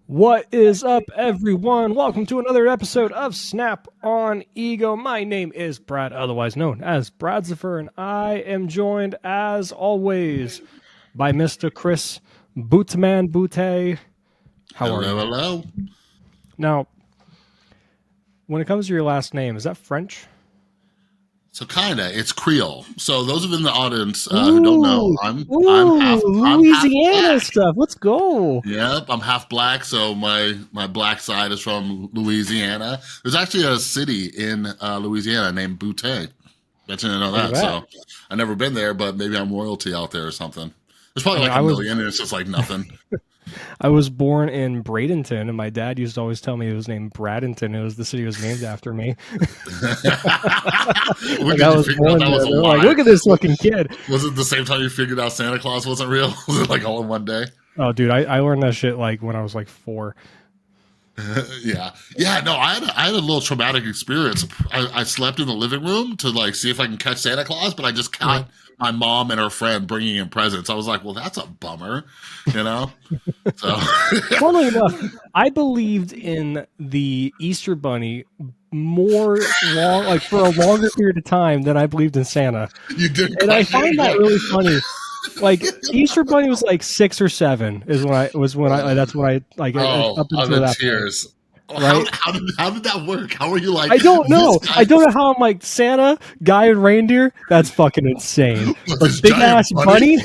What is up, everyone? Welcome to another episode of Snap on Ego. My name is Brad, otherwise known as Bradzifer, and I am joined, as always, by Mr. Chris Bootman Bootay. How are you, man? Hello. Now, when it comes to your last name, is that French? So kinda, it's Creole. So those of in the audience who don't know, I'm half Louisiana black. stuff. Let's go. Yep, I'm half black. So my black side is from Louisiana. There's actually a city in Louisiana named Boutte. Bet you didn't know Look at that. that. So I've never been there, but maybe I'm royalty out there or something. There's probably I mean, like a million, and it's just like nothing. I was born in Bradenton, and my dad used to always tell me it was named Bradenton. It was the city was named after me. When Like did I you was figure out born that there. was a They're like, lie? look at this fucking kid. Was it the same time you figured out Santa Claus wasn't real? Was it like all in one day? Oh, dude, I learned that shit like when I was like 4. Yeah. No, I had a little traumatic experience. I slept in the living room to like see if I can catch Santa Claus, but I just Mhm. caught my mom and her friend bringing in presents. I was like, well, that's a bummer, you know. So Funnily enough, I believed in the Easter Bunny like for a longer period of time than I believed in Santa, you didn't and I question it. find that really funny. Like Easter Bunny was like 6 or 7 is when I that's when I like Oh, up I'm until in that point, tears. Oh, right? how did that work? How are you like I don't this know. guy I don't know how I'm like Santa, guy, and reindeer. That's fucking insane. with But this big ass bunny.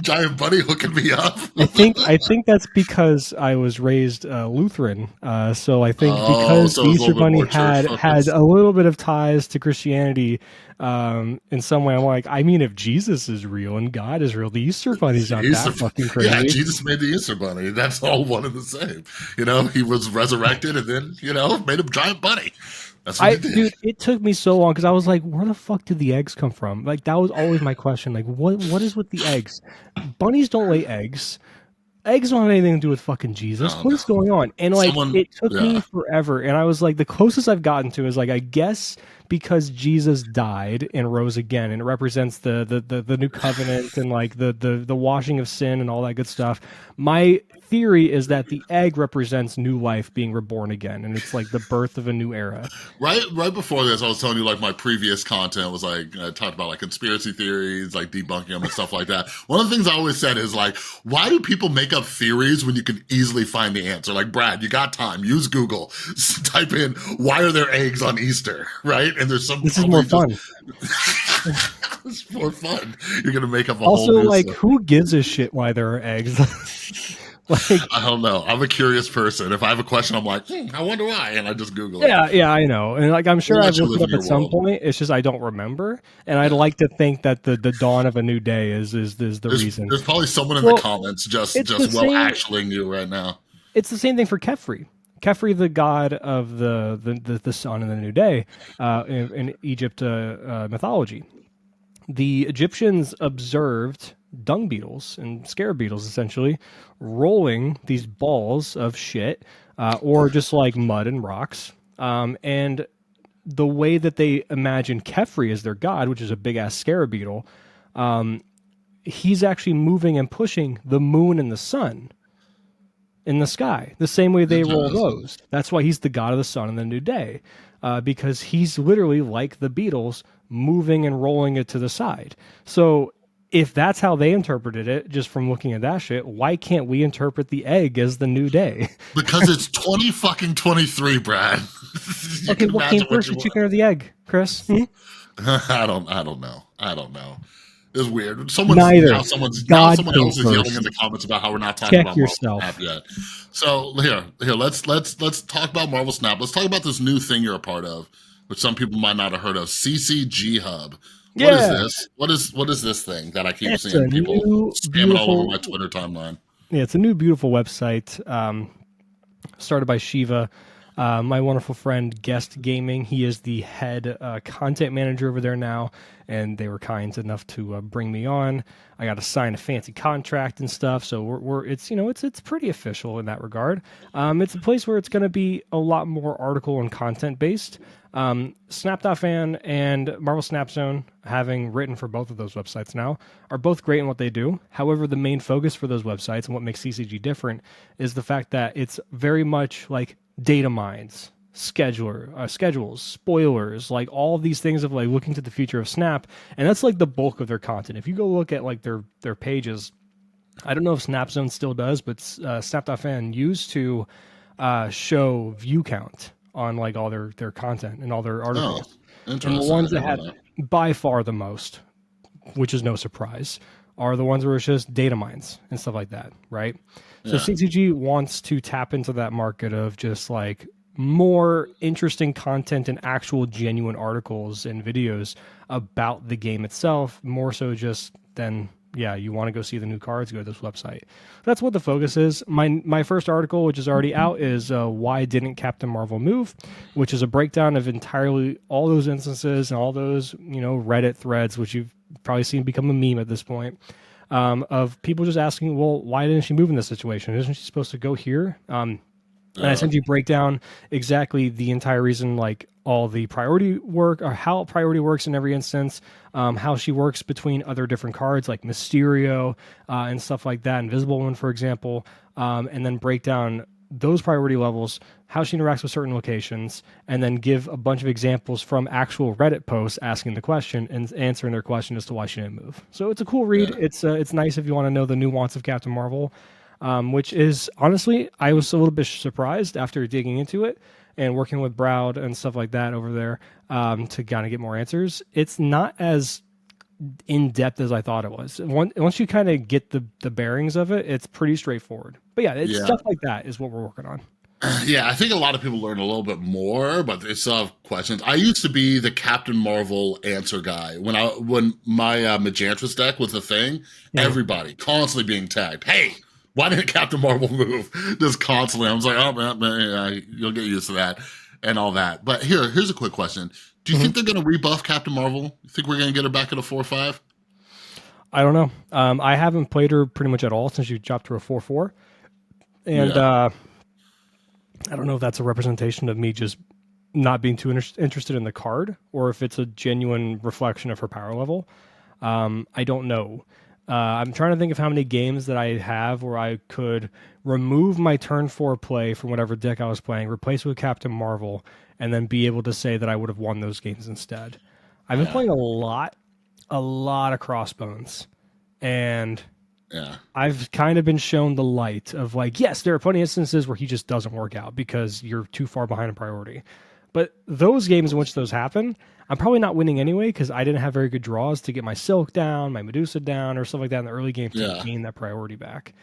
giant bunny hooking me up? I think that's because I was raised Lutheran. So I think Oh, because so the it's a Easter little bit Bunny more church had focused. a little bit of ties to Christianity, in some way, I'm like, I mean, if Jesus is real and God is real, the Easter Bunny's not Easter, that fucking yeah, crazy. Jesus made the Easter bunny. That's all one and the same. You know, he was resurrected and then, made a giant bunny. That's what he did. Dude, it took me so long because I was like, where the fuck did the eggs come from? Like that was always my question. Like, what is with the eggs? Bunnies don't lay eggs. Eggs don't have anything to do with fucking Jesus. No, What is no. going on? And like Someone, it took me yeah. forever. And I was like, the closest I've gotten to is like, I guess because Jesus died and rose again, and it represents the new covenant and like the washing of sin and all that good stuff. My theory is that the egg represents new life being reborn again, and it's like the birth of a new era. Right before this, I was telling you like my previous content was like I talked about like conspiracy theories, like debunking them and stuff like that. One of the things I always said is like, why do people make up theories when you can easily find the answer? Like, Brad, you got time, use Google, type in why are there eggs on Easter, right? And there's some This is more probably just fun. it's more fun. You're gonna make up a whole Also, new like, stuff. who gives a shit why there are eggs? Like, I don't know. I'm a curious person. If I have a question, I'm like, I wonder why, and I just Google it. yeah, I know. And like I'm sure We'll I've let you looked live it in up at your some world. point. It's just I don't remember. And I'd Yeah. like to think that the dawn of a new day is the There's reason. there's probably someone in the Well, comments just it's the just well same actuallying you right now. it's the same thing for Kefri. Kefri, the god of the sun and the new day, in Egypt mythology. The Egyptians observed dung beetles and scarab beetles essentially rolling these balls of shit, or just like mud and rocks. And the way that they imagine Kefri as their god, which is a big ass scarab beetle, he's actually moving and pushing the moon and the sun in the sky, the same way they roll Interesting. those. That's why he's the god of the sun and the new day, because he's literally like the Beatles, moving and rolling it to the side. So if that's how they interpreted it, just from looking at that shit, why can't we interpret the egg as the new day? Because it's 20 fucking 23, Brad. You Okay, can what came imagine what first, you the want. chicken or the egg, Chris? I don't know. I don't know. It's weird. Neither. God Someone came else is yelling in first. the comments about how we're not talking Check about Marvel Snap yourself. yet. So here, let's talk about Marvel Snap. Let's talk about this new thing you're a part of, which some people might not have heard of. CCG Hub. What is Yeah, this? What is this thing that I keep it's a seeing people new spamming all over beautiful. my Twitter timeline? Yeah, it's a new beautiful website. Started by Shiva, my wonderful friend Guest Gaming. He is the head content manager over there now, and they were kind enough to bring me on. I got to sign a fancy contract and stuff, so it's pretty official in that regard. It's a place where it's going to be a lot more article and content based. Snap.fan and Marvel Snap Zone having written for both of those websites now, are both great in what they do. However, the main focus for those websites and what makes CCG different is the fact that it's very much like data mines, schedules, spoilers, like all of these things of like looking to the future of Snap, and that's like the bulk of their content. If you go look at like their pages, I don't know if SnapZone still does, but Snap.fan used to show view count on like all their content and all their articles. And the ones that had by far the most, which is no surprise, are the ones where it's just data mines and stuff like that, right? So CCG wants to tap into that market of just like more interesting content and actual genuine articles and videos about the game itself, more so just than you want to go see the new cards, go to this website. That's what the focus is. My first article, which is already out, is Why Didn't Captain Marvel Move, which is a breakdown of entirely all those instances and all those, Reddit threads, which you've probably seen become a meme at this point, of people just asking, well, why didn't she move in this situation? Isn't she supposed to go here? And I essentially break down exactly the entire reason, like all the priority work or how priority works in every instance, how she works between other different cards like Mysterio and stuff like that, Invisible Woman, for example, and then break down those priority levels, how she interacts with certain locations, and then give a bunch of examples from actual Reddit posts asking the question and answering their question as to why she didn't move. So it's a cool read. It's nice if you want to know the nuance of Captain Marvel. Which is honestly, I was a little bit surprised after digging into it and working with Browd and stuff like that over there to kind of get more answers. It's not as in depth as I thought it was. Once you kind of get the bearings of it, it's pretty straightforward. But stuff like that is what we're working on. Yeah, I think a lot of people learn a little bit more, but they still have questions. I used to be the Captain Marvel answer guy. When my Magentris deck was a thing, everybody constantly being tagged. Hey, why didn't Captain Marvel move? Just constantly. I was like, oh, man, you'll get used to that and all that. But here's a quick question. Do you think they're going to rebuff Captain Marvel? You think we're going to get her back at a 4/5? I don't know. I haven't played her pretty much at all since you dropped her a 4/4. And I don't know if that's a representation of me just not being too interested in the card or if it's a genuine reflection of her power level. I don't know. I'm trying to think of how many games that I have where I could remove my turn 4 play from whatever deck I was playing, replace it with Captain Marvel, and then be able to say that I would have won those games instead. I've been playing a lot of Crossbones, and I've kind of been shown the light of like, yes, there are plenty of instances where he just doesn't work out because you're too far behind in priority. But those games in which those happen, I'm probably not winning anyway because I didn't have very good draws to get my Silk down, my Medusa down, or stuff like that in the early game to gain that priority back.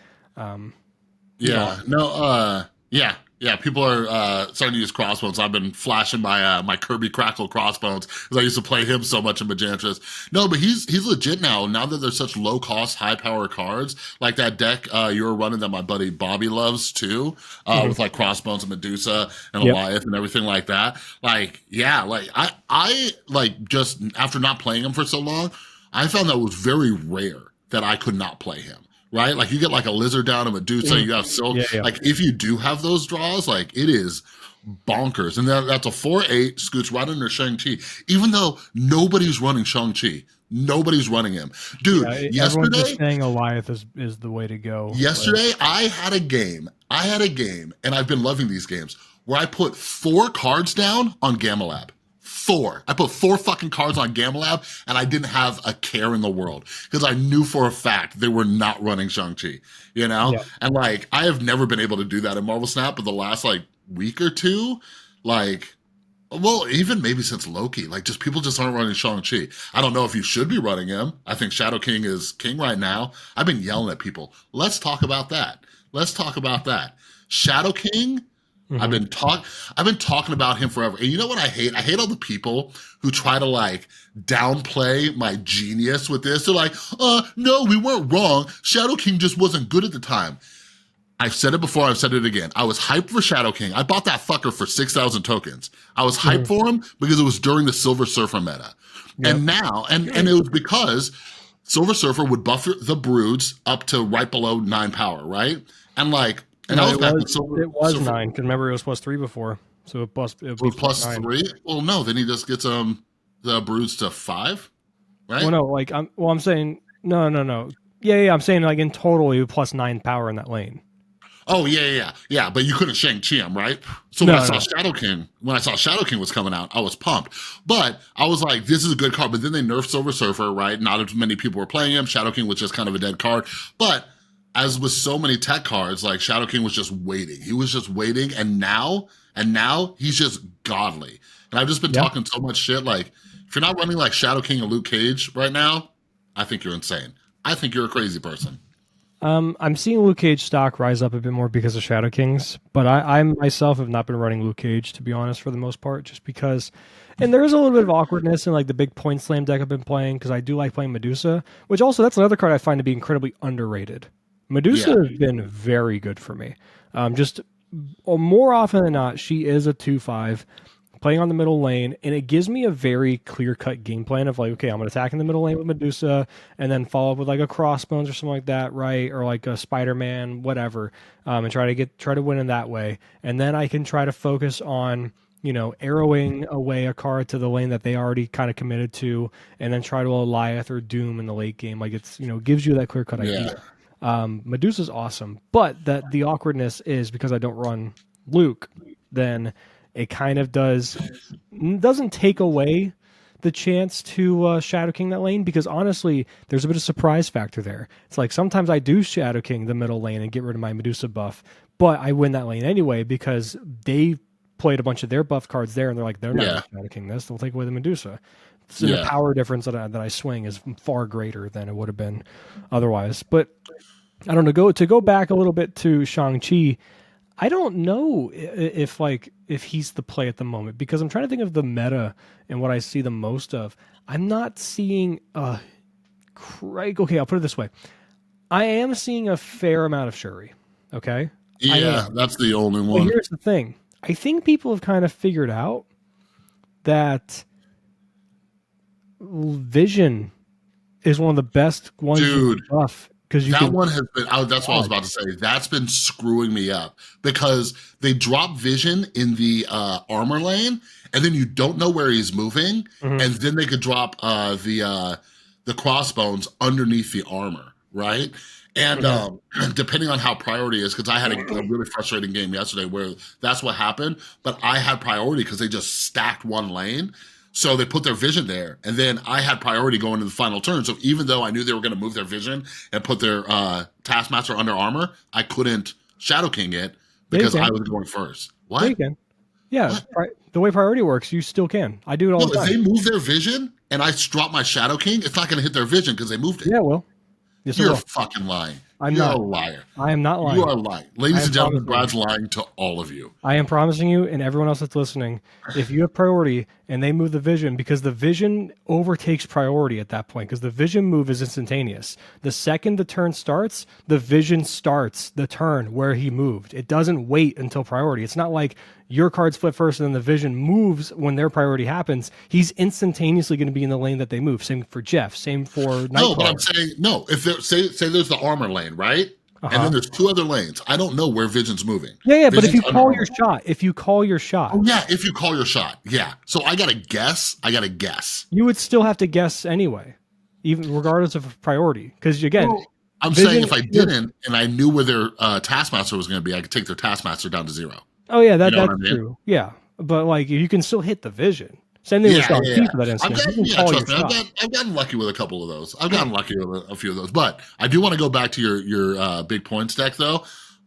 People are starting to use Crossbones. I've been flashing my Kirby Crackle Crossbones because I used to play him so much in Magentris. No, but he's legit now. Now that there's such low cost, high power cards like that deck you were running that my buddy Bobby loves too, with like Crossbones and Medusa and Alioth and everything like that. I just after not playing him for so long, I found that it was very rare that I could not play him. Right? Like you get like a Lizard down, a Medusa, you have Silk. Like if you do have those draws, like it is bonkers. And that's a 4/8, scoots right under Shang-Chi. Even though nobody's running Shang-Chi. Nobody's running him. Dude, everyone's just saying Alioth is the way to go. Yesterday, I had a game, and I've been loving these games, where I put 4 cards down on Gamma Lab. 4. I put 4 fucking cards on Gamma Lab, and I didn't have a care in the world because I knew for a fact they were not running Shang-Chi, And like, I have never been able to do that in Marvel Snap, but the last like week or two, like, well, even maybe since Loki, like just people just aren't running Shang-Chi. I don't know if you should be running him. I think Shadow King is king right now. I've been yelling at people. Let's talk about that. Shadow King. I've been talking about him forever. And you know what I hate? I hate all the people who try to like downplay my genius with this. They're like, no, we weren't wrong. Shadow King just wasn't good at the time. I've said it before, I've said it again. I was hyped for Shadow King. I bought that fucker for 6,000 tokens. I was hyped for him because it was during the Silver Surfer meta. And now, and it was because Silver Surfer would buff the Broods up to right below 9 power, right? And like, and no, it was 9. Because remember, it was +3 before, so it would be +3. Well, no, then he just gets the Broods to 5. right? Well, no, like I'm saying no. Yeah, I'm saying like in total you plus 9 power in that lane. Oh yeah. But you couldn't Shang-Chi him, right? So No. when I saw Shadow King was coming out, I was pumped. But I was like, this is a good card. But then they nerfed Silver Surfer, right? Not as many people were playing him. Shadow King was just kind of a dead card. But as with so many tech cards, like Shadow King was just waiting. He was just waiting, and now he's just godly. And I've just been Yeah. talking so much shit. Like, if you're not running like Shadow King and Luke Cage right now, I think you're insane. I think you're a crazy person. I'm seeing Luke Cage stock rise up a bit more because of Shadow Kings, but I myself have not been running Luke Cage, to be honest, for the most part, just because. And there is a little bit of awkwardness in like the big point slam deck I've been playing because I do like playing Medusa, which also that's another card I find to be incredibly underrated. Medusa Yeah. has been very good for me. Just more often than not, she is a 2/5 playing on the middle lane, and it gives me a very clear-cut game plan of like, okay, I'm going to attack in the middle lane with Medusa, and then follow up with like a Crossbones or something like that, right? Or like a Spider-Man, whatever, and try to win in that way. And then I can try to focus on arrowing away a card to the lane that they already kind of committed to, and then try to Alioth or Doom in the late game. Like it's gives you that clear-cut idea. Medusa's awesome, but the awkwardness is because I don't run Luke, then it kind of doesn't take away the chance to Shadow King that lane, because honestly, there's a bit of surprise factor there. It's like sometimes I do Shadow King the middle lane and get rid of my Medusa buff, but I win that lane anyway because they played a bunch of their buff cards there, and they're like, they're not going to Shadow King this. They'll take away the Medusa. So the power difference that I swing is far greater than it would have been otherwise. But I don't know. To go back a little bit to Shang-Chi, I don't know if he's the play at the moment, because I'm trying to think of the meta and what I see the most of. I'm not seeing okay, I'll put it this way. I am seeing a fair amount of Shuri. Okay? Yeah, that's the only one. But here's the thing. I think people have kind of figured out that Vision is one of the best ones to buff. One has been. That's what I was about to say. That's been screwing me up because they drop Vision in the armor lane, and then you don't know where he's moving, and then they could drop the crossbones underneath the armor, right? And depending on how priority is, because I had a really frustrating game yesterday where that's what happened, but I had priority because they just stacked one lane. So they put their Vision there, and then I had priority going into the final turn. So even though I knew they were going to move their Vision and put their Taskmaster under armor, I couldn't Shadow King it because I was going first. What? Yeah, you can. Yeah, the way priority works, you still can. I do it all the time. If they move their Vision and I drop my Shadow King, it's not going to hit their Vision because they moved it. Yeah, well. Yes, You're fucking lying. You're a liar. I am not lying. You are lying. Ladies and gentlemen, Brad's lying to all of you. I am promising you and everyone else that's listening, if you have priority and they move the Vision, because the Vision overtakes priority at that point, because the Vision move is instantaneous. The second the turn starts, the Vision starts the turn where he moved. It doesn't wait until priority. It's not like your cards flip first and then the Vision moves when their priority happens. He's instantaneously going to be in the lane that they move. Same for Jeff. Same for Nightcrawler. No, but I'm saying, no. If say there's the armor lane, right? And then there's two other lanes. I don't know where Vision's moving. Yeah, Vision's but if you call your shot, Oh, yeah, if you call your shot. Yeah. So I got to guess. You would still have to guess anyway, even regardless of priority. Because, again, I'm saying if I didn't and I knew where their Taskmaster was going to be, I could take their Taskmaster down to 0. Oh, yeah, that's true. Yeah. But, like, you can still hit the Vision. Same thing with Shang-Chi for that instance. I've gotten lucky with a couple of those. I've gotten lucky with a few of those. But I do want to go back to your big points deck, though.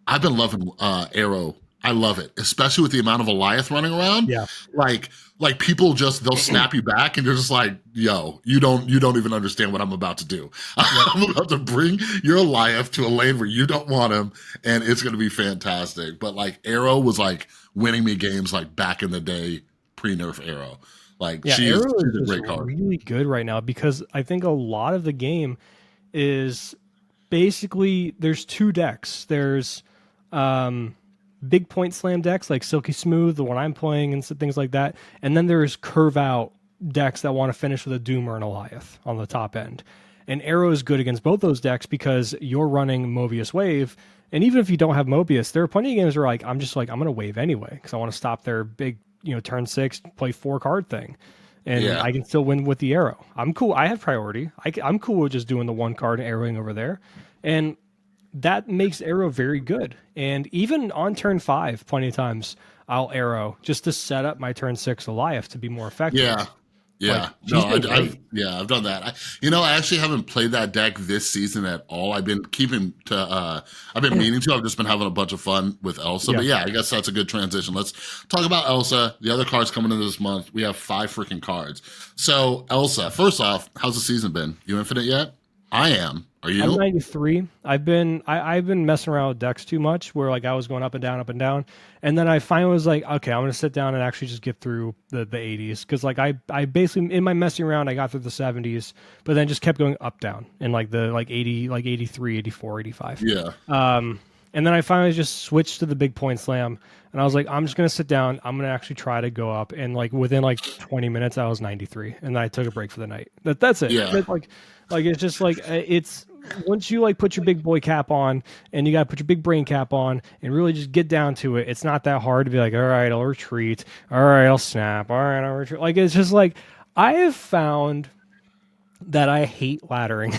I've been loving Arrow. I love it, especially with the amount of Alioth running around. Yeah. Like people they'll snap you back and you're just like, yo, you don't even understand what I'm about to do. I'm about to bring your Alioth to a lane where you don't want him, and it's going to be fantastic. But like Arrow was like winning me games like back in the day, pre-nerf Arrow. Like she's a great card. Really good right now, because I think a lot of the game is basically there's two decks. There's big point slam decks like Silky Smooth, the one I'm playing, and things like that. And then there's curve out decks that want to finish with a Doom or an Alioth on the top end. And Arrow is good against both those decks because you're running Mobius Wave. And even if you don't have Mobius, there are plenty of games where I'm going to wave anyway because I want to stop their big, turn 6, play 4 card thing. and Yeah. I can still win with the arrow. I'm cool. I have priority. I'm cool with just doing the one card and arrowing over there, and that makes arrow very good. And even on turn 5, plenty of times I'll arrow just to set up my turn 6 Alioth to be more effective. Yeah. Like Yeah. No, she's been great. I've done that. I actually haven't played that deck this season at all. I've been I've been meaning to. I've just been having a bunch of fun with Elsa. Yeah. But yeah, I guess that's a good transition. Let's talk about Elsa. The other cards coming into this month. We have 5 freaking cards. So Elsa, first off, how's the season been? You infinite yet? I am. Are I'm you? 93. I've been messing around with decks too much, where like I was going up and down, and then I finally was like, okay, I'm gonna sit down and actually just get through the 80s, because like I basically in my messing around I got through the 70s, but then just kept going up down in like the like 80, like 83, 84, 85. Yeah. And then I finally just switched to the big point slam, and I was like, I'm just gonna sit down. I'm gonna actually try to go up, and like within like 20 minutes, I was 93, and then I took a break for the night. That's it. Yeah. Like it's just like it's once you like put your big boy cap on, and you got to put your big brain cap on, and really just get down to it. It's not that hard to be like, all right, I'll retreat. All right, I'll snap. All right, I'll retreat. Like it's just like I have found that I hate laddering.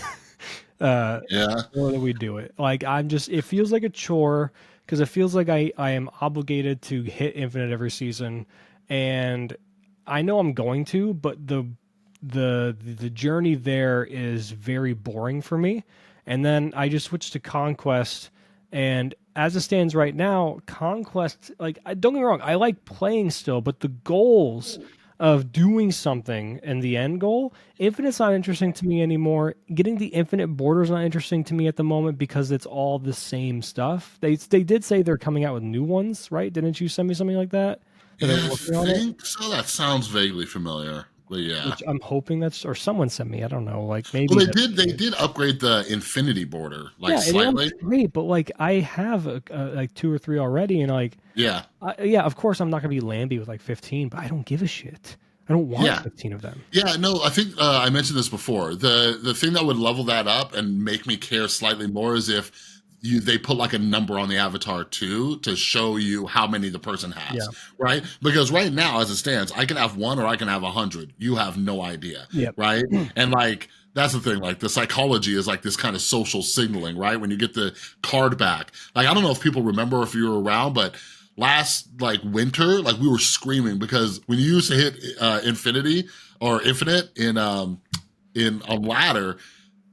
Yeah. More than we do it. Like I'm just, it feels like a chore, because it feels like I am obligated to hit infinite every season, and I know I'm going to, but the journey there is very boring for me. And then I just switched to conquest, and as it stands right now, conquest, like don't get me wrong, I like playing still, but the goals of doing something and the end goal, infinite's not interesting to me anymore. Getting the infinite border is not interesting to me at the moment, because it's all the same stuff. They did say they're coming out with new ones, right? Didn't you send me something like that? That they're Yeah, I working on it? think so. That sounds vaguely familiar. But yeah. Which I'm hoping that's, or someone sent me. I don't know. Like Well, maybe they that. did upgrade the infinity border like Yeah, and it looks slightly. great, but like I have like 2 or 3 already, and like Yeah. yeah, of course I'm not gonna be Lambie with like 15, but I don't give a shit. I don't want Yeah. 15 of them. Yeah, no, I think I mentioned this before. The thing that would level that up and make me care slightly more is if they put like a number on the avatar too to show you how many the person has, Yeah. right? Because right now, as it stands, I can have 1 or I can have 100. You have no idea, Yep. right? And like that's the thing. Like the psychology is like this kind of social signaling, right? When you get the card back, like I don't know if people remember if you were around, but last like winter, like we were screaming because when you used to hit infinity or infinite in on ladder,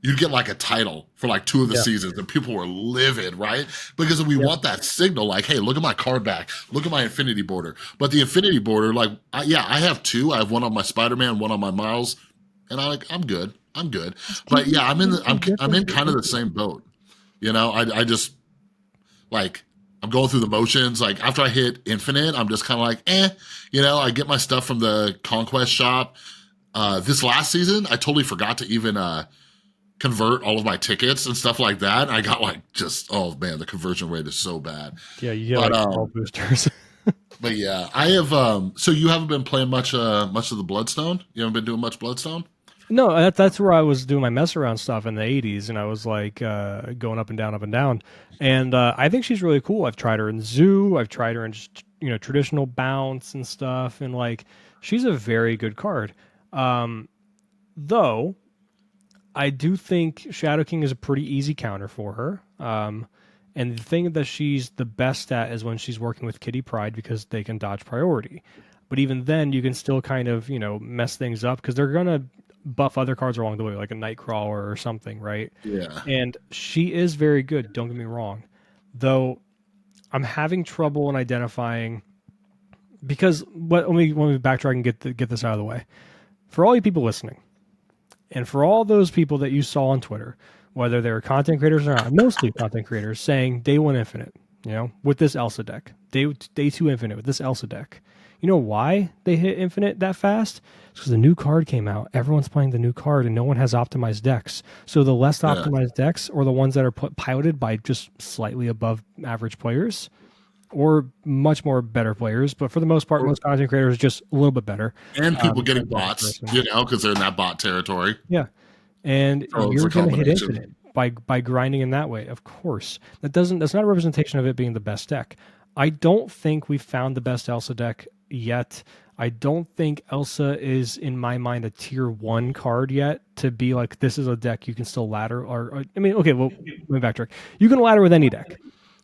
you'd get like a title for like 2 of the Yeah. seasons, and people were livid, right? Because we want that signal, like, hey, look at my card back, look at my infinity border. But the infinity border, like, I have 2. I have 1 on my Spider-Man, 1 on my Miles, and I'm good. I'm good. But yeah, I'm in kind of the same boat. You know, I just like I'm going through the motions. Like after I hit infinite, I'm just kind of like, you know, I get my stuff from the conquest shop. This last season, I totally forgot to even convert all of my tickets and stuff like that. I got like just, oh man, the conversion rate is so bad. Yeah, you get But like 12 boosters. but yeah, I have so you haven't been playing much of the Bloodstone? You haven't been doing much Bloodstone? No, that's where I was doing my mess around stuff in the 80s, and I was like going up and down, up and down. And I think she's really cool. I've tried her in Zoo. I've tried her in just, traditional bounce and stuff, and like she's a very good card. Though I do think Shadow King is a pretty easy counter for her. And the thing that she's the best at is when she's working with Kitty Pryde, because they can dodge priority. But even then, you can still kind of, mess things up, because they're going to buff other cards along the way, like a Nightcrawler or something, right? Yeah. And she is very good, don't get me wrong. Though I'm having trouble in identifying, because when we backtrack and get this out of the way. For all you people listening, and for all those people that you saw on Twitter, whether they're content creators or not, mostly content creators, saying day 1 infinite, with this Elsa deck, day 2 infinite with this Elsa deck. You know why they hit infinite that fast? It's because the new card came out. Everyone's playing the new card, and no one has optimized decks. So the less optimized decks, or the ones that are piloted by just slightly above average players, or much more better players, but for the most part, most content creators just a little bit better. And people getting bots, because they're in that bot territory. Yeah. And So you're going to hit combination. infinite by grinding in that way, of course. That's not a representation of it being the best deck. I don't think we've found the best Elsa deck yet. I don't think Elsa is, in my mind, a tier 1 card yet to be like, this is a deck you can still ladder. Or I mean, okay, well, let me backtrack. You can ladder with any deck,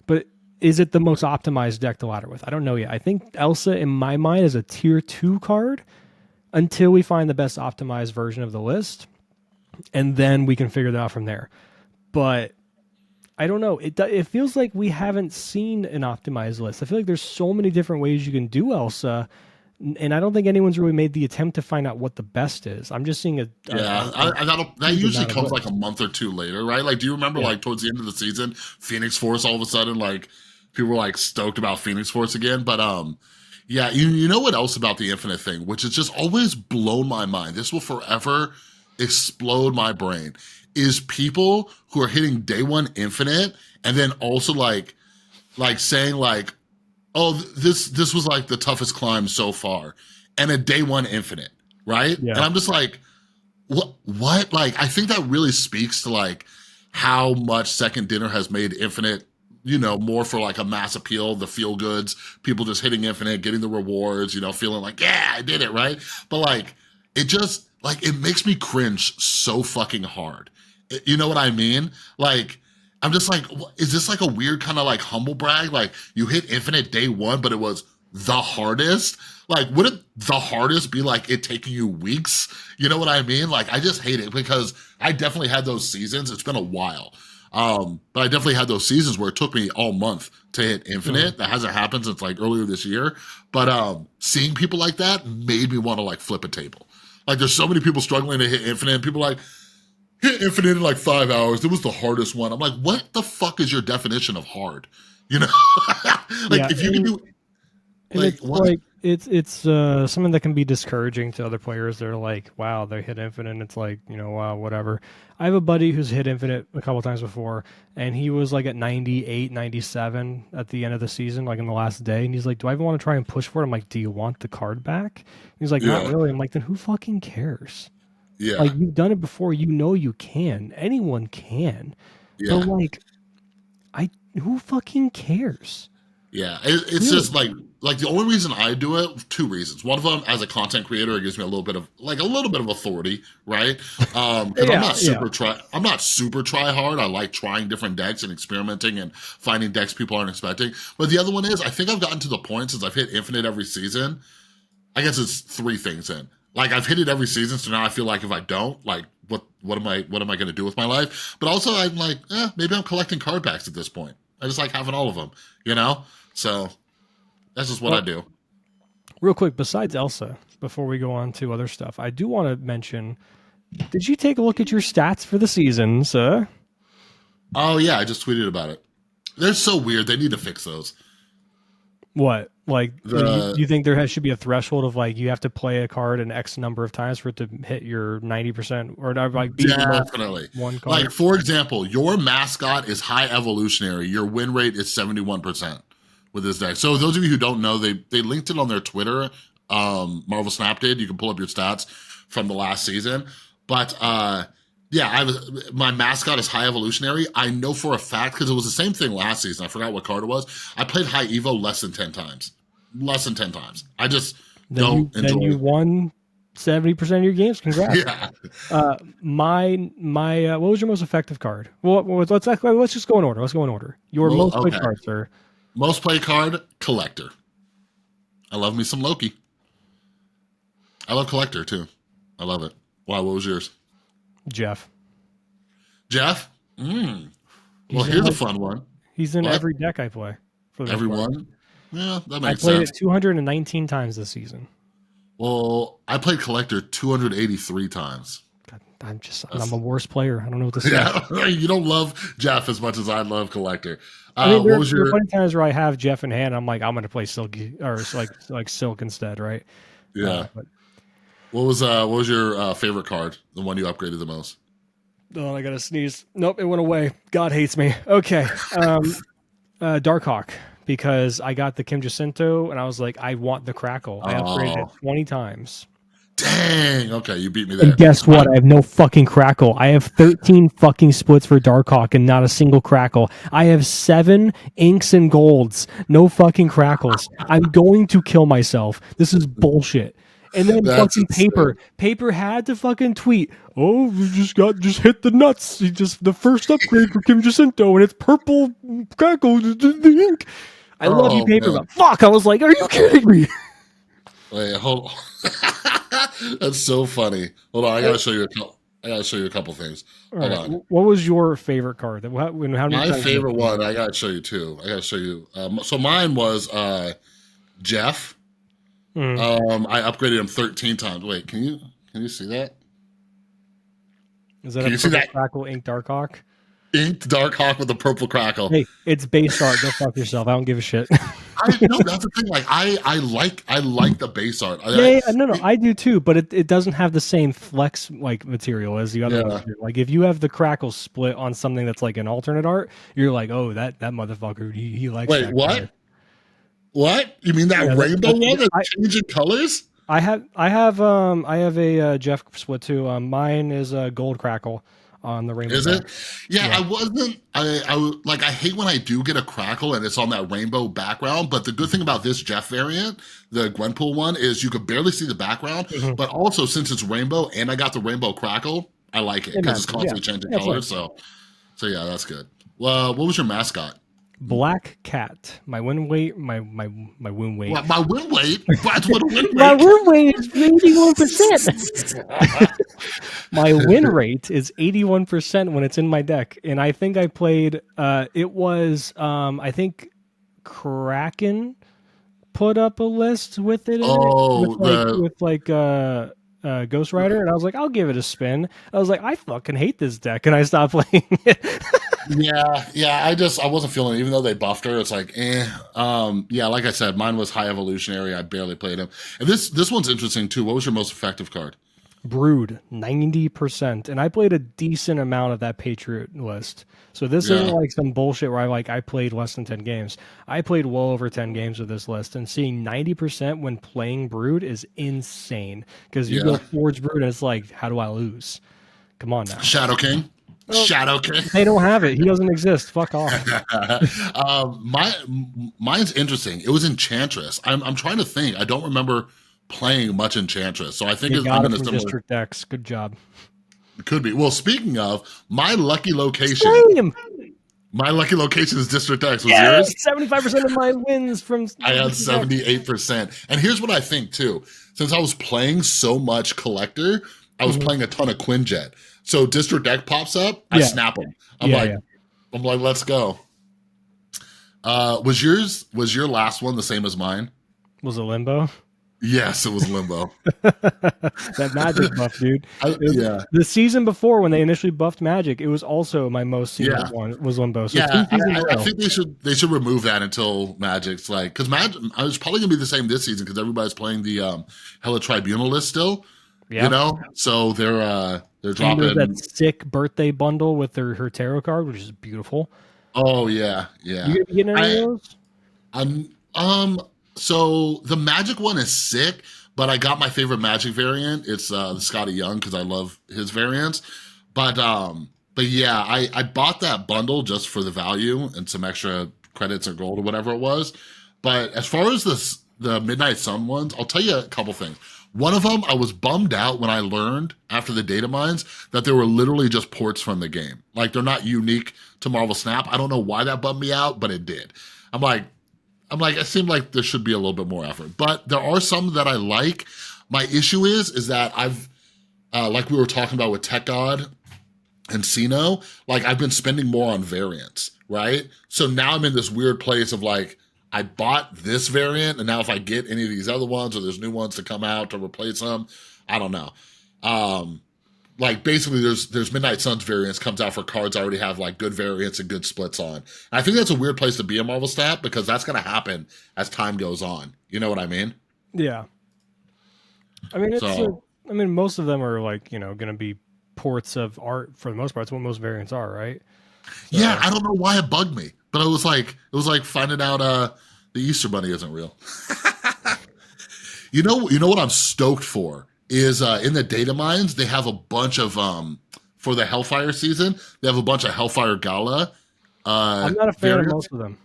but is it the most optimized deck to ladder with? I don't know yet. I think Elsa, in my mind, is a tier 2 card until we find the best optimized version of the list, and then we can figure that out from there. But I don't know. It feels like we haven't seen an optimized list. I feel like there's so many different ways you can do Elsa, and I don't think anyone's really made the attempt to find out what the best is. I'm just seeing that usually comes like a month or two later, right? Like, do you remember like towards the end of the season, Phoenix Force all of a sudden, like people were like stoked about Phoenix Force again? But yeah, you know what else about the Infinite thing, which has just always blown my mind. This will forever explode my brain. Is people who are hitting day one Infinite and then also like saying like, oh, this was like the toughest climb so far, and a day one Infinite, right? Yeah. And I'm just like, what? Like, I think that really speaks to like how much Second Dinner has made Infinite, you know, more for like a mass appeal, the feel goods, people just hitting Infinite, getting the rewards, you know, feeling like, yeah, I did it, right? But like, it just like, it makes me cringe so fucking hard. You know what I mean? Like, I'm just like, is this like a weird kind of like humble brag? Like, you hit Infinite day one, but it was the hardest? Like, wouldn't the hardest be like it taking you weeks? You know what I mean? Like, I just hate it because I definitely had those seasons. It's been a while. But I definitely had those seasons where it took me all month to hit Infinite. That hasn't happened since like earlier this year. But seeing people like that made me want to like flip a table. Like, there's so many people struggling to hit Infinite, and people are like, hit Infinite in like 5 hours. It was the hardest one. I'm like, what the fuck is your definition of hard? You know, like, yeah, if you can do, like, it's what? Like it's something that can be discouraging to other players. They're like, wow, they hit Infinite. And it's like, you know, wow, whatever. I have a buddy who's hit Infinite a couple times before, and he was like at 98, 97 at the end of the season, like in the last day. And he's like, do I even want to try and push for it? I'm like, do you want the card back? He's like, not really. I'm like, then who fucking cares? Yeah. Like, you've done it before, you know you can. Anyone can. Yeah. But like, who fucking cares? Yeah. It's just like the only reason I do it, two reasons. One of them, as a content creator, it gives me a little bit of authority, right? Because I'm not super try hard. I like trying different decks and experimenting and finding decks people aren't expecting. But the other one is, I think I've gotten to the point since I've hit Infinite every season. I guess it's three things in. Like, I've hit it every season, so now I feel like if I don't, like, what am I going to do with my life? But also, I'm like, maybe I'm collecting card packs at this point. I just like having all of them, you know? So that's just what I do. Real quick, besides Elsa, before we go on to other stuff, I do want to mention, did you take a look at your stats for the season, sir? Oh, yeah, I just tweeted about it. They're so weird. They need to fix those. What? Like, you think there should be a threshold of like you have to play a card an X number of times for it to hit your 90% or like be definitely one card? Like, for example, your mascot is high evolutionary. Your win rate is 71% with this deck. So those of you who don't know, they linked it on their Twitter. Marvel Snap did. You can pull up your stats from the last season. But yeah, my mascot is high evolutionary. I know for a fact, because it was the same thing last season. I forgot what card it was. I played high evo less than 10 times. Less than 10 times. I just don't enjoy it. Then you won 70% of your games. Congrats. Yeah. My what was your most effective card? Well, let's just go in order. Let's go in order. Your most played card, sir. Most played card, Collector. I love me some Loki. I love Collector too. I love it. Wow, what was yours? Jeff? Well, here's a fun one. He's in every deck I play. Everyone? Yeah, that makes sense. I played it 219 times this season. Well, I played Collector 283 times. God, I'm a worse player. I don't know what to say. Yeah, you don't love Jeff as much as I love Collector. I mean, there are funny times where I have Jeff in hand. I'm like, I'm going to play Silky or like Silk instead, right? Yeah. What was your favorite card? The one you upgraded the most? Oh, I gotta sneeze. Nope, it went away. God hates me. Okay, Darkhawk, because I got the Kim Jacinto and I was like, I want the Crackle. I upgraded it 20 times. Dang. Okay, you beat me there. And guess what? I have no fucking crackle. I have 13 fucking splits for Darkhawk and not a single crackle. I have 7 inks and golds. No fucking crackles. I'm going to kill myself. This is bullshit. And then That's fucking insane. Paper had to fucking tweet, "Oh, we just hit the nuts. The first upgrade for Kim Jacinto, and it's purple crackle the ink." I love you, Oh Paper, man. but fuck, I was like, "Are you kidding me?" Wait, hold on. That's so funny. Hold on, I gotta show you a couple things. All Hold right. on. What was your favorite card? How many My times favorite one, I gotta show you too. I gotta show you. So mine was Jeff. I upgraded him 13 times. Wait, can you see that? Is that Can a you see purple that? crackle ink Darkhawk? Inked Darkhawk with a purple crackle. Hey, it's base art. Go fuck yourself. I don't give a shit. I know that's the thing. Like I like the base art. No, I do too, but it doesn't have the same flex like material as the other ones do. Like if you have the crackle split on something that's like an alternate art, you're like, oh, that motherfucker, he likes. Wait, that what? card. What? You mean that rainbow one that's changing colors? I have a Jeff split too. Mine is a gold crackle on the rainbow. Is it? Yeah, I wasn't. I hate when I do get a crackle and it's on that rainbow background. But the good thing about this Jeff variant, the Gwenpool one, is you could barely see the background. Mm-hmm. But also, since it's rainbow and I got the rainbow crackle, I like it because it's constantly changing colors. So yeah, that's good. Well, what was your mascot? Black Cat. My win weight. My win weight. What, my win weight? That's what a win weight. My win weight is 81%. My win rate is 81% when it's in my deck, and I think I played. It was I think Kraken put up a list with it. With Ghost Rider, and I was like, I'll give it a spin. I was like, I fucking hate this deck, and I stopped playing it. Yeah. I wasn't feeling it, even though they buffed her. It's like, like I said, mine was High Evolutionary. I barely played him. And this one's interesting too. What was your most effective card? Brood, 90%, and I played a decent amount of that Patriot list. So this isn't like some bullshit where I played less than 10 games. I played well over 10 games with this list, and seeing 90% when playing Brood is insane because you go towards Brood and it's like, how do I lose? Come on now, Shadow King. Well, Shadow King. They don't have it. He doesn't exist. Fuck off. Mine's interesting. It was Enchantress. I'm trying to think. I don't remember playing much Enchantress, so I think I'm in a similar district decks. Good job. It could be. Well, speaking of, my lucky location. Same. My lucky location is District X. Was yours? 75% of my wins from. I had 78%. And here's what I think too. Since I was playing so much Collector, I was playing a ton of Quinjet. So District Deck pops up, I snap them. I'm like, let's go. Was your last one the same as mine? Was it Limbo? Yes, it was Limbo. That Magic buff, dude. The season before, when they initially buffed Magic, it was also my most seen one was Limbo. So I think they should remove that until Magic's like, because Magic, I was probably gonna be the same this season because everybody's playing the Hella Tribunal list still. Yeah. You know, so they're dropping that sick birthday bundle with her tarot card, which is beautiful. Oh yeah. You getting any of those? So the Magic one is sick, but I got my favorite Magic variant. It's the Scotty Young because I love his variants. But yeah, I bought that bundle just for the value and some extra credits or gold or whatever it was. But as far as the Midnight Sun ones, I'll tell you a couple things. One of them, I was bummed out when I learned after the data mines that they were literally just ports from the game. Like they're not unique to Marvel Snap. I don't know why that bummed me out, but it did. I'm like, it seemed like there should be a little bit more effort. But there are some that I like. My issue is that I've, like we were talking about with Tech God and Sino, like I've been spending more on variants, right? So now I'm in this weird place of like, I bought this variant, and now if I get any of these other ones or there's new ones to come out to replace them, I don't know. Like basically there's Midnight Suns variants comes out for cards I already have like good variants and good splits on. And I think that's a weird place to be in Marvel Snap because that's going to happen as time goes on. You know what I mean? Yeah. I mean, most of them are like, going to be ports of art for the most part. It's what most variants are, right? So, yeah, I don't know why it bugged me, but it was like finding out the Easter Bunny isn't real. You know what I'm stoked for is in the data mines, they have a bunch of, for the Hellfire season, they have a bunch of Hellfire Gala I'm not a fan of variants. most of them.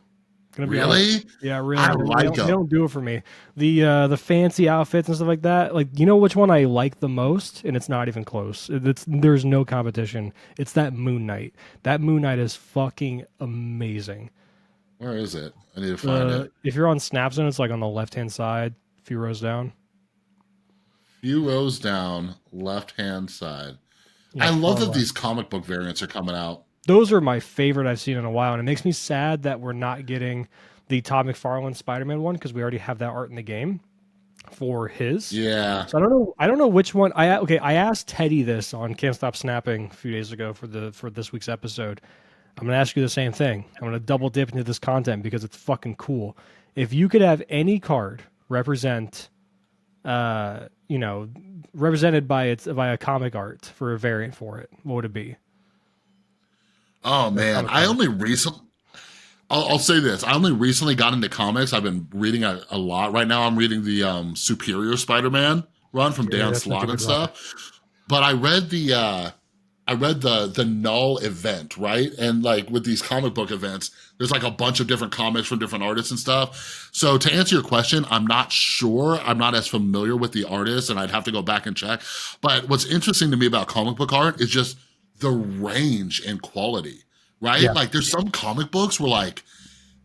Gonna be honest. Really? Yeah, really. I like They them. don't do it for me. The fancy outfits and stuff like that. Like, you know which one I like the most, and it's not even close. There's no competition. It's that Moon Knight. That Moon Knight is fucking amazing. Where is it? I need to find it. If you're on Snapzone, it's like on the left hand side, a few rows down. Few rows down, left-hand side. Yeah, I love that left. these comic book variants are coming out. Those are my favorite I've seen in a while, and it makes me sad that we're not getting the Todd McFarlane Spider-Man one because we already have that art in the game for his. Yeah. So I don't know which one. I asked Teddy this on Can't Stop Snapping a few days ago for this week's episode. I'm gonna ask you the same thing. I'm gonna double dip into this content because it's fucking cool. If you could have any card represent, represented by a comic art for a variant for it, what would it be? Oh man, I'll say this. I only recently got into comics. I've been reading a lot. Right now I'm reading the Superior Spider-Man run from Dan that's such a Slott and good run. stuff. But I read the Null event, right? And like with these comic book events, there's like a bunch of different comics from different artists and stuff. So to answer your question, I'm not sure. I'm not as familiar with the artists, and I'd have to go back and check. But what's interesting to me about comic book art is just the range and quality, right? Yeah. Like there's some comic books where like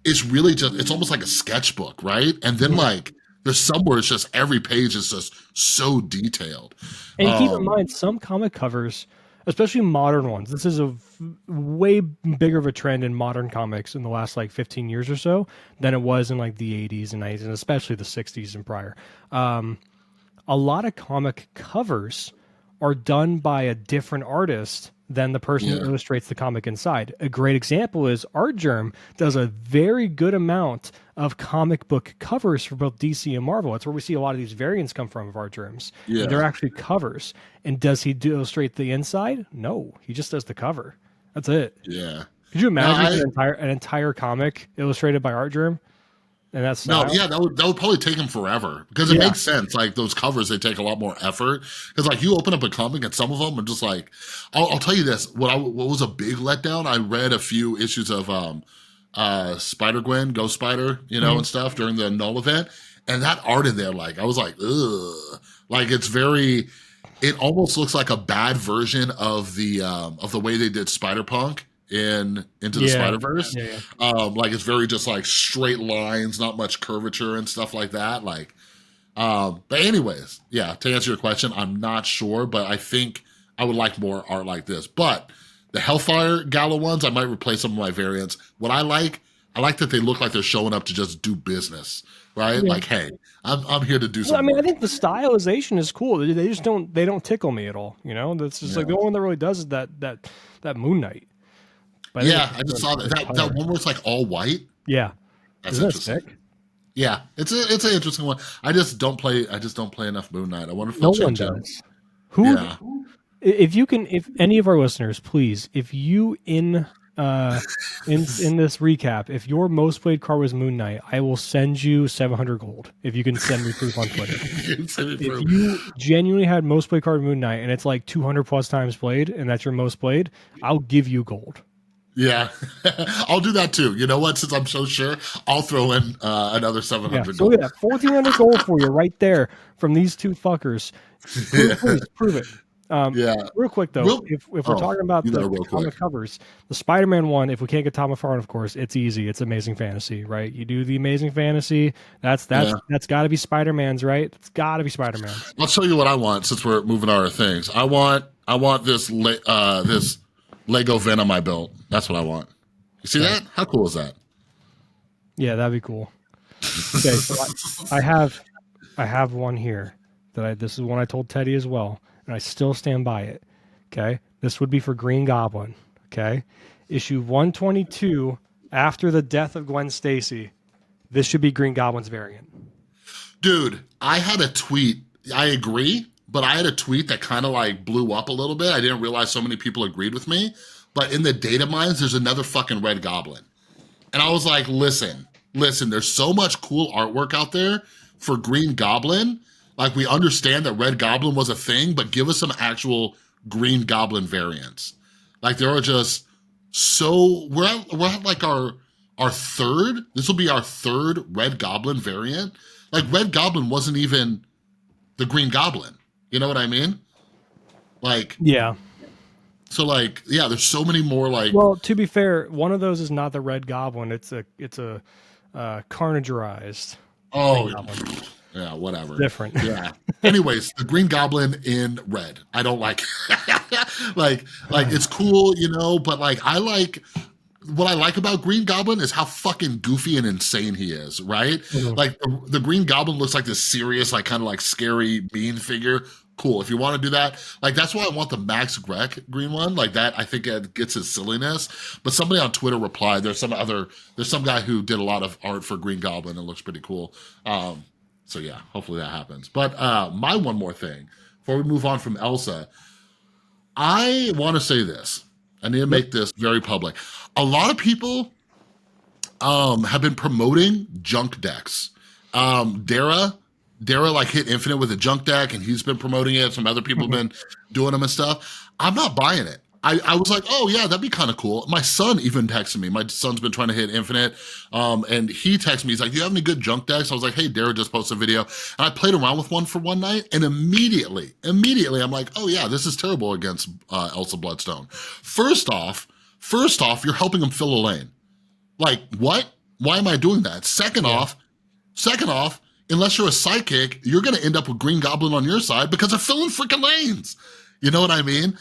it's really just, it's almost like a sketchbook, right? And then like there's some where it's just every page is just so detailed. And keep in mind, some comic covers, especially modern ones, this is a way bigger of a trend in modern comics in the last like 15 years or so than it was in like the 80s and 90s, and especially the 60s and prior. A lot of comic covers are done by a different artist than the person who illustrates the comic inside. A great example is Artgerm does a very good amount of comic book covers for both DC and Marvel. That's where we see a lot of these variants come from of Artgerms. Yeah. They're actually covers. And does he illustrate the inside? No, he just does the cover. That's it. Yeah. Could you imagine an entire comic illustrated by Artgerm? And that's no, yeah, that would probably take him forever because it makes sense. Like those covers, they take a lot more effort. Because like you open up a comic and some of them are just like, I'll tell you this. What was a big letdown? I read a few issues of Spider-Gwen, Ghost Spider, and stuff during the Null event, and that art in there, like I was like, ugh, like it almost looks like a bad version of the way they did Spider-Punk into the Spider-Verse. Like it's very just like straight lines, not much curvature and stuff like that. Like, but anyways, yeah, to answer your question, I'm not sure, but I think I would like more art like this. But the Hellfire Gala ones, I might replace some of my variants. What I like that they look like they're showing up to just do business, right? Like, hey, I'm here to do something. I mean, I think the stylization is cool. They just don't tickle me at all. That's just like the only one that really does is that Moon Knight. But I just saw that one where it's like all white. Yeah, that's interesting. Sick? Yeah, it's an interesting one. I just don't play enough Moon Knight. I wonder if no one does. If any of our listeners, please, if you in this recap, if your most played card was Moon Knight, I will send you 700 gold. If you can send me proof on Twitter. If you genuinely had most played card Moon Knight and it's like 200 plus times played and that's your most played, I'll give you gold. Yeah, I'll do that too. You know what? Since I'm so sure, I'll throw in another 700 so look at that, 1,400 gold for you right there from these two fuckers. Please prove it. Real quick though, if we're talking about the comic covers, the Spider-Man one, if we can't get Tom McFarlane, of course, it's easy. It's Amazing Fantasy, right? You do the Amazing Fantasy. That's got to be Spider-Man's, right? It's got to be Spider-Man's. I'll show you what I want since we're moving our things. I want this this Lego Venom I built. That's what I want. You see that? How cool is that? Yeah, that'd be cool. Okay, so I have one here this is one I told Teddy as well, and I still stand by it. Okay, this would be for Green Goblin. Okay, issue 122 after the death of Gwen Stacy. This should be Green Goblin's variant. Dude, I had a tweet. I agree. But I had a tweet that kind of like blew up a little bit. I didn't realize so many people agreed with me. But in the data mines, there's another fucking Red Goblin. And I was like, listen, there's so much cool artwork out there for Green Goblin. Like, we understand that Red Goblin was a thing, but give us some actual Green Goblin variants. Like, there are just we're at like our third. This will be our third Red Goblin variant. Like, Red Goblin wasn't even the Green Goblin. You know what I mean? Like, Yeah. so like, yeah, there's so many more like. Well, to be fair, one of those is not the Red Goblin. It's a carnagerized Oh, Green Goblin. yeah, whatever. Different. Yeah. Anyways, the Green Goblin in red. I don't like like it's cool, you know, but like what I like about Green Goblin is how fucking goofy and insane he is, right? Mhm. Like the Green Goblin looks like this serious, like kind of like scary bean figure. Cool. If you want to do that, like that's why I want the Max Grek green one. Like that, I think it gets his silliness. But somebody on Twitter replied, there's some guy who did a lot of art for Green Goblin and it looks pretty cool. So yeah, hopefully that happens. But my one more thing before we move on from Elsa, I want to say this. I need to make this very public. A lot of people have been promoting junk decks. Dara like hit infinite with a junk deck and he's been promoting it. Some other people have been doing them and stuff. I'm not buying it. I was like, oh yeah, that'd be kind of cool. My son even texted me. My son's been trying to hit infinite. And he texted me, he's like, do you have any good junk decks? I was like, hey, Dara just posted a video. And I played around with one for one night and immediately, I'm like, oh yeah, this is terrible against Elsa Bloodstone. First off, you're helping him fill a lane. Like, what? Why am I doing that? Second off, unless you're a psychic, you're going to end up with Green Goblin on your side because they're filling freaking lanes. You know what I mean?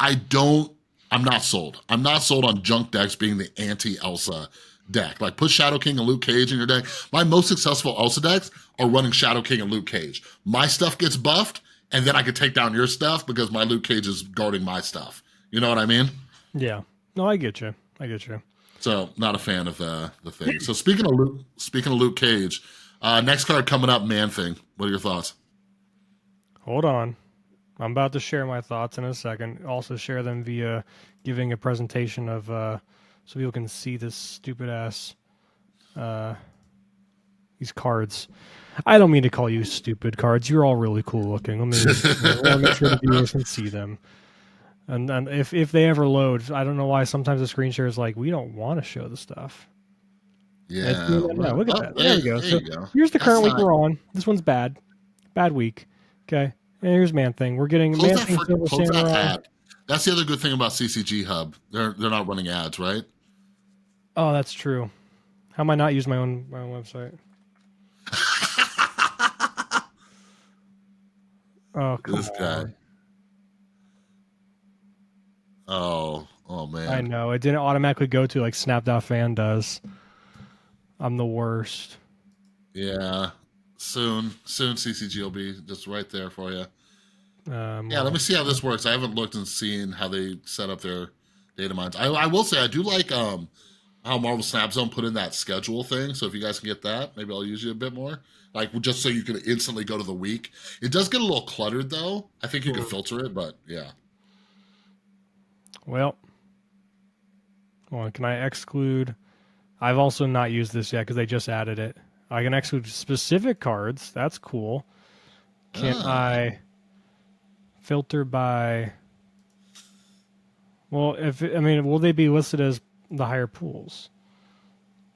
I'm not sold. I'm not sold on junk decks being the anti-Elsa deck. Like, put Shadow King and Luke Cage in your deck. My most successful Elsa decks are running Shadow King and Luke Cage. My stuff gets buffed, and then I can take down your stuff because my Luke Cage is guarding my stuff. You know what I mean? Yeah. No, I get you. So, not a fan of the thing. So, speaking of Luke Cage, next card coming up, Man Thing. What are your thoughts? Hold on. I'm about to share my thoughts in a second. Also share them via giving a presentation of so people can see this stupid ass these cards. I don't mean to call you stupid cards. You're all really cool looking. I want to make sure the viewers can see them. And if they ever load, I don't know why sometimes the screen share is like, we don't want to show the stuff. Yeah. No, look at that. There we go. you go. Here's the current week we're on. This one's bad. Bad week. Okay. And here's Man Thing. We're getting Man Thing Silver Samurai. That's the other good thing about CCG Hub. They're not running ads, right? Oh, that's true. How am I not using my own website? Oh, come this guy. Oh man. I know. It didn't automatically go to like Snap.fan does. I'm the worst. Yeah. Soon CCG will be just right there for you. Let me see how this works. I haven't looked and seen how they set up their data mines. I will say I do like how Marvel Snap Zone put in that schedule thing. So if you guys can get that, maybe I'll use you a bit more. Like, just so you can instantly go to the week. It does get a little cluttered though. I think you can filter it, but yeah. Well, can I exclude? I've also not used this yet because they just added it. I can exclude specific cards. That's cool. Can I filter by? Well, will they be listed as the higher pools?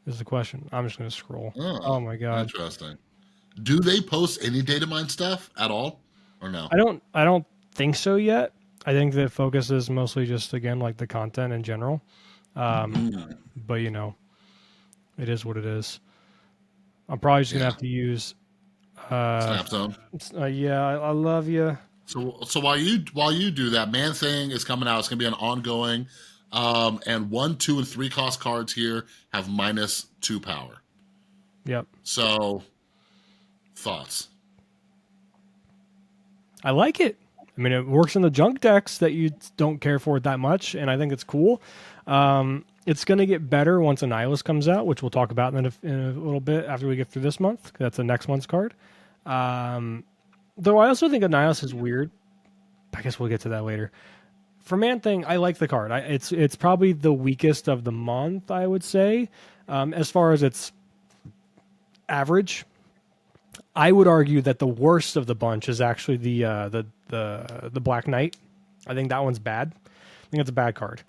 Is the question. I'm just going to scroll. Oh my god. Interesting. Do they post any data mine stuff at all, or no? I don't think so yet. I think the focus is mostly just, again, like the content in general. But, you know, it is what it is. I'm probably just going to have to use... Snap Zone. I love you. So while you do that, Man Thing is coming out. It's going to be an ongoing. And 1, 2, and 3 cost cards here have -2 power. Yep. So, thoughts? I like it. I mean, it works in the junk decks that you don't care for it that much, and I think it's cool. It's going to get better once Annihilus comes out, which we'll talk about in a little bit after we get through this month. That's the next month's card. Though I also think Annihilus is weird. I guess we'll get to that later. For Man Thing, I like the card. It's probably the weakest of the month, I would say, as far as its average. I would argue that the worst of the bunch is actually the Black Knight. I think that one's bad. I think it's a bad card.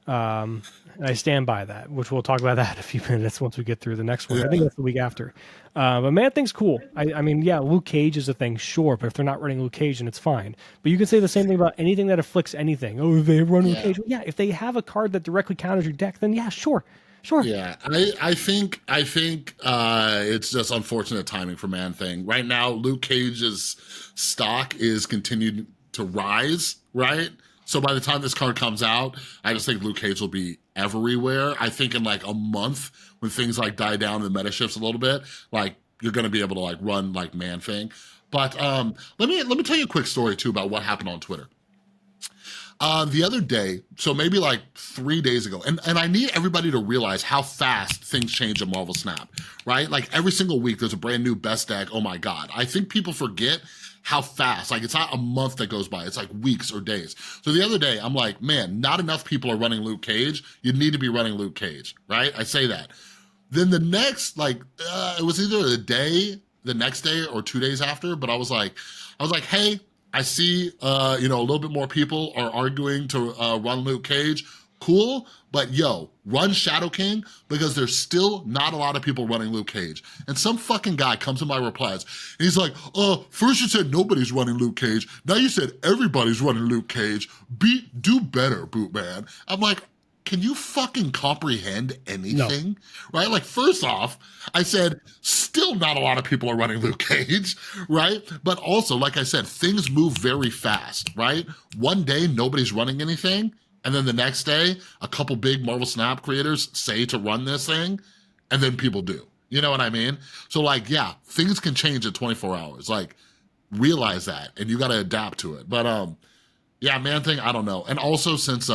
And I stand by that, which we'll talk about that in a few minutes once we get through the next one. Yeah. I think that's the week after. But Man Thing's cool. I mean, yeah, Luke Cage is a thing, sure, but if they're not running Luke Cage, then it's fine. But you can say the same thing about anything that afflicts anything. Oh, if they run Luke Cage. Yeah, if they have a card that directly counters your deck, then yeah, sure. Yeah, I think it's just unfortunate timing for Man Thing. Right now, Luke Cage's stock is continued to rise, right? So by the time this card comes out, I just think Luke Cage will be everywhere. I think in like a month, when things like die down and the meta shifts a little bit, like you're gonna be able to like run like Man Thing. But let me tell you a quick story too about what happened on Twitter. The other day, so maybe like 3 days ago, and I need everybody to realize how fast things change in Marvel Snap, right? Like every single week, there's a brand new best deck. Oh my God. I think people forget how fast, like it's not a month that goes by, it's like weeks or days. So the other day, I'm like, man, not enough people are running Luke Cage. You need to be running Luke Cage, right? I say that. Then the next, like, it was either the next day or 2 days after, but I was like, hey, I see, a little bit more people are arguing to run Luke Cage. Cool, but yo, run Shadow King because there's still not a lot of people running Luke Cage. And some fucking guy comes in my replies and he's like, first you said nobody's running Luke Cage. Now you said everybody's running Luke Cage. Do better, Boot Man. I'm like, can you fucking comprehend anything? No. Right? Like, first off, I said, still not a lot of people are running Luke Cage, right? But also, like I said, things move very fast, right? One day, nobody's running anything, and then the next day, a couple big Marvel Snap creators say to run this thing, and then people do. You know what I mean? So, like, yeah, things can change in 24 hours. Like, realize that, and you gotta adapt to it. But, yeah, Man Thing, I don't know. And also, since,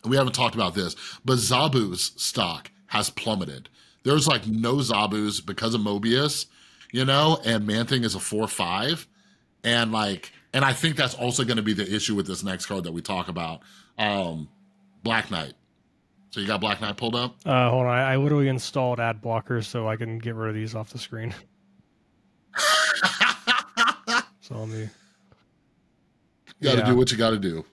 we haven't talked about this, but Zabu's stock has plummeted. There's like no Zabus because of Mobius, and Man Thing is a 4/5. And I think that's also going to be the issue with this next card that we talk about, Black Knight. So you got Black Knight pulled up? Hold on, I literally installed ad blockers so I can get rid of these off the screen. So let me... You got to do what you got to do.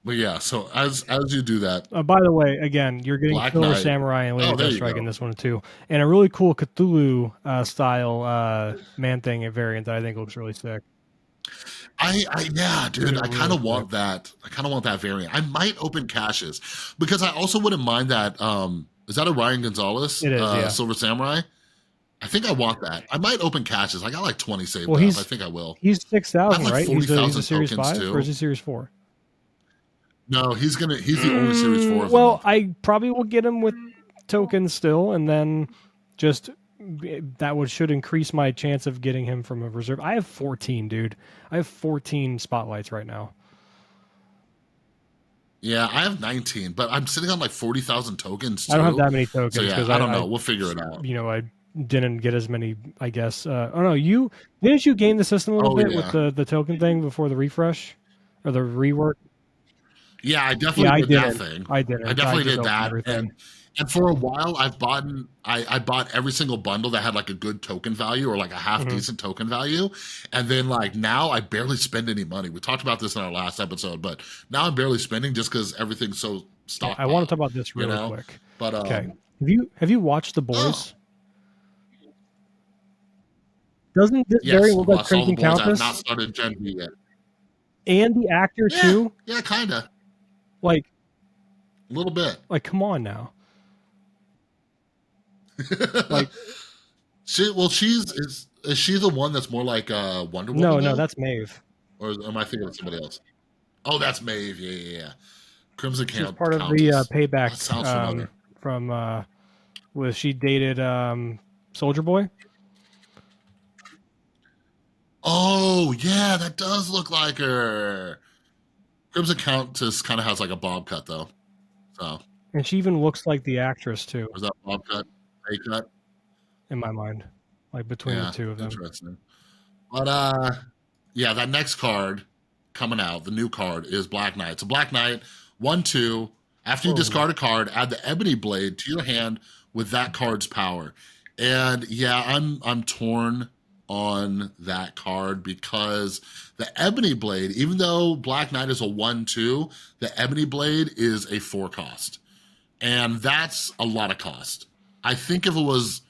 But yeah, so as you do that. By the way, again, you're getting Black Silver Knight. Samurai and Lady Deathstrike in this one too, and a really cool Cthulhu style Man Thing variant that I think looks really sick. Yeah, dude, I kind of want that. I kind of want that variant. I might open caches because I also wouldn't mind that. Is that a Ryan Gonzalez? It is, yeah. Silver Samurai. I think I want that. I might open caches. I got like 20 saved up. I think I will. He's 6,000, like right? He's a Series 5 too. or is he Series 4? No, he's the only Series 4 of them. Well, I probably will get him with tokens still, and then just that should increase my chance of getting him from a reserve. I have 14, dude. I have 14 spotlights right now. Yeah, I have 19, but I'm sitting on like 40,000 tokens too. I don't have that many tokens. So yeah, I don't know. We'll figure it out. I didn't get as many, I guess. No, didn't you game the system a little bit with the token thing before the refresh or the rework? Yeah, I definitely did that thing. I did. I definitely did that. And for a while, I bought every single bundle that had like a good token value or like a half decent token value. And then like now I barely spend any money. We talked about this in our last episode, but now I'm barely spending just because everything's so stockpiled. I want to talk about this really quick. But okay, have you watched The Boys? Doesn't this very look like Crimson Countess? I've not started Gen V yet. And the actor too? Yeah, kinda. Like a little bit. Like, come on now. Like, is she the one that's more like Wonder Woman? No, that's Maeve. Or am I thinking of somebody else? Oh, that's Maeve. Yeah. Crimson Countess. She's part of the payback from was she dated Soldier Boy? Oh yeah, that does look like her. Crimson Countess kind of has like a bob cut though, so. And she even looks like the actress too. Was that bob cut? A cut? In my mind, like between the two of them. Interesting. But yeah, that next card coming out, the new card is Black Knight. So Black Knight, 1/2. After you discard a card, add the Ebony Blade to your hand with that card's power. And yeah, I'm torn on that card because the Ebony Blade, even though Black Knight is a 1/2, the Ebony Blade is a 4 cost. And that's a lot of cost. I think if it was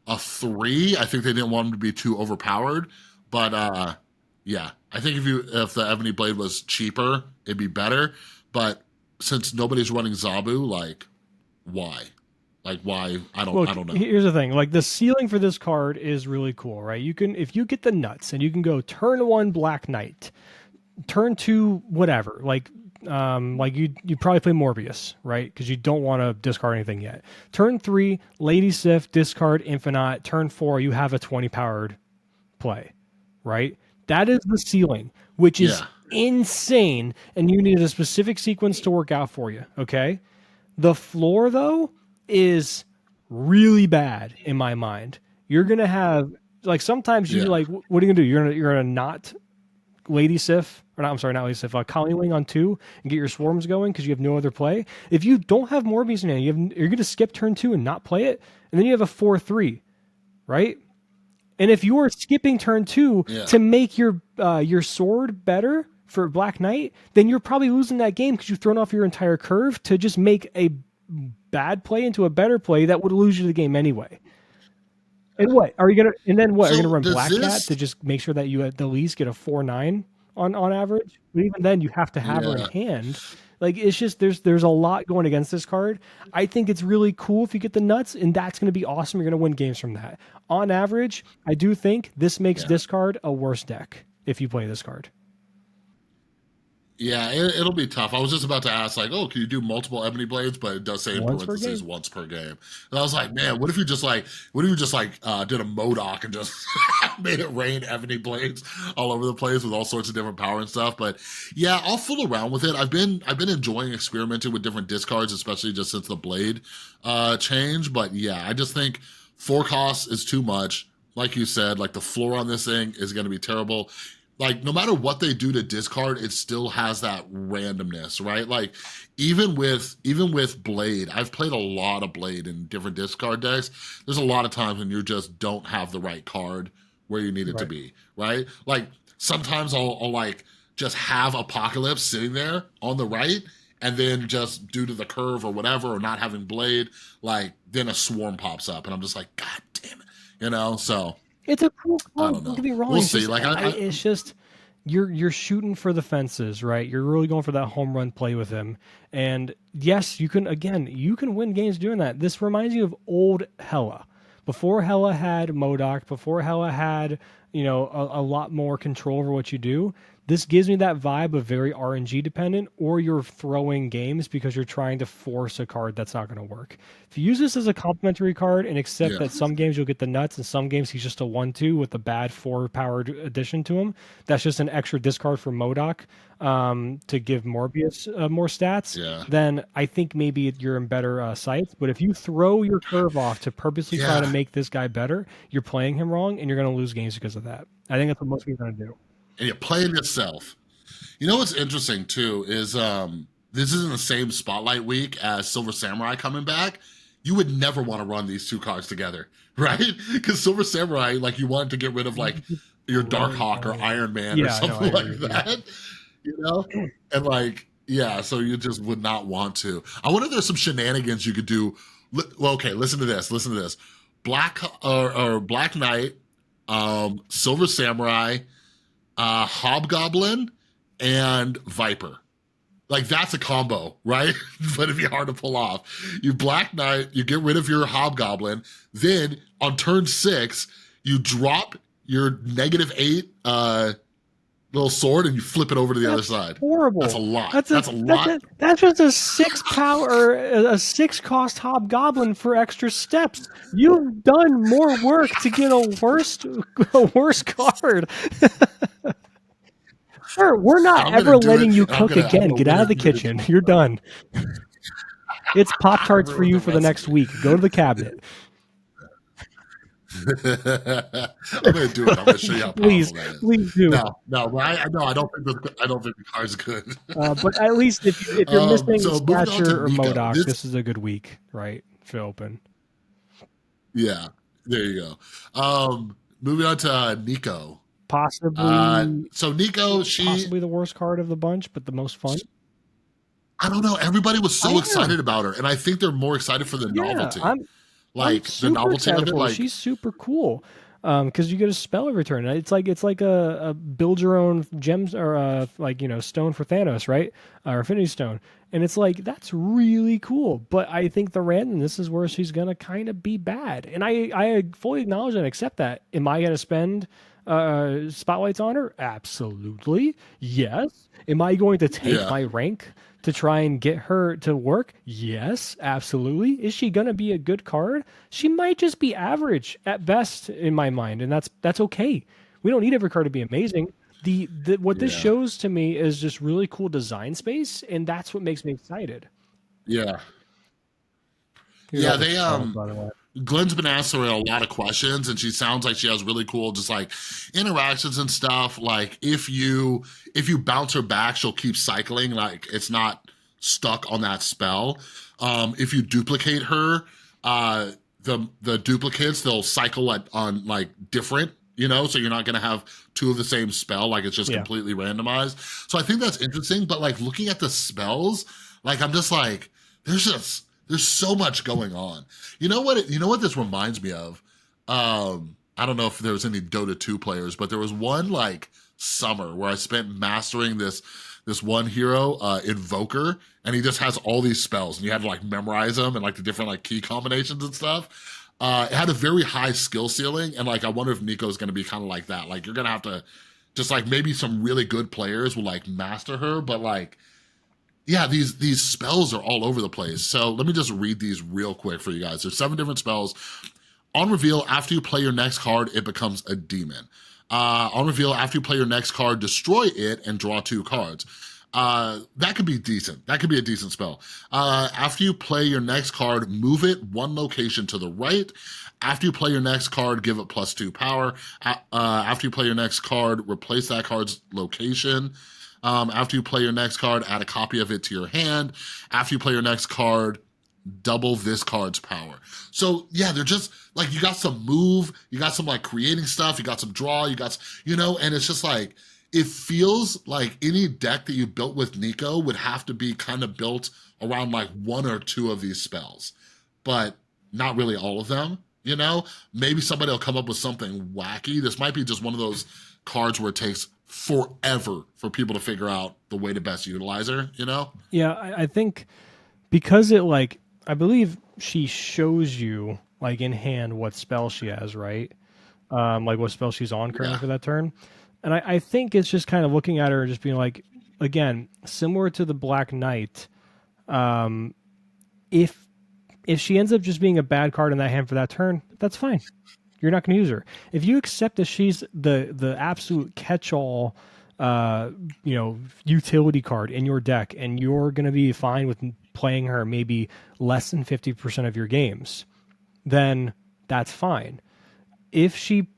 a 3, I think they didn't want him to be too overpowered. But yeah, I think if the Ebony Blade was cheaper, it'd be better. But since nobody's running Zabu, like, why? Like, why? I don't know. Here's the thing. Like, the ceiling for this card is really cool, right? You can, if you get the nuts and you can go turn 1 Black Knight, turn 2 whatever. Like you probably play Morbius, right? Because you don't want to discard anything yet. Turn 3, Lady Sif, discard Infinite. Turn 4, you have a 20 powered play, right? That is the ceiling, which is insane, and you need a specific sequence to work out for you, okay? The floor, though, is really bad in my mind. You're gonna have, like, sometimes you like, what are you gonna do? You're gonna not Lady Sif, or not, I'm sorry, not Lady Sif, Collie Wing on 2 and get your swarms going because you have no other play. If you don't have Morbius in hand, you're gonna skip turn 2 and not play it, and then you have a 4/3, right? And if you are skipping turn 2 to make your sword better for Black Knight, then you're probably losing that game because you've thrown off your entire curve to just make a bad play into a better play that would lose you the game anyway. And what are you gonna? And then what? So are you gonna run Black Cat to just make sure that you at the least get a 4/9 on average? But even then, you have to have her in hand. Like, it's just there's a lot going against this card. I think it's really cool if you get the nuts, and that's going to be awesome. You're going to win games from that. On average, I do think this makes discard a worse deck if you play this card. Yeah, it'll be tough. I was just about to ask, like, oh, can you do multiple Ebony Blades? But it does say in parentheses once per game. And I was like, man, what if you just did a MODOK and just made it rain Ebony Blades all over the place with all sorts of different power and stuff? But yeah, I'll fool around with it. I've been enjoying experimenting with different discards, especially just since the blade change. But yeah, I just think 4 costs is too much. Like you said, like, the floor on this thing is going to be terrible. Like, no matter what they do to discard, it still has that randomness, right? Like, even with Blade, I've played a lot of Blade in different discard decks. There's a lot of times when you just don't have the right card where you need it to be, right? Like, sometimes I'll like just have Apocalypse sitting there on the right, and then just due to the curve or whatever, or not having Blade, like, then a Swarm pops up, and I'm just like, God damn it, you know? So it's a cool card. Don't get me wrong. We'll see. It's just you're shooting for the fences, right? You're really going for that home run play with him. And yes, you can win games doing that. This reminds you of old Hela. Before Hela had MODOK, before Hela had, a lot more control over what you do. This gives me that vibe of very RNG dependent, or you're throwing games because you're trying to force a card that's not going to work. If you use this as a complementary card and accept that some games you'll get the nuts and some games he's just a 1/2 with a bad 4-powered addition to him, that's just an extra discard for MODOK to give Morbius more stats, then I think maybe you're in better sights. But if you throw your curve off to purposely try to make this guy better, you're playing him wrong and you're going to lose games because of that. I think that's what most people are going to do. And you're playing yourself. You know what's interesting too is this is in the same spotlight week as Silver Samurai coming back. You would never want to run these 2 cards together, right? Because Silver Samurai, like, you wanted to get rid of, like, your Darkhawk or Iron Man or something like that, And, like, so you just would not want to. I wonder if there's some shenanigans you could do. Well, okay, listen to this. Black Knight, Silver Samurai, Hobgoblin, and Viper. Like, that's a combo, right? But it'd be hard to pull off. You Black Knight, you get rid of your Hobgoblin, then on turn 6, you drop your -8 little sword and you flip it over to the other side. Horrible. That's a lot. That's a lot. That's just a 6 power or a 6 cost Hobgoblin for extra steps. You've done more work to get a worse card. Sure, we're not ever letting you cook again. Get out of the kitchen. You're done. It's Pop-Tarts for you for the next week. Go to the cabinet. I'm gonna do it. I'm gonna show you how powerful that is. Please do. No, I don't think the card's good. But at least if you're missing Splasher or MODOK, this is a good week, right? For open. Yeah, there you go. moving on to Nico. Possibly, So Nico, she, possibly the worst card of the bunch, but the most fun. I don't know. Everybody was I so am. excited about her, and I think they're more excited for the Yeah, novelty, I'm like the super novelty of excited it. for her. Like, She's super cool. Because you get a spell every turn. It's like a build your own gems or like stone for Thanos, right? Or Infinity Stone, and it's like that's really cool. But I think the randomness is where she's gonna kind of be bad, and I fully acknowledge and accept that. Am I gonna spend spotlights on her? Absolutely, yes. Am I going to take yeah, my rank to try and get her to work? Yes, absolutely. Is she going to be a good card? She might just be average at best in my mind, and that's okay. We don't need every card to be amazing. The what this yeah, shows to me is just really cool design space, and that's what makes me excited. yeah, Here's all yeah. the They spells, by the way. Glenn's been asking her a lot of questions, and she sounds like she has really cool just like interactions and stuff. Like if you bounce her back, she'll keep cycling. Like it's not stuck on that spell. If you duplicate her, the duplicates they'll cycle on like different. So you're not gonna have two of the same spell. Like it's just Yeah, completely randomized. So I think that's interesting. But like looking at the spells, like I'm just like there's so much going on. You know what this reminds me of? I don't know if there was any Dota 2 players, but there was one like summer where I spent mastering this one hero, Invoker, and he just has all these spells, and you had to like memorize them and like the different like key combinations and stuff. It had a very high skill ceiling, and like I wonder if Nico's gonna be kind of like that. Like you're gonna have to just like maybe some really good players will like master her, but like yeah, these spells are all over the place. So let me just read these real quick for you guys. There's 7 different spells. On reveal, after you play your next card, it becomes a demon. On reveal, after you play your next card, destroy it and draw 2 cards. That could be decent. That could be a decent spell. After you play your next card, move it 1 location to the right. After you play your next card, give it +2 power. After you play your next card, replace that card's location. After you play your next card, add a copy of it to your hand. After you play your next card, double this card's power. So yeah, they're just like you got some move, you got some like creating stuff, you got some draw, and it's just like it feels like any deck that you built with Nico would have to be kind of built around like 1 or 2 of these spells, but not really all of them. Maybe somebody will come up with something wacky. This might be just one of those cards where it takes forever for people to figure out the way to best utilize her. yeah. I think because it like I believe she shows you like in hand what spell she has, right? Like what spell she's on currently Yeah, for that turn. And I think it's just kind of looking at her and just being like, again, similar to the Black Knight, if she ends up just being a bad card in that hand for that turn, that's fine. You're not going to use her. If you accept that she's the absolute catch-all, utility card in your deck, and you're going to be fine with playing her maybe less than 50% of your games, then that's fine. If she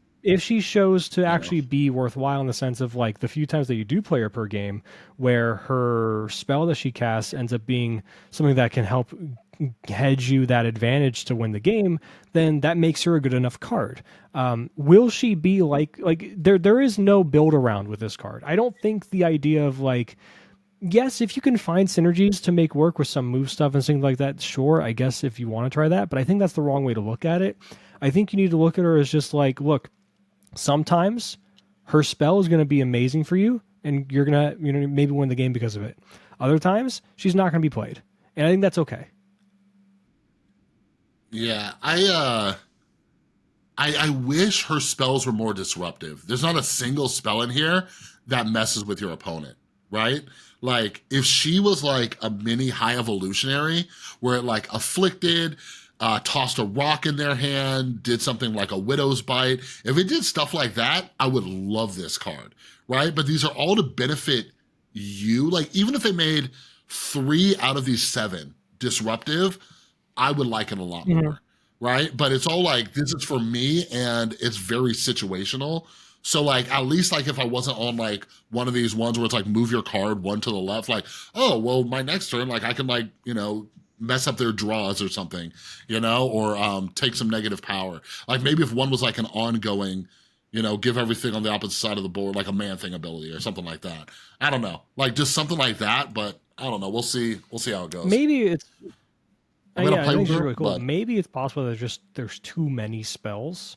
shows to yeah, actually be worthwhile in the sense of like the few times that you do play her per game, where her spell that she casts ends up being something that can help hedge you that advantage to win the game, then that makes her a good enough card. Will she be like there is no build around with this card. I don't think the idea of like yes, if you can find synergies to make work with some move stuff and things like that, sure, I guess if you want to try that, but I think that's the wrong way to look at it. I think you need to look at her as just like, look, sometimes her spell is going to be amazing for you and you're going to maybe win the game because of it. Other times she's not going to be played. And I think that's okay. yeah. I wish her spells were more disruptive. There's not a single spell in here that messes with your opponent, right? Like if she was like a mini high evolutionary where it like afflicted, tossed a rock in their hand, did something like a widow's bite. If it did stuff like that, I would love this card, right? But these are all to benefit you. Like even if it made 3 out of these 7 disruptive, I would like it a lot Mhm. more, right? But it's all like this is for me and it's very situational. So like at least like if I wasn't on like one of these ones where it's like move your card 1 to the left, like, oh well my next turn, like I can like, mess up their draws or something, or take some negative power. Like maybe if one was like an ongoing give everything on the opposite side of the board, like a Man-Thing ability or something like that. I don't know, like just something like that. But I don't know. We'll see. We'll see how it goes. Maybe it's I'm gonna yeah, I play think with it's her, really cool. but Maybe it's possible there's too many spells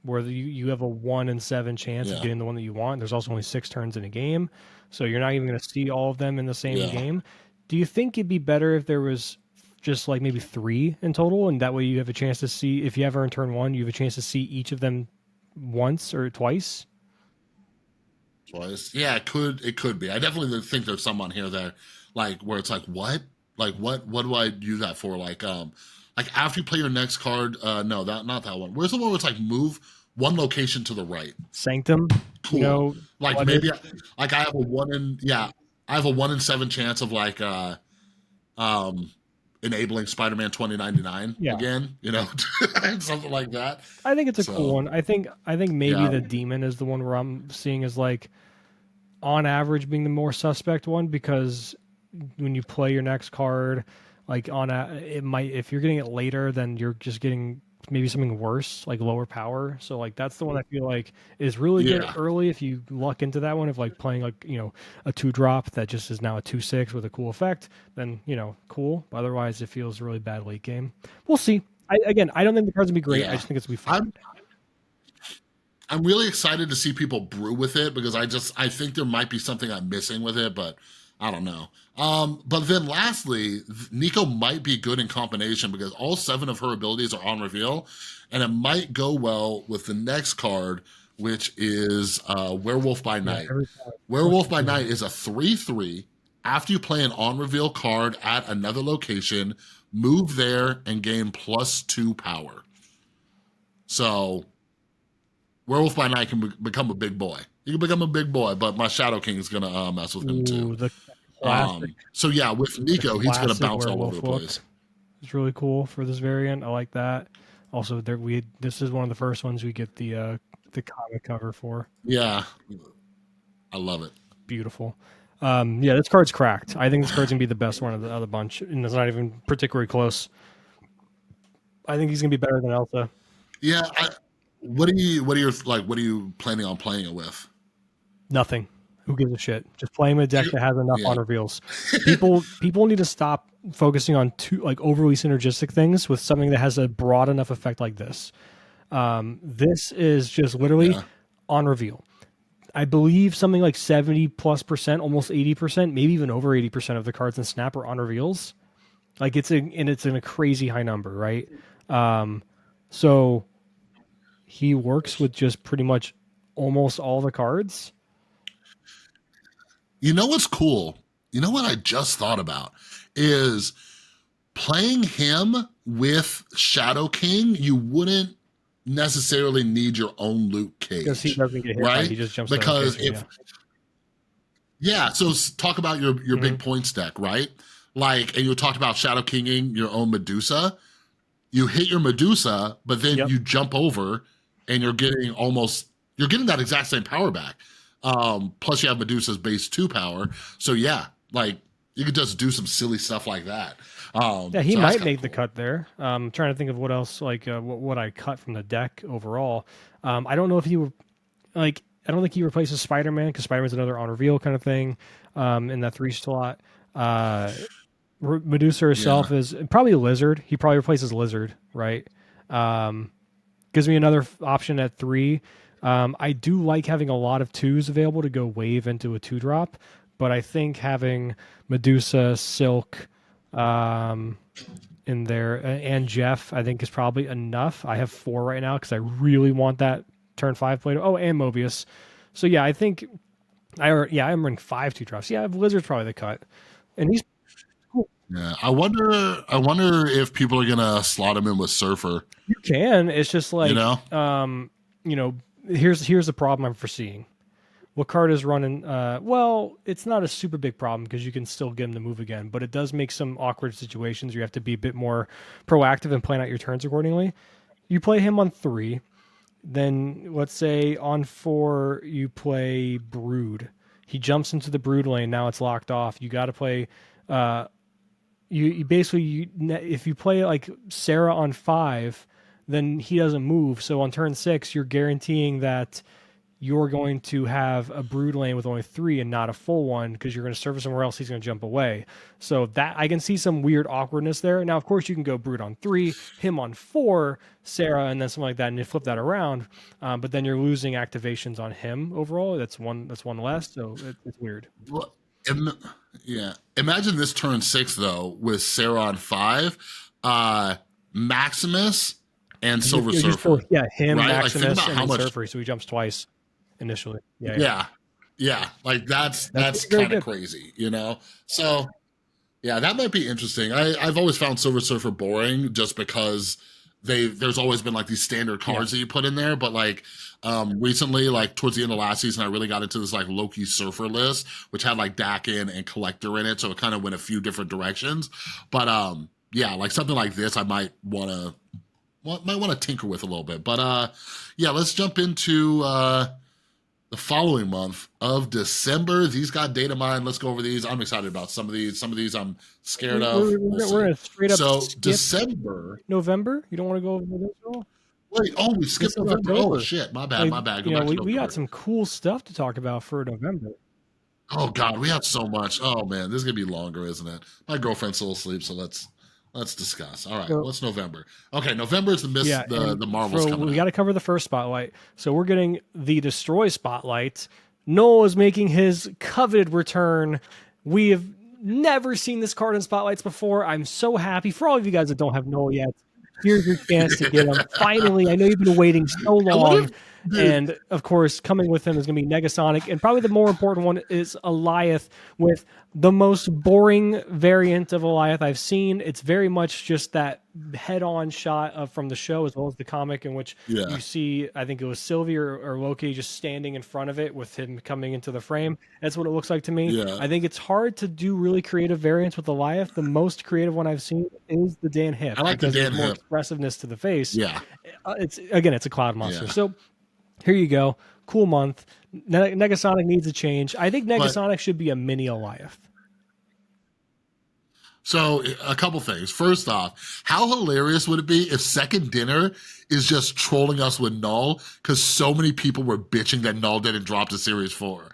where you have a 1 in 7 chance of yeah, getting the one that you want. There's also only 6 turns in a game, so you're not even going to see all of them in the same yeah. game. Do you think it'd be better if there was just like maybe 3 in total, and that way you have a chance to see, if you ever in turn 1, you have a chance to see each of them once or twice? Twice. Yeah, it could be. I definitely think there's some on here that like where it's like what? Like what do I use that for? Like after you play your next card, no, that not that one. Where's the one where it's like move one location to the right? Sanctum, Cool. Like flooded. maybe like I have a one in yeah, I have a 1 in 7 chance of like um enabling Spider-Man 2099 Yeah. again, something like that. I think it's a cool So one. I think maybe yeah, the demon is the one where I'm seeing as like on average being the more suspect one, because when you play your next card, like it might, if you're getting it later, then you're just getting maybe something worse, like lower power. So like that's the one I feel like is really good yeah, early if you luck into that one, of like playing like a 2-drop that just is now a 2/6 with a cool effect, then cool. But otherwise, it feels really bad late game. We'll see. I don't think the cards will be great. I yeah. just think it's gonna be fun. I'm really excited to see people brew with it because I think there might be something I'm missing with it, but I don't know. But then lastly, Nico might be good in combination because all 7 of her abilities are on reveal, and it might go well with the next card, which is Werewolf by Yeah, Night. every time. Werewolf by Night is a 3/3. After you play an on reveal card at another location, move there and gain +2 power. So Werewolf by Night can become a big boy. He can become a big boy, but my Shadow King is gonna mess with him too. Ooh, the classic, So yeah, with Nico, he's gonna classic bounce all over werewolf the place. look. It's really cool for this variant. I like that. Also, this is one of the first ones we get the comic cover for. Yeah, I love it. Beautiful. Yeah, this card's cracked. I think this card's gonna be the best one of the bunch, and it's not even particularly close. I think he's gonna be better than Elsa. Yeah, what are you planning on playing it with? Nothing. Who gives a shit? Just play him a deck that has enough Yeah, on reveals. People need to stop focusing on too like overly synergistic things with something that has a broad enough effect like this. This is just literally yeah. on reveal. I believe something like 70+%, almost 80%, maybe even over 80% of the cards in Snap are on reveals. Like it's in a crazy high number, right? So he works with just pretty much almost all the cards. You know what's cool? You know what I just thought about is playing him with Shadow King. You wouldn't necessarily need your own Luke Because he Cage, doesn't get hit, right? right? He just jumps to the Because location. if yeah, so talk about your Mhm. big points deck, right? Like, and you talked about Shadow Kinging your own Medusa. You hit your Medusa, but then Yep. you jump over, and you're getting that exact same power back. Plus, you have Medusa's base 2 power, so yeah, like you could just do some silly stuff like that. Yeah, he So that's might kind of make the cool. cut there. Trying to think of what else, like what I cut from the deck overall. I don't know if he were like. I don't think he replaces Spider-Man, because Spider-Man's another on reveal kind of thing in that 3 slot. Uh, Medusa Yeah, herself is probably Lizard. He probably replaces Lizard, right? Gives me another option at 3. I do like having a lot of 2s available to go wave into a 2-drop, but I think having Medusa, Silk, um, in there, and Jeff, I think is probably enough. I have 4 right now because I really want that turn 5 play. Oh, and Mobius. So yeah, I think I'm running 5 2-drops. Yeah, Lizard's probably the cut, and he's cool. yeah. I wonder if people are gonna slot him in with Surfer. You can. It's just You like know? you know, here's the problem I'm foreseeing. What card is running? Well, it's not a super big problem because you can still get him to move again, but it does make some awkward situations. You have to be a bit more proactive and plan out your turns accordingly. You play him on 3, then let's say on 4 you play Brood. He jumps into the Brood lane. Now it's locked off. You got to play. You basically if you play like Sarah on 5, then he doesn't move. So on turn 6, you're guaranteeing that you're going to have a brood lane with only 3 and not a full one because you're going to surface somewhere else. He's going to jump away. So that I can see some weird awkwardness there. Now, of course, you can go brood on 3, him on 4, Sarah, and then something like that, and you flip that around. But then you're losing activations on him overall. That's one less. So it's weird. Well, yeah. Imagine this turn 6 though with Sarah on 5, Maximus and Silver Surfer. Him, right? Maximus, like, and then Surfer. So he jumps twice initially. Yeah. Like that's kind of crazy, you know? So yeah, that might be interesting. I've always found Silver Surfer boring just because there's always been like these standard cards that you put in there, but like recently, like towards the end of last season, I really got into this like Loki Surfer list, which had like Dakin and Collector in it, so it kind of went a few different directions. But yeah, like something like this, I might want to tinker with a little bit. But yeah, let's jump into the following month of December. These got data mined. Let's go over these. I'm excited about some of these. Some of these I'm scared of. We're a straight up December. November? You don't want to go over this at all? Wait, we skipped November. Oh, shit. My bad. We got some cool stuff to talk about for November. Oh, God. We have so much. Oh, man. This is going to be longer, isn't it? My girlfriend's still asleep, so let's discuss. All right, what's November? Okay, November is the Marvels coming We got to cover the first spotlight. So we're getting the Destroy spotlight. Noel is making his coveted return. We have never seen this card in spotlights before. I'm so happy. For all of you guys that don't have Noel yet, here's your chance to get him. Finally, I know you've been waiting so long. And of course, coming with him is going to be Negasonic. And probably the more important one is Alioth, with the most boring variant of Alioth I've seen. It's very much just that head-on shot from the show as well as the comic, in which you see, I think it was Sylvie or Loki just standing in front of it with him coming into the frame. That's what it looks like to me. Yeah. I think it's hard to do really creative variants with Alioth. The most creative one I've seen is the Dan Hip. I like the Dan Hip. More expressiveness to the face. Yeah. It's a cloud monster. Yeah. So here you go. Cool month. Negasonic needs a change. I think Negasonic should be a mini Alioth. So a couple things. First off, how hilarious would it be if Second Dinner is just trolling us with Null because so many people were bitching that Null didn't drop to Series 4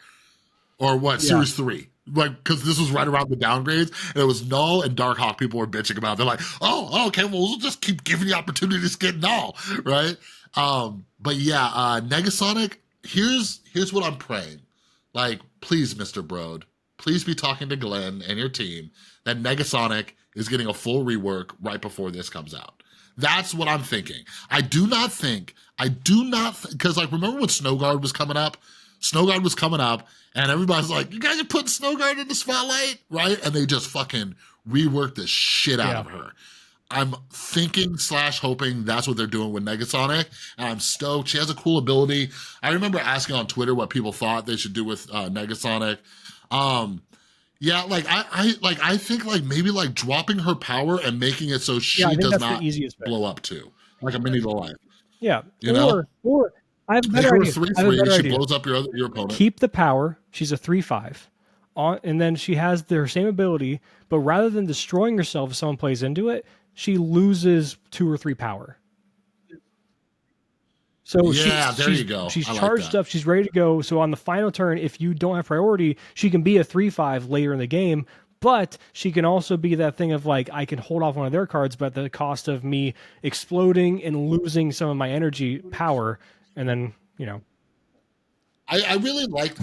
or Series 3? Like, because this was right around the downgrades, and it was Null and Darkhawk people were bitching about. They're like, oh, okay, well, we'll just keep giving you opportunities to get Null, right? But yeah, Negasonic, here's what I'm praying. Like, please, Mr. Broad, please be talking to Glenn and your team that Negasonic is getting a full rework right before this comes out. That's what I'm thinking. I do not think, because like, remember when Snowguard was coming up? Snowguard was coming up, and everybody's like, you guys are putting Snowguard in the spotlight, right? And they just fucking reworked the shit out of her. I'm thinking / hoping that's what they're doing with Negasonic, and I'm stoked. She has a cool ability. I remember asking on Twitter what people thought they should do with Negasonic. Yeah, like I think like maybe like dropping her power and making it so she does not blow up too, like a mini life. Yeah, you know. Or I have a better idea. 3/3. She blows up your opponent. Keep the power. She's a 3/5. And then she has her same ability, but rather than destroying herself if someone plays into it, she loses 2 or 3 power. So there you go. She's charged up. She's ready to go. So on the final turn, if you don't have priority, she can be a 3/5 later in the game. But she can also be that thing of like, I can hold off one of their cards, but at the cost of me exploding and losing some of my energy power. And then, you know, I really like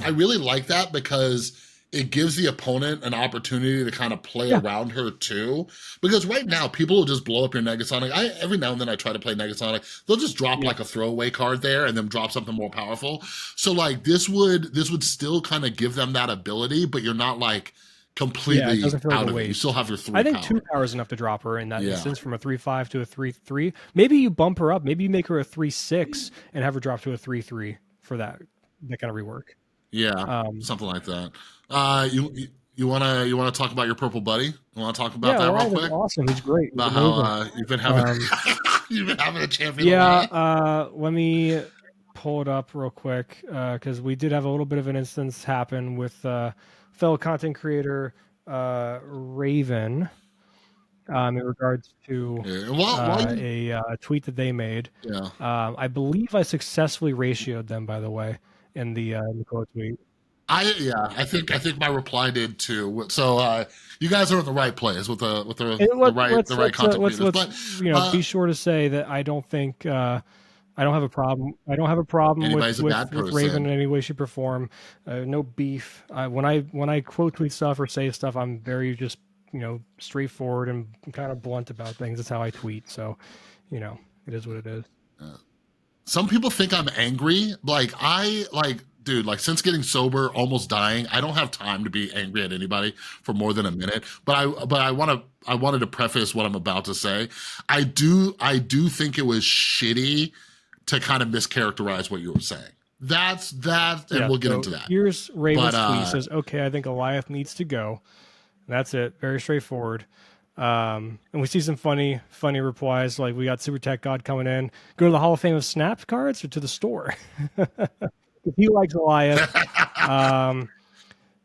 that because it gives the opponent an opportunity to kind of play around her too. Because right now, people will just blow up your Negasonic. Every now and then I try to play Negasonic. They'll just drop like a throwaway card there and then drop something more powerful. So like this would still kind of give them that ability, but you're not like completely out of it. You still have your 3 I think power. 2 power is enough to drop her in that instance, from a 3/5 to a 3/3. Maybe you bump her up. Maybe you make her a 3/6 and have her drop to a 3/3 for that kind of rework. Yeah, something like that. You wanna talk about your purple buddy? You wanna talk about that real quick? Awesome, he's great. About how you've been having a champion. Yeah, let me pull it up real quick because we did have a little bit of an instance happen with fellow content creator Raven. in regards to Yeah. While you, a tweet that they made. yeah. I believe I successfully ratioed them, by the way, in the quote tweet. I think my reply did too. So you guys are in the right place with And the right content creators. let's But be sure to say that I don't think I don't have a problem. I don't have a problem anybody's a bad with Raven person. in any way, shape, or form. No beef. When I quote tweet stuff or say stuff, I'm very just straightforward and kind of blunt about things. That's how I tweet. So, it is what it is. Some people think I'm angry. Dude, like since getting sober, almost dying, I don't have time to be angry at anybody for more than a minute. But I wanted to preface what I'm about to say. I do think it was shitty to kind of mischaracterize what you were saying. That's that, and Yeah. we'll get So into that. here's Raven's But tweet. He says, "Okay, I think Alioth needs to go." That's it. Very straightforward. And we see some funny replies. Like we got Super Tech God coming in. Go to the Hall of Fame of Snap cards or to the store. If he likes Elias,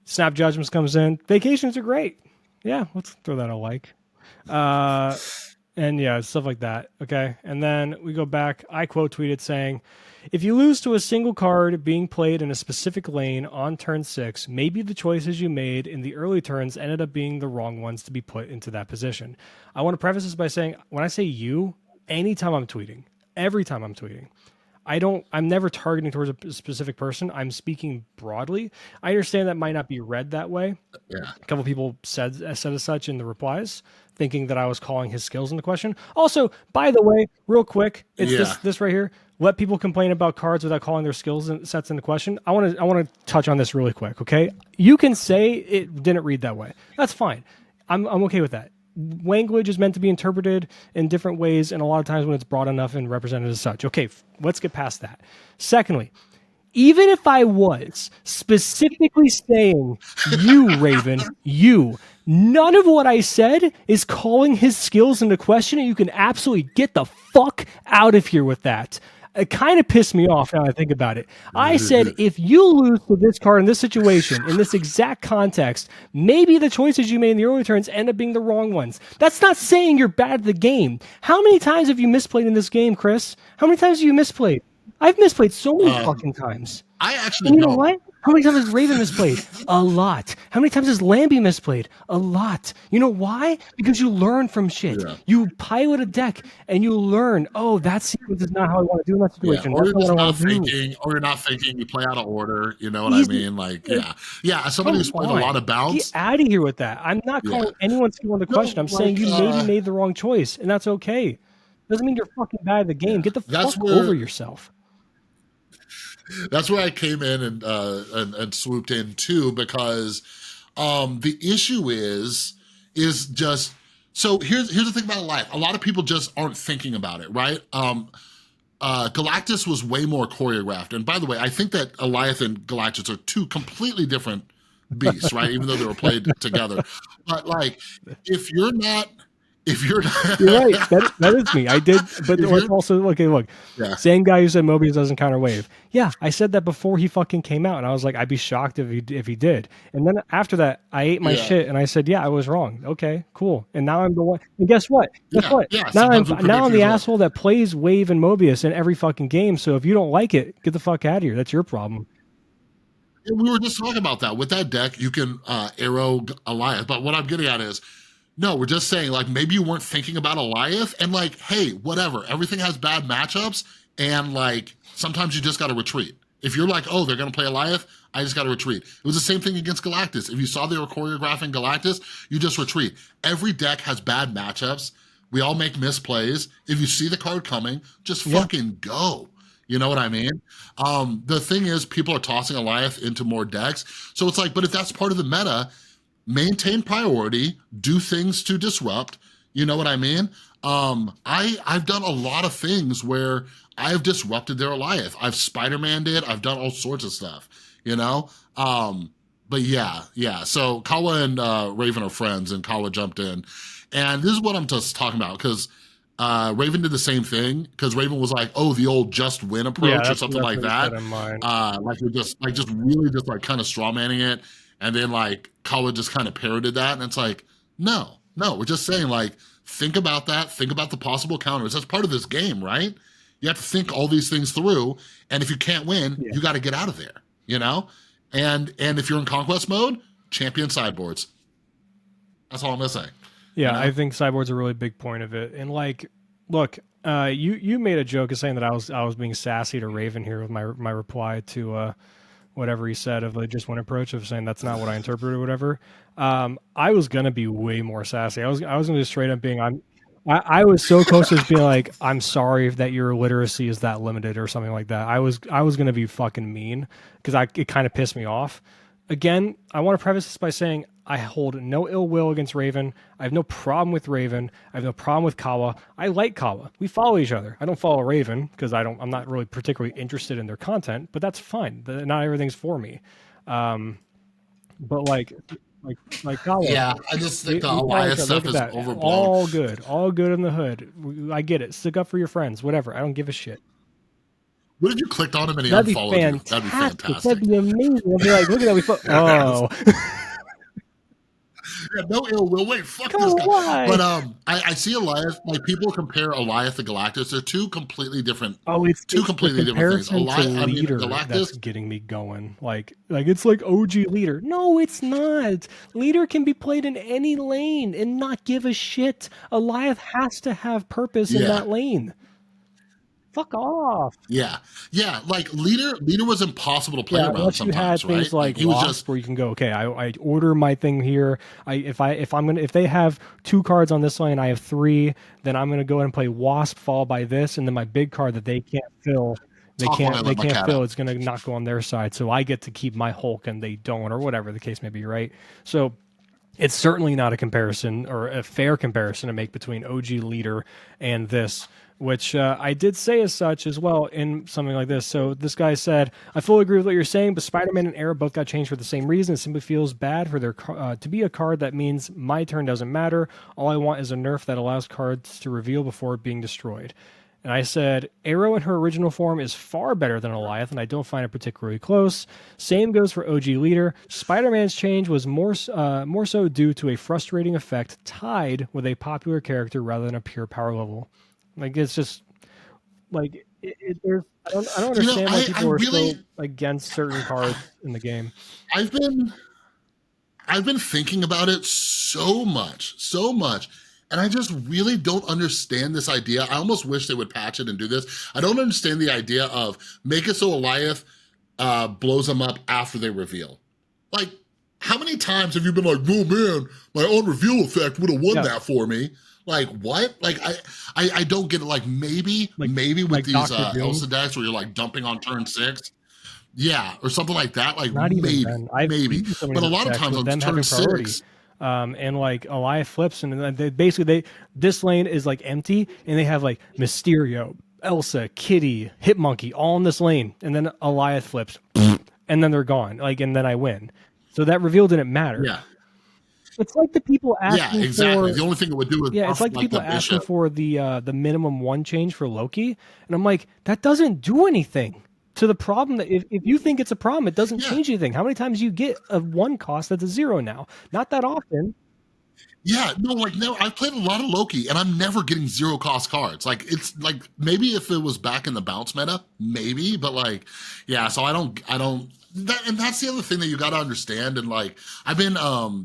Snap Judgments comes in. Vacations are great. Yeah, let's throw that a like. And yeah, stuff like that. Okay. And then we go back. I quote tweeted saying, if you lose to a single card being played in a specific lane on turn 6, maybe the choices you made in the early turns ended up being the wrong ones to be put into that position. I want to preface this by saying, when I say you, anytime I'm tweeting, every time I'm tweeting, I'm never targeting towards a specific person. I'm speaking broadly. I understand that might not be read that way. yeah. A couple people said as such in the replies, thinking that I was calling his skills into question. Also, by the way, real quick, it's Yeah. this right here. Let people complain about cards without calling their skills and sets into question. I want to touch on this really quick, okay? You can say it didn't read that way. That's fine. I'm okay with that. Language is meant to be interpreted in different ways, and a lot of times when it's broad enough and represented as such. Okay, let's get past that. Secondly, even if I was specifically saying you, Raven, none of what I said is calling his skills into question, and you can absolutely get the fuck out of here with that. It kind of pissed me off now I think about it. I said, if you lose to this card in this situation, in this exact context, maybe the choices you made in the early turns end up being the wrong ones. That's not saying you're bad at the game. How many times have you misplayed in this game, Chris? How many times have you misplayed? I've misplayed so many fucking times. I actually And you know don't. what? How many times has Raven misplayed? A lot. How many times has Lambie misplayed? A lot. You know why? Because you learn from shit. Yeah. You pilot a deck and you learn, oh, that sequence is not how I want to do in that Yeah, situation. or That's you're not what just I not want to do. thinking, or you're not thinking. You play out of order. You know what Easy. I mean? Like, yeah. As somebody who's Come played a lot of on. bounce, Get out of here with that. I'm not yeah. calling anyone's skill into question. I'm saying you maybe made the wrong choice, and that's okay. Doesn't mean you're fucking bad at the game. Yeah. Get the That's fuck where over yourself. that's where I came in and swooped in too, because the issue is just, so here's the thing about life. A lot of people just aren't thinking about it, right? Galactus was way more choreographed. And by the way, I think that Alioth and Galactus are two completely different beasts, right? Even though they were played together. But like, if you're not, You're right. That is me. I did, but If let's you're- also okay. Look, yeah, same guy who said Mobius doesn't counter wave. Yeah, I said that before he fucking came out, and I was like, I'd be shocked if he did. And then after that, I ate my Yeah. shit, and I said, yeah, I was wrong. Okay, cool. And now I'm the one. And guess what? Yeah. Sometimes we predict Now I'm the these wrong. asshole that plays Wave and Mobius in every fucking game. So if you don't like it, get the fuck out of here. That's your problem. And we were just talking about that. With that deck, you can arrow Alioth. But what I'm getting at is, no, we're just saying, like, maybe you weren't thinking about Alioth, and like, hey, whatever. Everything has bad matchups, and like, sometimes you just got to retreat. If you're like, oh, they're going to play Alioth, I just got to retreat. It was the same thing against Galactus. If you saw they were choreographing Galactus, you just retreat. Every deck has bad matchups. We all make misplays. If you see the card coming, just fucking go. You know what I mean? The thing is, people are tossing Alioth into more decks. So it's like, but if that's part of the meta, maintain priority, do things to disrupt. You know what I mean? I've done a lot of things where I've disrupted their Alioth. I've Spider-Man'd it. I've done all sorts of stuff, you know? But yeah. So Kawa and Raven are friends, and Kawa jumped in. And this is what I'm just talking about, because Raven did the same thing, because Raven was like, oh, the old just win approach or something like that. Like we're just really kind of straw manning it. And then like Kawa just kind of parroted that. And it's like, no, we're just saying, like, Think about that. Think about the possible counters. That's part of this game, right? You have to think all these things through. And if you can't win, Yeah. you got to get out of there, you know? And if you're in conquest mode, champion sideboards. That's all I'm gonna say. Yeah, You know? I think sideboard's a really big point of it. And like, look, you made a joke of saying that I was being sassy to Raven here with my reply to whatever he said of like just one approach of saying that's not what I interpreted or whatever. I was gonna be way more sassy. I was gonna just straight up being I was so close to just being like, I'm sorry that your literacy is that limited or something like that. I was gonna be fucking mean because it kind of pissed me off. Again, I want to preface this by saying I hold no ill will against Raven. I have no problem with Raven. I have no problem with Kawa. I like Kawa. We follow each other. I don't follow Raven because I'm not really particularly interested in their content, but that's fine. Not everything's for me. But like Kawa, Yeah, I just think the we follow each Elias other. Look stuff at is that. overblown. All good in the hood. I get it. Stick up for your friends. Whatever. I don't give a shit. What if you clicked on him and he That'd be unfollowed you? fantastic. That'd be fantastic. That'd be amazing. I'd be like, look at that. Oh. Yeah, no ill will. Wait, fuck Come this guy. on. But I see Elias, like people compare Elias to Galactus. They're two completely different. It's two completely the different things. comparison to leader Galactus, that's getting me going. Like it's like OG leader. No, it's not. Leader can be played in any lane and not give a shit. Alioth has to have purpose in that lane. Fuck off. Yeah. Like leader was impossible to play around unless you had sometimes, things right? like He was Wasp just where you can go, okay, I order my thing here. If they have 2 cards on this lane, I have 3, then I'm gonna go ahead and play Wasp followed by this, and then my big card that they can't fill. They can't fill. It's gonna not go on their side, so I get to keep my Hulk and they don't, or whatever the case may be, right? So it's certainly not a comparison or a fair comparison to make between OG leader and this, which I did say as such as well in something like this. So this guy said, I fully agree with what you're saying, but Spider-Man and Arrow both got changed for the same reason. It simply feels bad for their to be a card that means my turn doesn't matter. All I want is a nerf that allows cards to reveal before being destroyed. And I said, Arrow in her original form is far better than Alioth, and I don't find it particularly close. Same goes for OG Leader. Spider-Man's change was more so due to a frustrating effect tied with a popular character rather than a pure power level. Like, it's just, like, there's, I don't understand why people are so against certain cards in the game. I've been thinking about it so much. And I just really don't understand this idea. I almost wish they would patch it and do this. I don't understand the idea of make it so Alioth blows them up after they reveal. Like, how many times have you been like, oh man, my own reveal effect would have won that for me? Like, what? Like, I don't get it. Like, maybe with these Elsa decks where you're like dumping on turn 6. Yeah, or something like that. Like, not maybe. But a lot of times on turn 6. And like Alioth flips, and they basically this lane is like empty, and they have like Mysterio, Elsa, Kitty, Hitmonkey all in this lane, and then Alioth flips, and then they're gone. Like, and then I win. So that reveal didn't matter. Yeah. It's like the people asking exactly. The only thing it would do is it's like the people asking for the minimum 1 change for Loki, and I'm like, that doesn't do anything to the problem. That if you think it's a problem, it doesn't change anything. How many times do you get a 1 cost that's a 0 now? Not that often. Yeah, no, I've played a lot of Loki, and I'm never getting 0 cost cards. Like, it's like, maybe if it was back in the bounce meta, maybe, but like, yeah, so I don't, and that's the other thing that you got to understand. And like, I've been,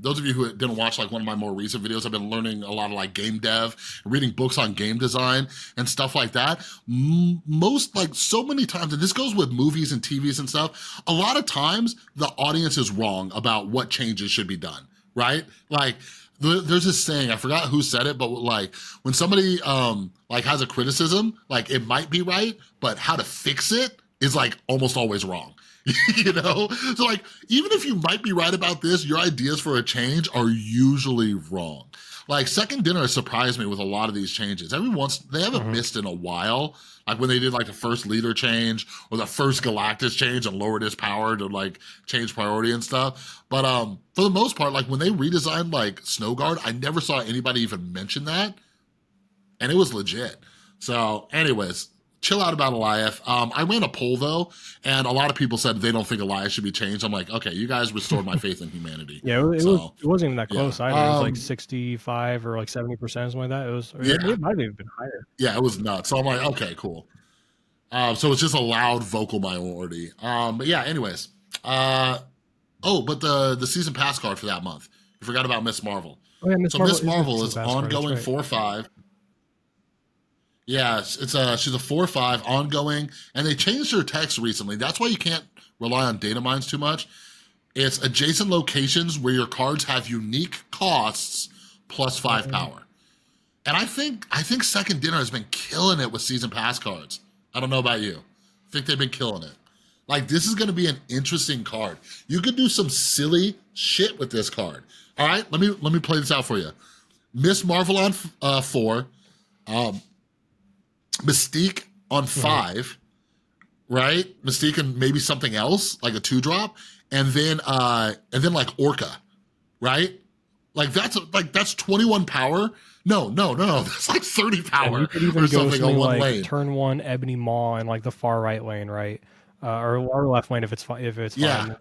those of you who didn't watch like one of my more recent videos, I've been learning a lot of like game dev, reading books on game design and stuff like that. Most, like, so many times, and this goes with movies and TVs and stuff, a lot of times the audience is wrong about what changes should be done, right? Like, there's this saying, I forgot who said it, but like when somebody like has a criticism, like it might be right, but how to fix it is like almost always wrong. You know? So like, even if you might be right about this, your ideas for a change are usually wrong. Like Second Dinner surprised me with a lot of these changes. They haven't missed in a while. Like when they did like the first leader change or the first Galactus change and lowered his power to like change priority and stuff. But for the most part, like when they redesigned like Snowguard, I never saw anybody even mention that. And it was legit. So anyways, chill out about Alioth. I ran a poll though, and a lot of people said they don't think Alioth should be changed. I'm like, okay, you guys restored my faith in humanity. Yeah, it wasn't even that close yeah. either. It was like 65 or like 70%, something like that. It might have even been higher. Yeah, it was nuts. So I'm like, okay, cool. So it's just a loud vocal minority. But yeah, anyways. But the season pass card for that month. You forgot about Miss Marvel. Oh, yeah, Miss Marvel is ongoing 4/5. Yeah, she's a 4/5 ongoing, and they changed her text recently. That's why you can't rely on data mines too much. It's adjacent locations where your cards have unique costs plus 5 power. And I think Second Dinner has been killing it with season pass cards. I don't know about you. I think they've been killing it. Like, this is going to be an interesting card. You could do some silly shit with this card. All right, let me play this out for you. Miss Marvel on 4, Mystique on 5, right? Mystique and maybe something else, like a 2-drop, and then like Orca, right? Like that's 21 power. No, that's like 30 power. You could even go something like lane. Turn 1 Ebony Maw in like the far right lane, right? Or left lane if it's fine.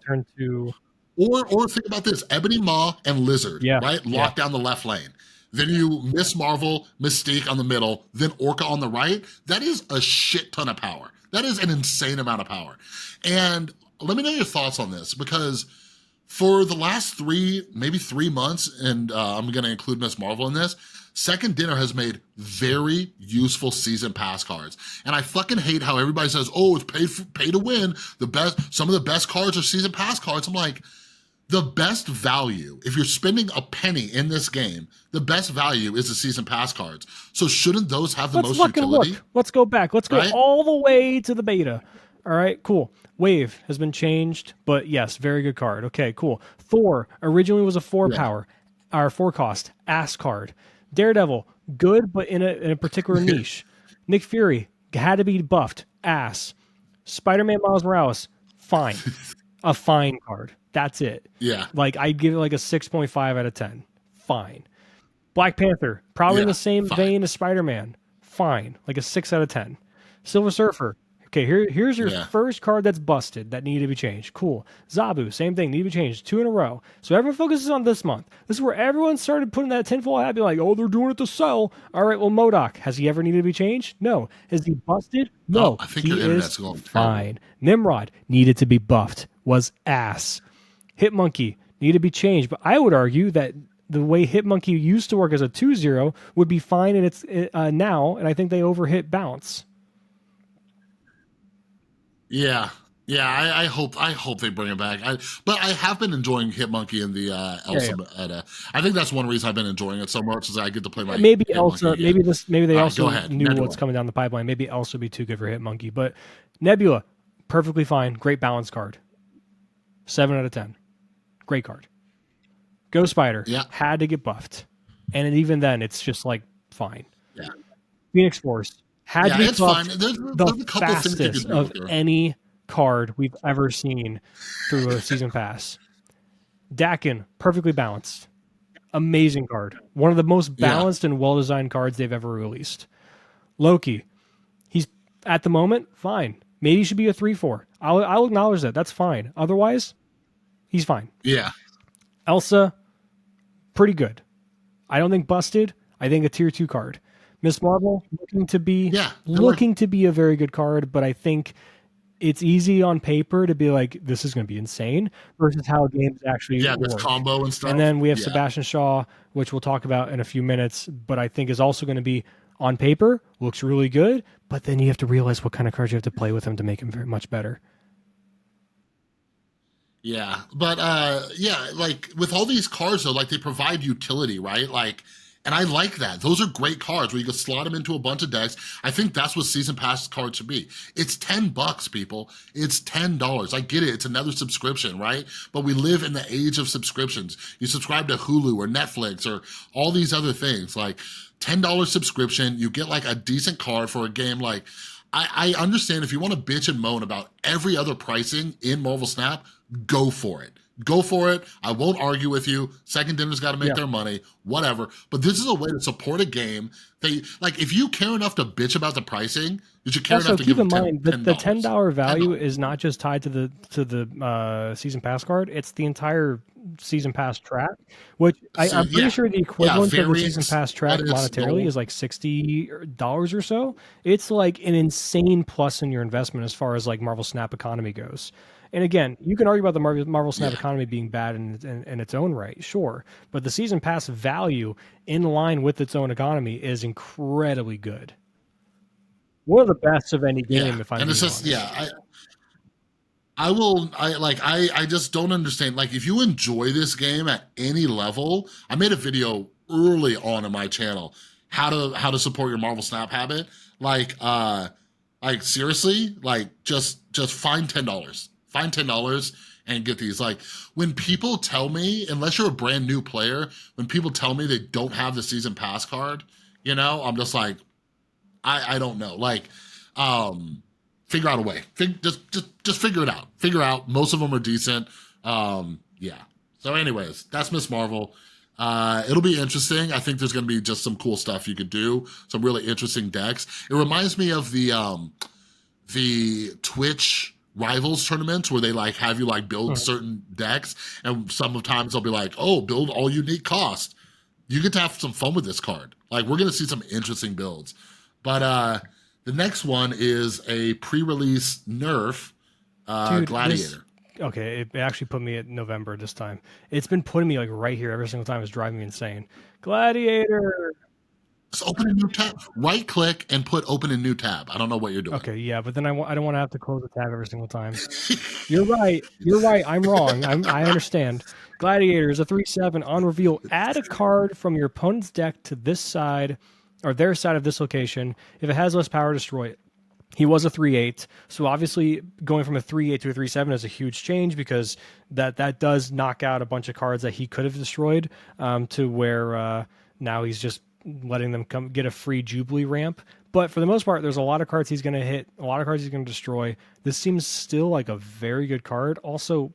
Turn 2. Or think about this: Ebony Maw and Lizard, right? Lock down the left lane. Then you Miss Marvel, Mystique on the middle, then Orca on the right. That is a shit ton of power. That is an insane amount of power. And let me know your thoughts on this, because for the last 3 months, and I'm going to include Miss Marvel in this, Second Dinner has made very useful season pass cards. And I fucking hate how everybody says, oh, it's pay to win. Some of the best cards are season pass cards. I'm like, the best value, if you're spending a penny in this game, the best value is the season pass cards. So shouldn't those have the most utility? Look. Let's go back. Let's go all the way to the beta. All right, cool. Wave has been changed, but yes, very good card. Okay, cool. Thor originally was a 4 power, or 4 cost, ass card. Daredevil, good, but in a particular niche. Nick Fury had to be buffed, ass. Spider-Man Miles Morales, fine. A fine card. That's it. Yeah. Like, I'd give it like a 6.5 out of 10. Fine. Black Panther, probably in the same vein as Spider-Man. Fine. Like a 6 out of 10. Silver Surfer. Okay, here's your first card that's busted that needed to be changed. Cool. Zabu, same thing, needed to be changed. 2 in a row. So everyone focuses on this month. This is where everyone started putting that tinfoil hat, be like, oh, they're doing it to sell. All right, well, MODOK, has he ever needed to be changed? No. Has he busted? No. I think your internet's going fine. Nimrod needed to be buffed. Was ass. Hitmonkey needed to be changed, but I would argue that the way Hitmonkey used to work as a 2-0 would be fine, and it's now, and I think they overhit bounce. Yeah, I hope they bring it back. But I have been enjoying Hitmonkey in the Elsa meta. I think that's one reason I've been enjoying it so much, is I get to play my maybe Elsa. Again. Maybe they also knew Nebula. What's coming down the pipeline. Maybe Elsa would be too good for Hitmonkey, but Nebula, perfectly fine, great balance card. 7 out of 10, great card. Ghost Spider had to get buffed, and even then, it's just like fine. Yeah. Phoenix Force. Had to be buffed the fastest of any card we've ever seen through a season pass. Dakin, perfectly balanced. Amazing card. One of the most balanced and well-designed cards they've ever released. Loki, he's, at the moment, fine. Maybe he should be a 3-4. I'll acknowledge that. That's fine. Otherwise, he's fine. Yeah. Elsa, pretty good. I don't think busted. I think a tier 2 card. Miss Marvel, looking to be a very good card, but I think it's easy on paper to be like, this is going to be insane, versus how games actually this combo and stuff. And then we have Sebastian Shaw, which we'll talk about in a few minutes, but I think is also going to be, on paper, looks really good, but then you have to realize what kind of cards you have to play with him to make him very much better. Yeah, but like with all these cards though, like they provide utility, right? Like, and I like that. Those are great cards where you can slot them into a bunch of decks. I think that's what season pass cards should be. It's $10, people. It's $10. I get it. It's another subscription, right? But we live in the age of subscriptions. You subscribe to Hulu or Netflix or all these other things. Like, $10 subscription, you get like a decent card for a game. Like, I understand if you want to bitch and moan about every other pricing in Marvel Snap, go for it. go for it. I won't argue with you. Second Dinner's got to make Yeah. their money, whatever. But this is a way to support a game that, like, if you care enough to bitch about the pricing, you should care Also, enough to keep give in them mind that the $10 value $10. is not just tied to the season pass card; it's the entire season pass track. Which So, I'm pretty sure the yeah, equivalent of the season variants, pass track credits, monetarily gold. is like $60 or so. It's like an insane plus in your investment as far as like Marvel Snap economy goes. And again, you can argue about the Marvel Snap Yeah. economy being bad in its own right, sure, but the season pass value in line with its own economy is incredibly good. One of the best of any Yeah. game, if I'm And it's being just, honest. I just don't understand. Like, if you enjoy this game at any level, I made a video early on in my channel, how to support your Marvel Snap habit. Like seriously, like just find $10. Find $10 and get these. Like, when people tell me, unless you're a brand new player, when people tell me they don't have the season pass card, I'm just like, I don't know. Like, figure out a way. Just figure it out. Figure out. Most of them are decent. Yeah. So, anyways, that's Miss Marvel. It'll be interesting. I think there's going to be just some cool stuff you could do. Some really interesting decks. It reminds me of the Twitch Rivals tournaments where they like have you like build certain decks, and sometimes they'll be like, "Oh, build all unique cost." You get to have some fun with this card. Like, we're going to see some interesting builds. But the next one is a pre-release nerf Dude, Gladiator. okay, it actually put me at November this time. It's been putting me like right here every single time. It's driving me insane. Gladiator. Just open a new tab. Right click and put open a new tab. I don't know what you're doing. Okay, yeah, but then I don't want to have to close the tab every single time. You're right. You're right. I'm wrong. I understand. Gladiator is a 3/7 on reveal. Add a card from your opponent's deck to this side or their side of this location. If it has less power, destroy it. He was a 3/8, so obviously going from a 3/8 to a 3/7 is a huge change because that does knock out a bunch of cards that he could have destroyed, to where now he's just letting them come get a free Jubilee ramp. But for the most part, there's a lot of cards he's going to hit, a lot of cards he's going to destroy. This seems still like a very good card. Also,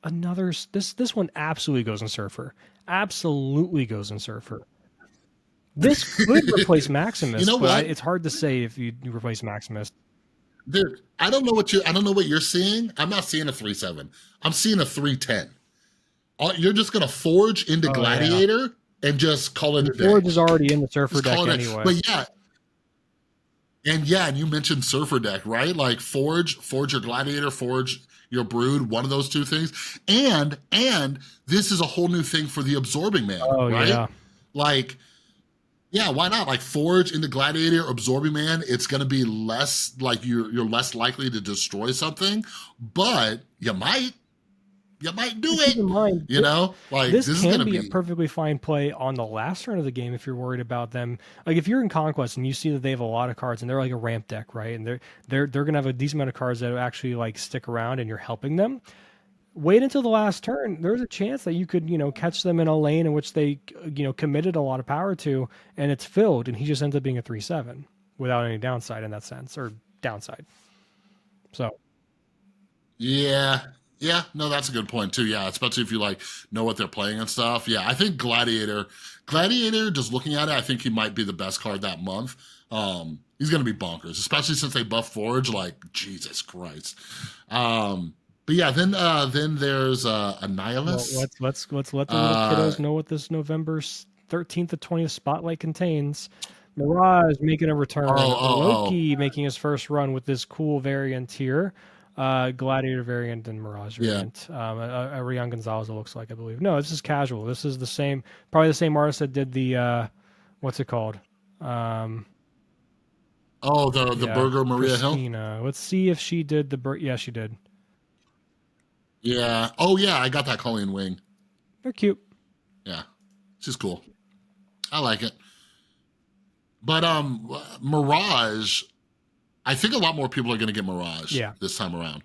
this one absolutely goes in Surfer. Absolutely goes in Surfer. This could replace Maximus, You know but what? it's hard to say if you replace Maximus. Dude, I don't know what you're seeing. I'm not seeing a 3/7. I'm seeing a 3/10. You're just gonna forge into Oh yeah, Gladiator and just call it a day. Forge is already in the Surfer Just deck call it a anyway. But and you mentioned Surfer deck, right? Like, forge your Gladiator, forge your Brood, one of those two things. And this is a whole new thing for the Absorbing Man, Oh right? yeah. Like, yeah, why not? Like, forge into Gladiator, Absorbing Man. It's going to be less, like, you're less likely to destroy something, but you might do it. Keep in mind, Like, this is can going to be be a perfectly fine play on the last turn of the game if you're worried about them. Like, if you're in Conquest and you see that they have a lot of cards and they're like a ramp deck, right? And they're gonna have a decent amount of cards that actually like stick around and you're helping them. Wait until the last turn. There's a chance that you could, catch them in a lane in which they, committed a lot of power to, and it's filled, and he just ends up being a 3/7 without any downside in that sense, or downside. So Yeah, no, that's a good point too. Yeah, especially if you like know what they're playing and stuff. Yeah, I think Gladiator, just looking at it, I think he might be the best card that month. He's gonna be bonkers, especially since they buff Forge. Like, Jesus Christ. But yeah, then there's Annihilus. well, let's let the little kiddos know what this November 13th to 20th spotlight contains. Mirage making a return. Loki making his first run with this cool variant here. Gladiator variant and Mirage variant. A Rian Gonzalez, it looks like, I believe. No, this is casual. This is probably the same artist that did the, what's it called? The Burger Maria Christina. Hill. Let's see if she did yeah, she did. Yeah. Oh yeah, I got that Colleen Wing. They're cute. Yeah, she's cool. I like it. But Mirage, I think a lot more people are going to get Mirage this time around.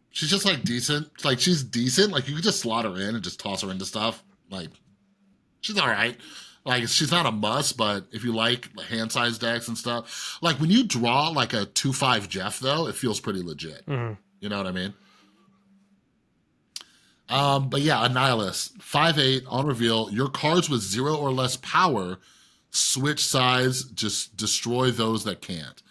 She's just like decent. Like, she's decent. Like, you could just slot her in and just toss her into stuff. Like, she's all right. Like, she's not a must, but if you like hand size decks and stuff, like when you draw like a 2/5 Jeff though, it feels pretty legit. Mm-hmm. You know what I mean? But yeah, Annihilus, 5/8 on reveal. Your cards with 0 or less power switch sides, just destroy those that can't.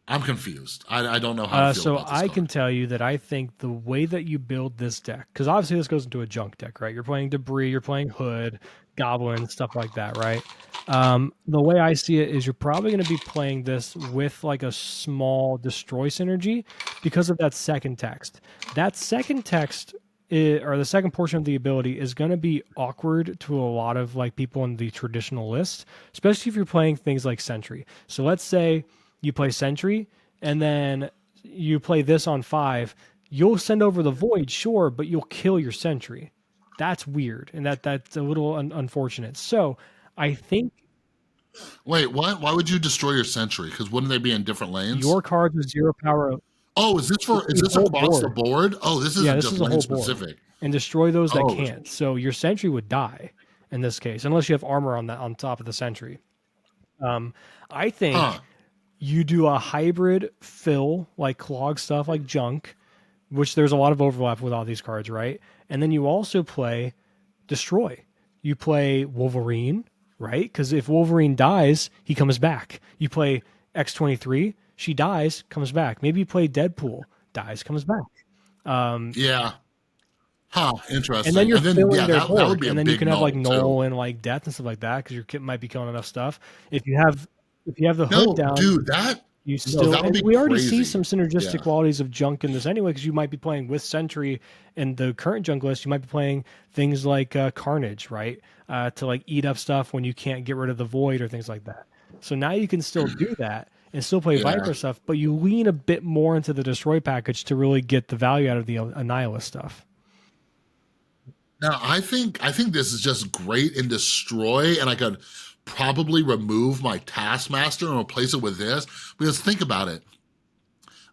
I'm confused. I don't know how to feel So about this I can card. tell you that I think the way that you build this deck, because obviously this goes into a junk deck, right? You're playing Debris, you're playing Hood, Goblin, stuff like that, right? The way I see it is you're probably going to be playing this with like a small destroy synergy because of that second text. That second text or the second portion of the ability is going to be awkward to a lot of like people in the traditional list, especially if you're playing things like Sentry. So let's say you play Sentry and then you play this on 5, you'll send over the Void, sure, but you'll kill your Sentry. That's weird, and that's a little unfortunate. So I think Wait, what? Why would you destroy your Sentry? Because wouldn't they be in different lanes? your cards with 0 power, Oh, it's is the this whole across the board. board? Oh, this Yeah, isn't this just is a lane whole board, specific. and destroy those that Oh, can't. So your Sentry would die in this case, unless you have armor on that on top of the Sentry. I think huh. you do a hybrid fill like clog stuff like junk, which there's a lot of overlap with all these cards, right? And then you also play destroy. You play Wolverine, right? Because if Wolverine dies, he comes back. You play X-23, she dies, comes back. Maybe you play Deadpool, dies, comes back. Yeah. Huh. And then Interesting. you're And then filling yeah, their that would board, be a and then you big can have like null too. Null and like Death and stuff like that because your kit might be killing enough stuff. If you have the Hood No, down, dude, that you no, still, that would and be we already see some crazy. synergistic Yeah. qualities of junk in this anyway because you might be playing with Sentry in the current junk list. You might be playing things like Carnage, right, to like eat up stuff when you can't get rid of the Void or things like that. So now you can still do that and still play Yeah. Viper stuff, but you lean a bit more into the Destroy package to really get the value out of the Annihilus stuff. Now I think this is just great in destroy, and I could probably remove my Taskmaster and replace it with this. Because think about it.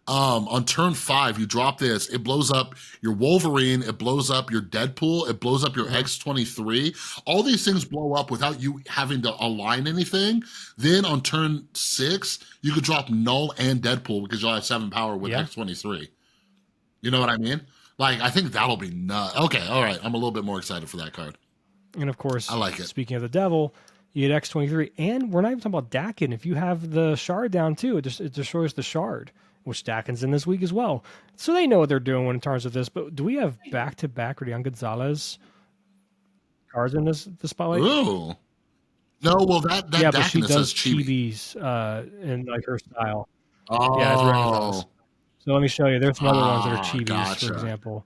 On turn 5, you drop this, it blows up your Wolverine, it blows up your Deadpool, it blows up your Mhm. X-23. All these things blow up without you having to align anything. Then on turn 6, you could drop Null and Deadpool because you'll have 7 power with Yeah. X-23. You know what I mean? Like, I think that'll be nuts. Okay, all right. I'm a little bit more excited for that card. And of I course, like it. speaking of the devil, you get X-23, and we're not even talking about Dakin. If you have the shard down too, it destroys the shard, which Dakin's in this week as well. So they know what they're doing in terms of this. But do we have back-to-back Rian Gonzalez cards in the spotlight? Ooh. No, well, that Yeah, but she Dakinus says does chibi. chibis in like her style. Yeah, it's Rian Gonzalez. Oh. So let me show you. There's some other ones that are Ah, chibis, for gotcha. example.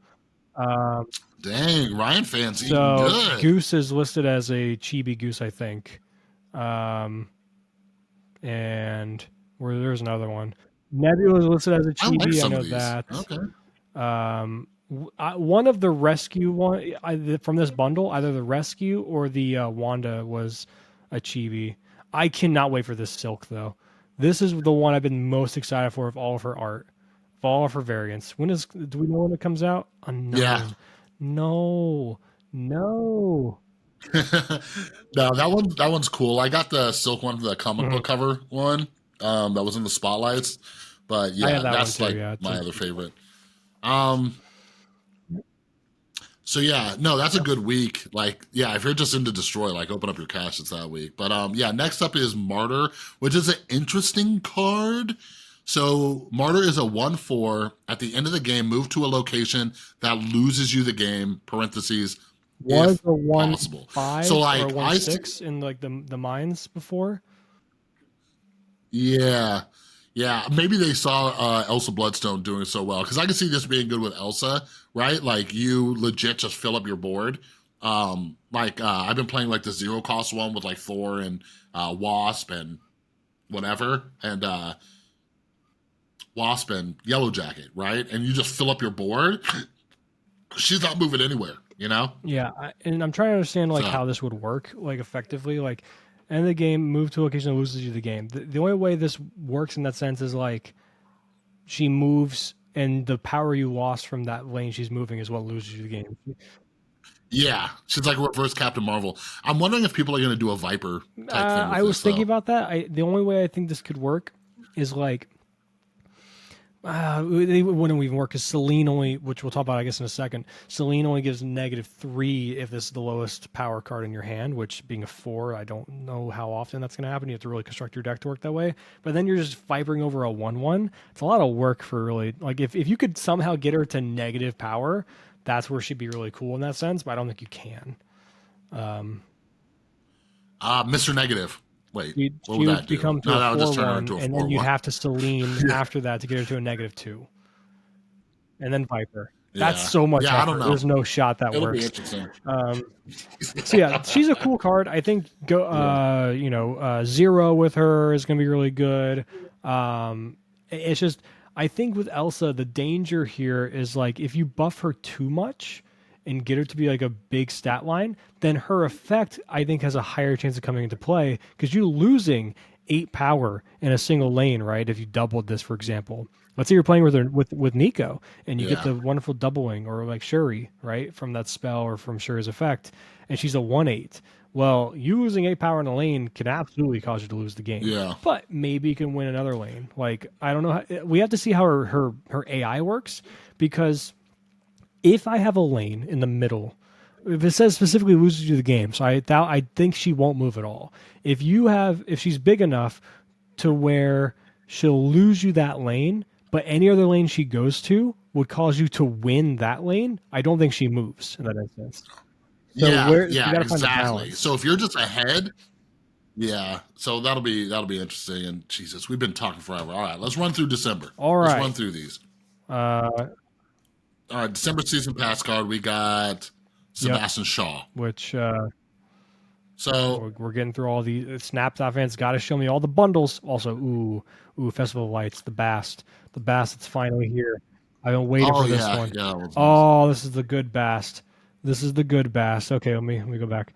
Um, Dang, Ryan fans eating so good. Goose is listed as a chibi goose, I think. Um, and where there's another one. Nebula is listed as a I like chibi. I some of know these. that. Okay. One of the rescue from this bundle, either the rescue or the Wanda was a chibi. I cannot wait for this Silk though. This is the one I've been most excited for of all of her art, of all of her variants. Do we know when it comes out? Yeah. Unknown. No, no. No, that one's cool. I got the silk one, the comic Mhm. book cover one, that was in the spotlights. But I have yeah, that one that's too. like Yeah, it's my other favorite. Um, so yeah, no, that's a good week. Like, yeah, if you're just into destroy, like open up your cache, it's that week. But yeah, next up is Martyr, which is an interesting card. So Martyr is a 1/4. At the end of the game, move to a location that loses you the game, parentheses, was if a one possible. So five or a like one I see, six in like the mines before. yeah. Yeah, maybe they saw Elsa Bloodstone doing so well, because I can see this being good with Elsa, right? Like you legit just fill up your board. I've been playing like the zero cost one with like Thor and Wasp and whatever, and Wasp and Yellow Jacket, right? And you just fill up your board. She's not moving anywhere, you know? Yeah, and I'm trying to understand like So how this would work like effectively. Like, end of the game, move to a location that loses you the game. The only way this works in that sense is like she moves, and the power you lost from that lane she's moving is what loses you the game. yeah, she's like reverse Captain Marvel. I'm wondering if people are going to do a Viper type thing with I was this thinking though. about that. The only way I think this could work is like They wouldn't even work because Celine only, which we'll talk about, I guess, in a second. Celine only gives -3 if this is the lowest power card in your hand, which being a 4, I don't know how often that's going to happen. You have to really construct your deck to work that way. But then you're just fibering over a 1/1. It's a lot of work for really, like, if you could somehow get her to negative power, that's where she'd be really cool in that sense, but I don't think you can. Mr. Negative. Wait, what She would would that do? become to No, a that would just turn her 4/1, into a and then you'd 4/1. have to Celine Yeah. after that to get her to a -2. And then Viper. Yeah. That's so much Yeah, I don't effort. know. There's no shot that It'll be works. interesting. So yeah, she's a cool card. I think Zero with her is going to be really good. It's just I think with Elsa the danger here is like if you buff her too much and get her to be like a big stat line, then her effect I think has a higher chance of coming into play because you're losing 8 power in a single lane, right? If you doubled this, for example. Let's say you're playing with her with Nico and you get Yeah. the wonderful doubling or like Shuri, right? From that spell or from Shuri's effect, and she's a 1/8. Well, you losing 8 power in a lane can absolutely cause you to lose the game. Yeah. But maybe you can win another lane. Like I don't know. We have to see how her AI works because if I have a lane in the middle, if it says specifically loses you the game, so I think she won't move at all. If she's big enough to where she'll lose you that lane, but any other lane she goes to would cause you to win that lane, I don't think she moves in that instance. So Yeah, you yeah, gotta find the exactly. balance. So if you're just ahead, yeah. So that'll be interesting. And Jesus, we've been talking forever. All right, let's run through December. All Let's right. run through these. Uh, All right, December season pass card. We got Sebastian Shaw. which So we're getting through all the Snapchat fans. Got to show me all the bundles. Also, Festival of Lights, the Bast, that's finally here. I've been waiting for this one. Yeah, that was Oh, this is the good Bast. This is the good Bast. Okay, let me go back.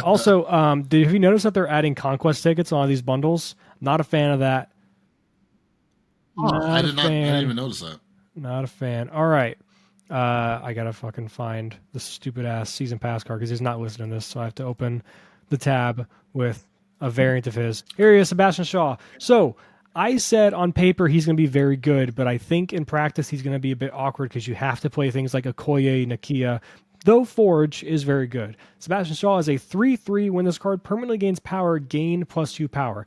Also, have you noticed that they're adding conquest tickets on all these bundles? Not a fan of that. I didn't even notice that. Not a fan. All right. I gotta fucking find the stupid ass season pass card because he's not listed in this, so I have to open the tab with a variant of his. Here he is, Sebastian Shaw. So I said on paper he's going to be very good, but I think in practice he's going to be a bit awkward because you have to play things like Okoye, Nakia, though Forge is very good. Sebastian Shaw is a 3/3. When this card permanently gains power, gain +2 power.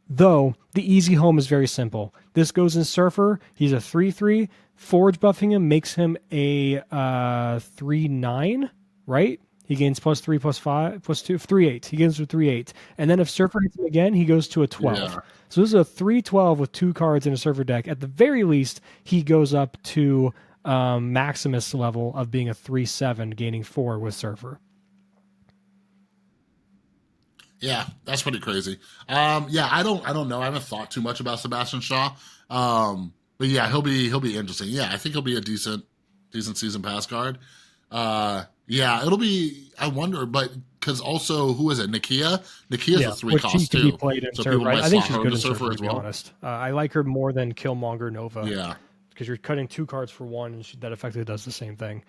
Though the easy home is very simple. This goes in Surfer. He's a 3/3. Forge buffing him makes him a 3/9, right? He gains +3, +5, +2, 3/8. He gains to 3/8. And then if Surfer hits him again, he goes to a 12. Yeah. So this is a 3/12 with 2 cards in a Surfer deck. At the very least, he goes up to Maximus level of being a 3/7, gaining 4 with Surfer. Yeah, that's pretty crazy. Yeah, I don't know. I haven't thought too much about Sebastian Shaw. But yeah, he'll be interesting. Yeah, I think he'll be a decent season pass card. Yeah, it'll be. I wonder, but because also who is it? Nakia. Nakia's a 3 cost she too. Can be played in so Surfer. people might I think slot she's her good into in Surfer Surfer to be well. honest. I like her more than Killmonger Nova. Yeah, because you're cutting 2 cards for 1, and that effectively does the same thing.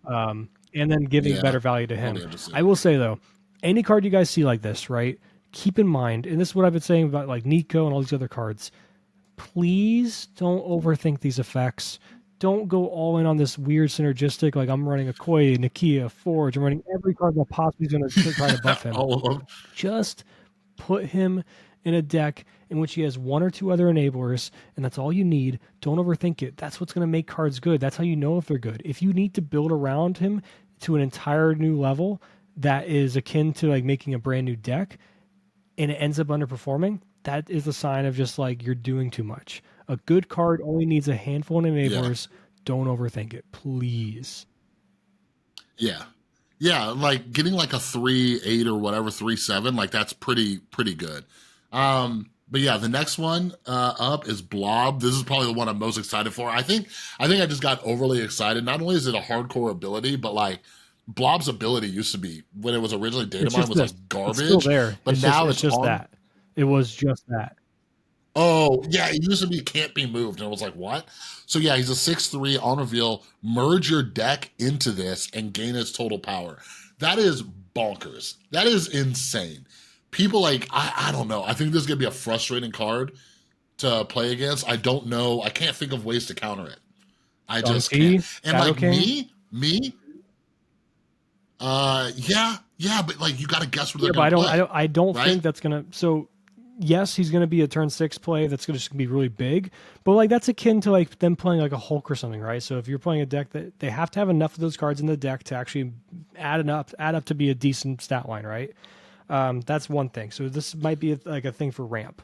And then giving better value to him. I will say though, any card you guys see like this, right? Keep in mind, and this is what I've been saying about like Nico and all these other cards. Please don't overthink these effects. Don't go all in on this weird synergistic. Like I'm running a Koi, Nakia, Forge. I'm running every card that possibly is going to try to buff him. all of them. Just put him in a deck in which he has 1 or 2 other enablers, and that's all you need. Don't overthink it. That's what's going to make cards good. That's how you know if they're good. If you need to build around him to an entire new level that is akin to like making a brand new deck, and it ends up underperforming, that is a sign of just like you're doing too much. A good card only needs a handful of enablers. Yeah. Don't overthink it, please. Yeah. Yeah, like getting like a 3/8 or whatever, 3/7, like that's pretty good. But yeah, the next one up is Blob. This is probably the one I'm most excited for. I think I just got overly excited. Not only is it a hardcore ability, but like Blob's ability used to be, when it was originally data mined, was like garbage. It's still there. But now it's just that. It was just that. Oh, yeah, it used to be can't be moved. And I was like, what? So yeah, he's a 6/3 on reveal. Merge your deck into this and gain its total power. That is bonkers. That is insane. People like, I don't know. I think this is going to be a frustrating card to play against. I don't know. I can't think of ways to counter it. I just can't. Shang-Chi, And Shadow like King. me, yeah, but like you got to guess where Yeah, they're but gonna play, I don't right? think that's gonna. So, yes, he's gonna be a turn 6 play. That's gonna just be really big. But like that's akin to like them playing like a Hulk or something, right? So if you're playing a deck that they have to have enough of those cards in the deck to actually add up to be a decent stat line, right? That's one thing. So this might be like a thing for ramp.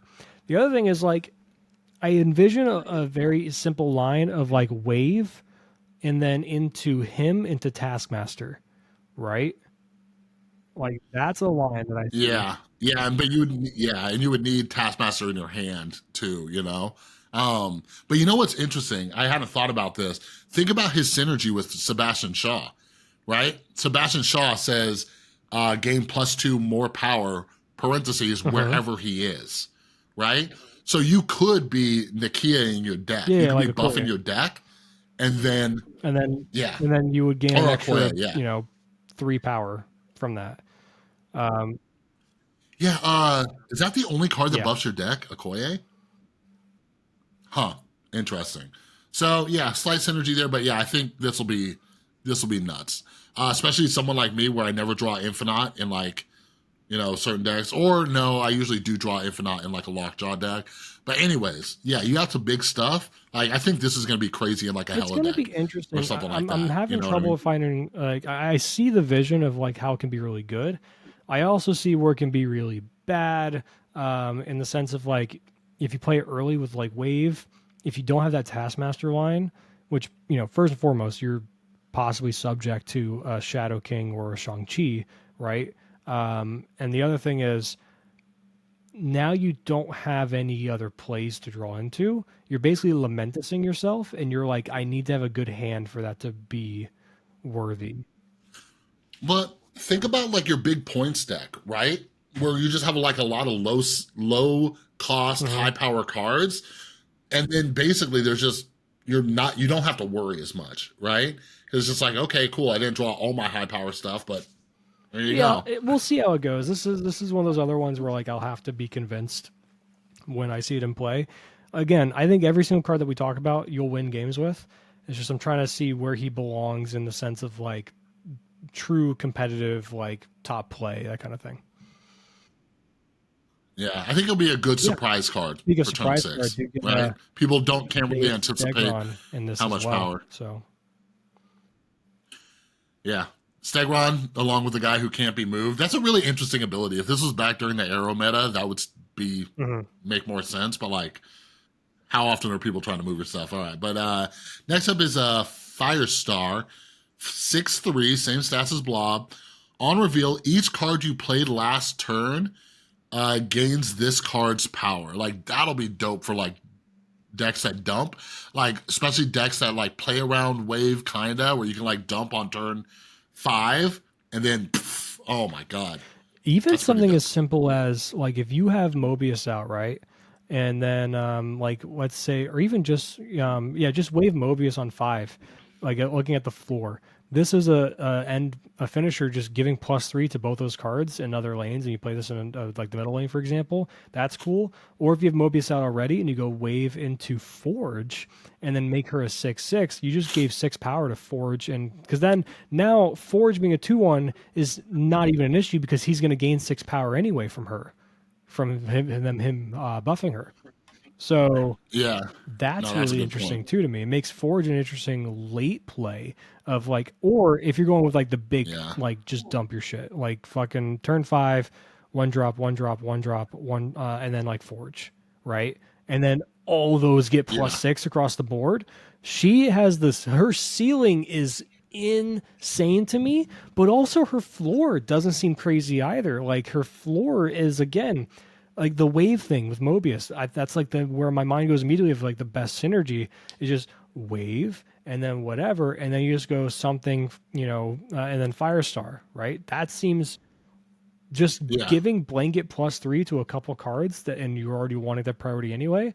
The other thing is like I envision a very simple line of like wave and then into Taskmaster, right? Like that's a line that I see. Yeah, and but you would and you would need Taskmaster in your hand too, you know. But you know what's interesting? I hadn't thought about this. Think about his synergy with Sebastian Shaw, right? Sebastian Shaw says gain +2 more power, parentheses, Uh-huh. wherever he is, right? So you could be Nakia in your deck. You Yeah, could like be a buffing Koya. your deck, and then And then yeah, you would gain or an Okoye, extra, yeah. 3 power from that. Um, Yeah, is that the only card that yeah. buffs your deck, Okoye? Huh. Interesting. So yeah, slight synergy there, but yeah, I think this will be nuts. Especially someone like me where I never draw Infinite in like, certain decks. Or no, I usually do draw Infinite in like a lockjaw deck. But anyways, yeah, you got some big stuff. Like I think this is gonna be crazy in like a It's hella going to be deck or interesting. something like I'm that. You having know what I trouble mean? finding like I see the vision of like how it can be really good. I also see where it can be really bad in the sense of like if you play it early with like wave, if you don't have that Taskmaster line, which first and foremost you're possibly subject to a Shadow King or a Shang-Chi, right? And the other thing is now you don't have any other plays to draw into. You're basically lamenting yourself, and you're like, I need to have a good hand for that to be worthy. But think about like your big points deck, right? Where you just have like a lot of low cost, Hmm. high power cards. And then basically there's just you don't have to worry as much, right? Because it's just like, okay, cool, I didn't draw all my high power stuff, but there you Yeah, go. we'll see how it goes. This is one of those other ones where like I'll have to be convinced when I see it in play. Again, I think every single card that we talk about, you'll win games with. It's just I'm trying to see where he belongs in the sense of like true competitive, like top play, that kind of thing. Yeah, I think it'll be a good Yeah. surprise card Speaking of for turn surprise card, six, right? Can't they really get anticipate Stegron in this how as much well. power. So Yeah. Stegron, along with the guy who can't be moved. That's a really interesting ability. If this was back during the Arrow meta, that would be mhm. make more sense. But like, how often are people trying to move your stuff? All right. But next up is Firestar, 6/3, same stats as Blob. On reveal, each card you played last turn gains this card's power. Like that'll be dope for like decks that dump, like especially decks that like play around wave kinda, where you can like dump on turn 5 and then pff, oh my god, Even that's pretty something as dope. simple as like if you have Mobius out, right? And then like let's say or even just just wave Mobius on 5, like looking at the floor. This is a finisher just giving +3 to both those cards in other lanes, and you play this in like the middle lane, for example. That's cool. Or if you have Mobius out already and you go wave into Forge and then make her a 6/6, you just gave 6 power to Forge, and because then now Forge being a 2/1 is not even an issue because he's going to gain 6 power anyway from her, from him buffing her. So Yeah, no, that's that's a really good point. interesting too to me. It makes Forge an interesting late play of like, or if you're going with like the big, Yeah, like just dump your shit, like fucking turn 5, one drop, one drop, one drop, one, and then like Forge, right? And then all those get yeah, +6 across the board. She has this, her ceiling is insane to me, but also her floor doesn't seem crazy either. Like her floor is again like the wave thing with Mobius. That's like the where my mind goes immediately of like the best synergy is just wave and then whatever, and then you just go something, and then Firestar, right? That seems just yeah, giving blanket +3 to a couple cards that, and you already wanted that priority anyway.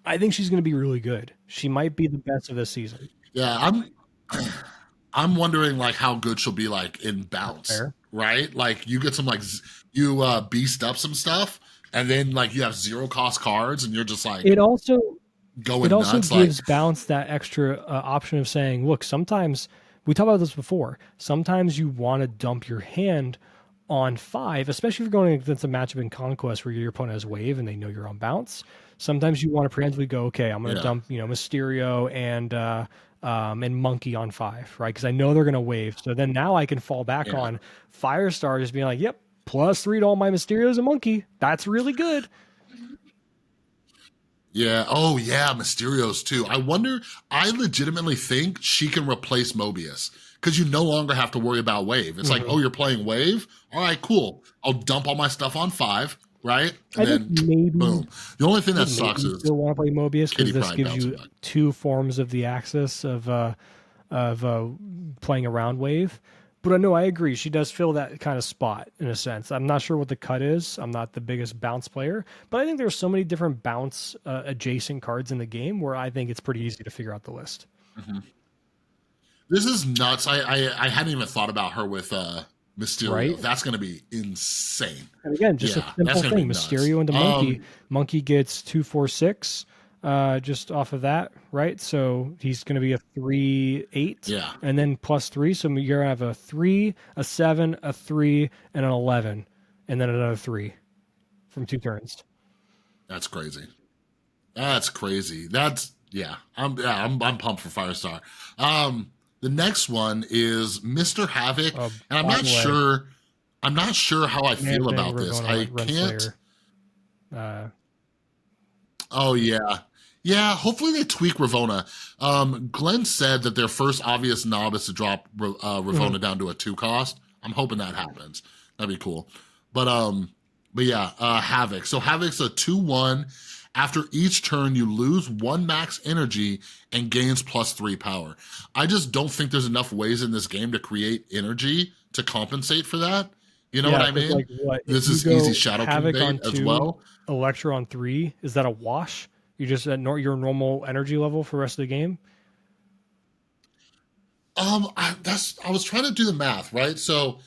I think she's going to be really good. She might be the best of this season. yeah. I'm wondering like how good she'll be like in bounce, Fair. right? Like you get some like you beast up some stuff and then like you have 0 cost cards, and you're just like It also going nuts. Like, gives Bounce that extra option of saying, look, sometimes we talked about this before. Sometimes you want to dump your hand on 5, especially if you're going against a matchup in Conquest where your opponent has Wave and they know you're on Bounce. Sometimes you want to preemptively go, okay, I'm going to yeah, dump, Mysterio and Monkey on 5, right? Because I know they're going to Wave. So then now I can fall back yeah. on Firestar, just being like, yep, +3 to all my Mysterios and Monkey. That's really good. Yeah. Oh, yeah. Mysterio's too. I wonder. I legitimately think she can replace Mobius because you no longer have to worry about Wave. It's like, oh, you're playing Wave. All right, cool. I'll dump all my stuff on 5, right? And I think then maybe boom. The only thing I that think maybe sucks you is still want to play Mobius because Kitty this Pryde gives bouncing you back. 2 forms of the axis of playing around Wave. But I know I agree. She does fill that kind of spot in a sense. I'm not sure what the cut is. I'm not the biggest bounce player, but I think there's so many different bounce adjacent cards in the game where I think it's pretty easy to figure out the list. Mhm. This is nuts. I hadn't even thought about her with Right? Mysterio. That's gonna be insane. And again, just a Yeah, that's simple gonna be thing. nuts. Mysterio into Monkey. Monkey gets 2, 4, 6 just off of that, right? So he's going to be a 3, 8, Yeah, and then +3. So you're going to have a 3, a 7, a 3, and an 11, and then another 3 from 2 turns. that's crazy. That's crazy. That's I'm pumped for Firestar. The next one is Mr. Havoc, and I'm By not the way, sure. I'm not sure how I Man feel Thing, about this. Ravonna, I can't. Renslayer. Uh, Oh yeah, yeah. Hopefully they tweak Ravonna. Glenn said that their first obvious knob is to drop Ravonna down to a 2 cost. I'm hoping that happens. That'd be cool. But yeah, Havoc. So Havoc's a 2/1. After each turn, you lose 1 max energy and gains +3 power. I just don't think there's enough ways in this game to create energy to compensate for that. You know what yeah, I because mean? like what if This you is easy go Shadow King Havoc bait on as 2, well. Electro on 3? Is that a wash? You just at your normal energy level for the rest of the game? I was trying to do the math, right? So,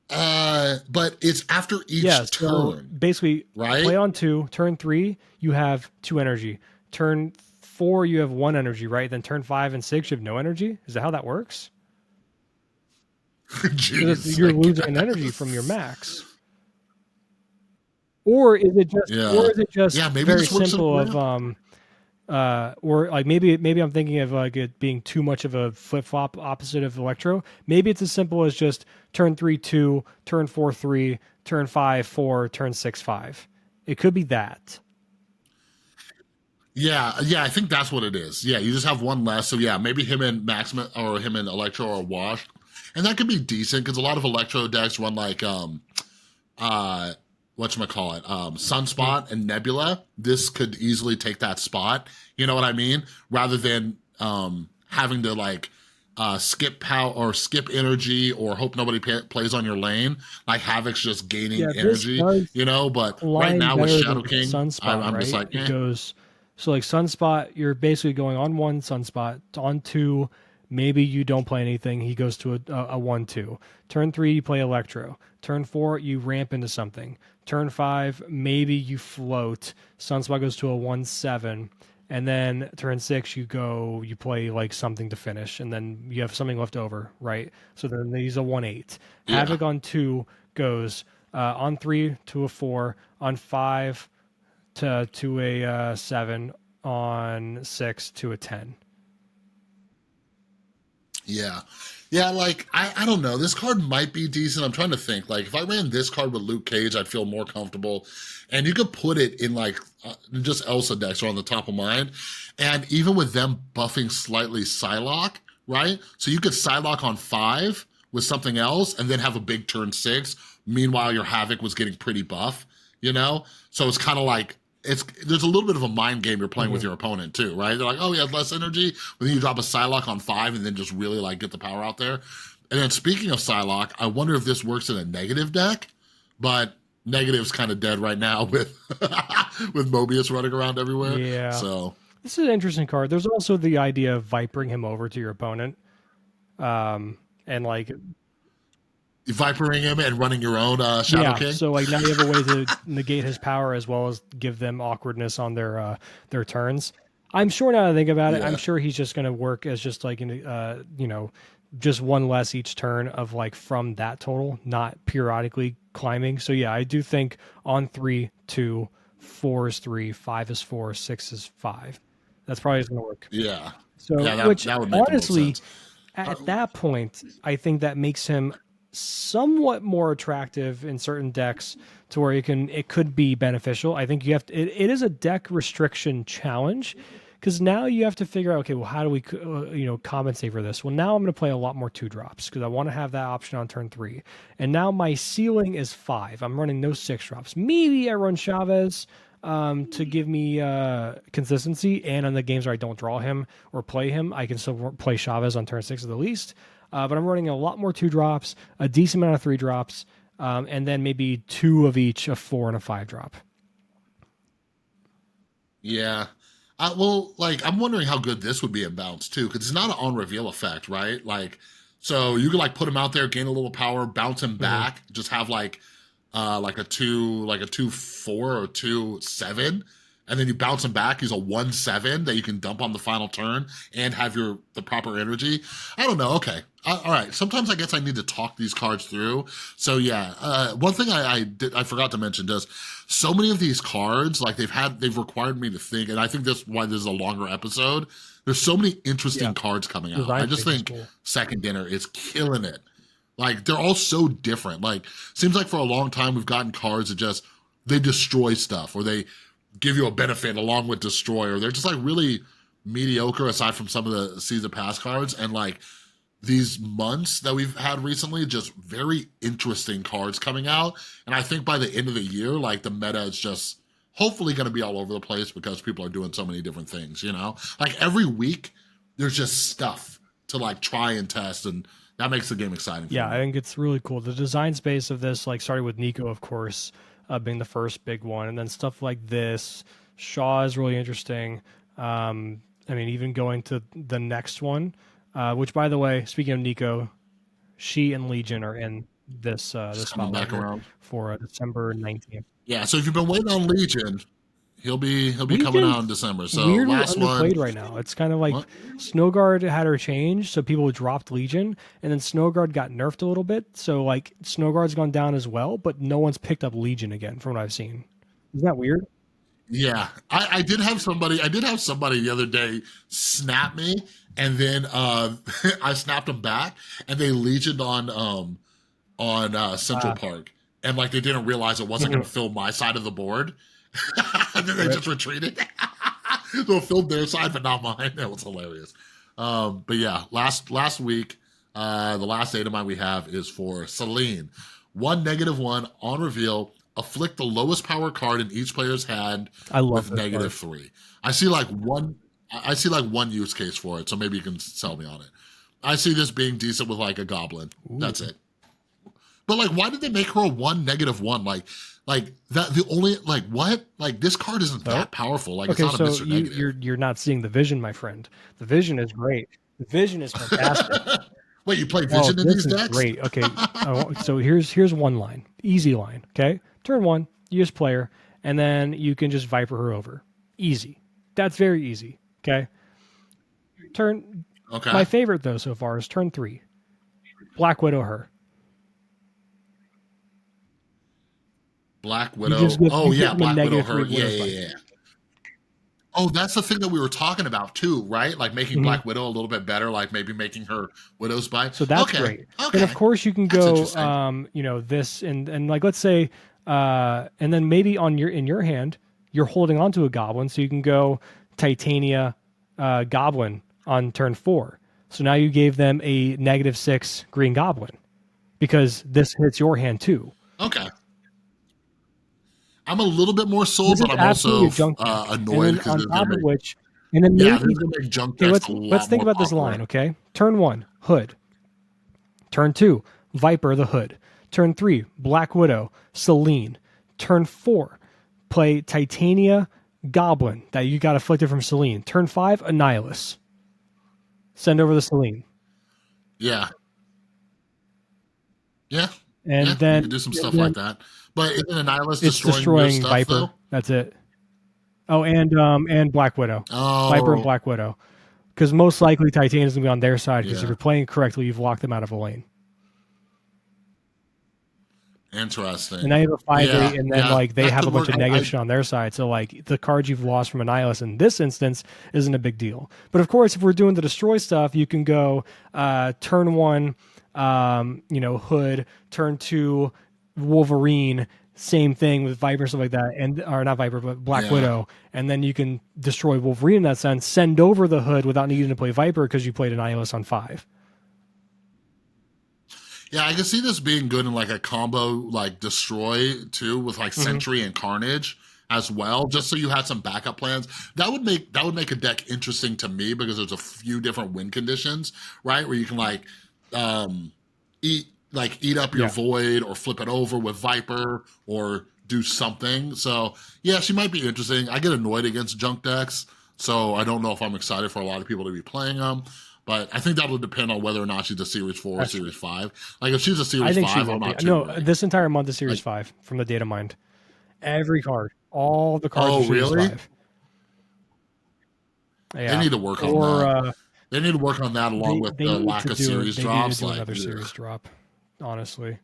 but it's after Yeah, each so turn, basically play right? on 2, turn 3, you have 2 energy. Turn 4, you have 1 energy, right? Then turn 5 and 6, you have no energy. Is that how that works? Because Jeez, you're I losing an energy from your guess. max. Or is it just Yeah, yeah. Maybe very this works in a simple of plan. or like maybe I'm thinking of like it being too much of a flip flop opposite of Electro. Maybe it's as simple as just turn 3 2, turn 4 3, turn 5 4, turn 6 5. It could be that. Yeah, yeah. I think that's what it is. Yeah, you just have one less. So yeah, maybe him and Maxima or him and Electro are washed, and that could be decent because a lot of Electro decks run like uh whatchamacallit, Mhm. Sunspot and Nebula. This could easily take that spot, you know what I mean, rather than having to like skip power or skip energy or hope nobody plays on your lane. Like Havoc's just gaining Yeah, this energy, does you know. But right align now with better than Shadow King, Sunspot, I'm just right? like It goes so like Sunspot, you're basically going on 1 Sunspot, on 2, maybe you don't play anything. He goes to a 1 2. Turn 3, you play Electro. Turn 4, you ramp into something. Turn 5, maybe you float. Sunspot goes to a 1 7. And then turn 6, you play like something to finish, and then you have something left over, right? So then they use a 1 8. yeah, Havoc on 2 goes on 3 to a 4, on 5 to a 7, on 6 to a 10. yeah. Yeah, like I don't know. This card might be decent. I'm trying to think. Like if I ran this card with Luke Cage, I'd feel more comfortable. And you could put it in like just Elsa decks are on the top of mind. And even with them buffing slightly Psylocke, right? So you could Psylocke on 5 with something else and then have a big turn 6. Meanwhile, your Havoc was getting pretty buff, you know? So it's kind of like there's a little bit of a mind game you're playing with Mm-hmm. your opponent too, right? They're like, oh, he has less energy, but then you drop a Psylocke on 5 and then just really like get the power out there. And then speaking of Psylocke, I wonder if this works in a negative deck, but negative's kind of dead right now with with Mobius running around everywhere. Yeah, So this is an interesting card. There's also the idea of vipering him over to your opponent, and like vipering him and running your own Shadow Yeah, King. so like now you have a way to negate his power as well as give them awkwardness on their turns. I'm sure now that I think about it, I'm Yeah. sure he's just going to work as just like just one less each turn of like from that total, not periodically climbing. So yeah, I do think on 3, 2, 4 is 3, 5 is 4, 6 is 5. That's probably going to work. Yeah. So, Yeah, which that would make the most honestly, sense. at that point, I think that makes him somewhat more attractive in certain decks to where it could be beneficial. I think you have to, it is a deck restriction challenge because now you have to figure out, okay, well, how do we compensate for this? Well, now I'm going to play a lot more 2-drops because I want to have that option on turn 3, and now my ceiling is 5. I'm running no 6-drops. Maybe I run Chavez to give me consistency, and on the games where I don't draw him or play him, I can still play Chavez on turn 6 at the least. But I'm running a lot more 2-drops, a decent amount of 3-drops, and then maybe 2 of each, a 4 and a 5-drop. Yeah. Well, like, I'm wondering how good this would be in bounce, too, because it's not an on reveal effect, right? Like, so you could, like, put him out there, gain a little power, bounce him back, just have, like a 2-4 or 2-7, and then you bounce him back. He's a 1-7 that you can dump on the final turn and have the proper energy. I don't know. Okay. All right. Sometimes I guess I need to talk these cards through. So yeah, one thing I forgot to mention is so many of these cards, like they've required me to think, and I think that's why this is a longer episode. There's so many interesting cards coming out. I just think Second Dinner is killing it. Like, they're all so different. Like, seems like for a long time we've gotten cards that just, they destroy stuff, or they give you a benefit along with destroy, or they're just like really mediocre aside from some of the season pass cards. And like these months that we've had recently, just very interesting cards coming out. And I think by the end of the year, like the meta is just hopefully going to be all over the place because people are doing so many different things, you know? Like every week there's just stuff to like try and test, and that makes the game exciting. Yeah, I think it's really cool. The design space of this, like starting with Nico, of course, being the first big one, and then stuff like this. Shaw is really interesting. I mean, even going to the next one, which, by the way, speaking of Nico, she and Legion are in this spotlight for December 19th. Yeah, so if you've been waiting on Legion, he'll be coming out in December. So weirdly last underplayed one right now. It's kind of like Snowguard had her change, so people dropped Legion, and then Snowguard got nerfed a little bit. So like Snowguard's gone down as well, but no one's picked up Legion again from what I've seen. Isn't that weird? Yeah, I did have somebody the other day snap me, and then I snapped them back, and they legioned on Central Park, and like they didn't realize it wasn't going to fill my side of the board, and then they just retreated. So it filled their side, but not mine. That was hilarious. But yeah, last week, the last data mine we have is for Celine. 1 -1 on reveal. Afflict the lowest power card in each player's hand with -3. I see like one use case for it, so maybe you can sell me on it. I see this being decent with like a goblin. Ooh. That's it. But like, why did they make her a 1 -1? Like that the only like what? Like this card isn't that powerful. Like okay, it's not a Mr. Negative. You're not seeing the vision, my friend. The vision is great. The vision is fantastic. Wait, you play vision in these decks? Great. Okay. So here's one line. Easy line. Okay. Turn 1, use player, and then you can just Viper her over. Easy. That's very easy. Okay. My favorite though so far is turn 3. Black Widow her. Black Widow. Black Widow her. Yeah. Oh, that's the thing that we were talking about too, right? Like making Black Widow a little bit better, like maybe making her Widow's Bite. So that's great. Okay. And of course you can go, this and like let's say, and then maybe in your hand you're holding onto a goblin, so you can go Titania, Goblin on turn 4. So now you gave them a -6 green goblin because this hits your hand too. Okay. I'm a little bit more sold, but I'm also annoyed because on top of which, and then they're going to make junk decks let's think about this line, okay? Turn 1, Hood. Turn 2, Viper the Hood. Turn 3, Black Widow, Celine. Turn 4, play Titania, Goblin that you got afflicted from Celine. Turn 5, Annihilus. Send over the Celine. Yeah. Yeah, yeah, and you then could do some stuff like that. But isn't a nihilist it's destroying your destroying stuff Viper. though? That's it. Oh, and Black Widow, Viper and Oh, Black Widow, because most likely Titanium's gonna be on their side. Because if yeah, you're playing correctly, you've locked them out of a lane. And interesting. now you have a 5/8, Yeah, and then yeah, like they that have could a bunch work. of negative shit on their side. So like the cards you've lost from Annihilus in this instance isn't a big deal. But of course, if we're doing the destroy stuff, you can go turn one, Hood, turn two, Wolverine. Same thing with Viper, stuff like that, and or not Viper, but Black Yeah, Widow, and then you can destroy Wolverine in that sense. Send over the Hood without needing to play Viper because you played Annihilus on 5. yeah, I can see this being good in like a combo like destroy too with like Mm-hmm. Sentry and Carnage as well, just so you had some backup plans. That would make a deck interesting to me because there's a few different win conditions, right? Where you can like um eat up your Yeah. void or flip it over with Viper or do something. So yeah, she might be interesting. I get annoyed against junk decks, so I don't know if I'm excited for a lot of people to be playing them. But I think that will depend on whether or not she's a Series 4 or That's true. Series 5. Like, if she's a I Series think she 5, will I'm be. not too No, worried. this entire month is Series Like, 5 from the data mined. Every card. All the cards are oh, Series really? 5. They Yeah. need to work on Or that. They need to work on that along with they the need lack to of do series they need to drops. do Like, another ugh. series drop, honestly.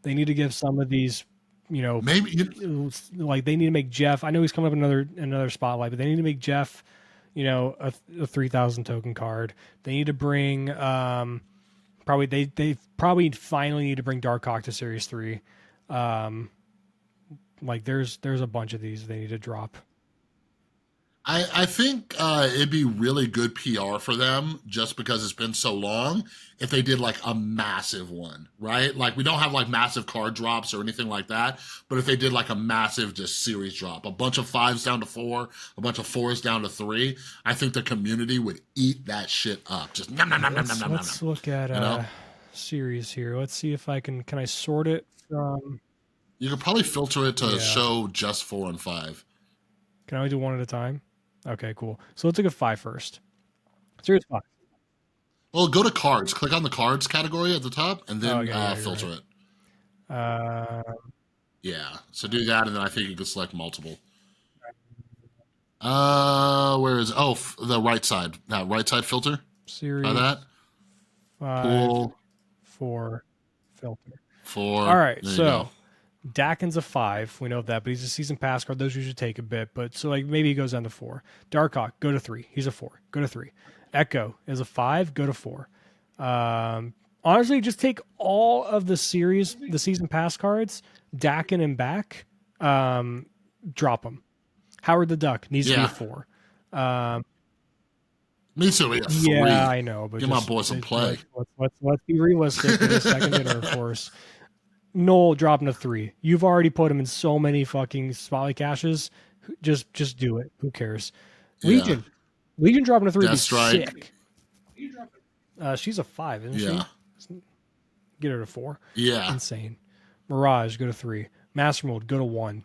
They need to give some of these, Maybe, like they need to make Jeff. I know he's coming up in another spotlight, but they need to make Jeff, a 3,000 token card. They need to bring probably they probably finally need to bring Darkhawk to Series 3. Like there's a bunch of these they need to drop. I think it'd be really good PR for them just because it's been so long if they did like a massive one, right? Like we don't have like massive card drops or anything like that, but if they did like a massive just series drop, a bunch of 5s down to 4, a bunch of 4s down to 3, I think the community would eat that shit up. Just nom nom nom nom nom nom nom. Let's look at You know, series here. Let's see if I can I sort it from you could probably filter it to yeah. show just 4 and 5. Can I only do one at a time? Okay, cool. So let's look at 5 first. Series 5. Well, go to cards. Click on the cards category at the top, and then filter right. it. Yeah. So do Okay. that, and then I think you can select multiple. Where is? Oh, the right side. That right side filter. Series Try that. 5, Pool 4 filter. 4. All right, There you so go. Dakin's a 5. We know that, but he's a season pass card. Those usually take a bit, but so like maybe he goes down to 4. Darkhawk, go to 3. He's a 4. Go to 3. Echo is a 5. Go to 4. Honestly, just take all of the season pass cards, Dakin and back, drop them. Howard the Duck needs to be a 4. Me too. Yeah, 3. Yeah, I know, but Give my boy some play. Let's be realistic in the second dinner, of course. Noel dropping a 3. You've already put him in so many fucking spotlight caches. Just do it. Who cares? Yeah. Legion dropping a 3 would be Deathstrike. sick. She's a 5, isn't Yeah. she? Get her to 4. Yeah. Insane. Mirage, go to 3. Master Mode, go to 1.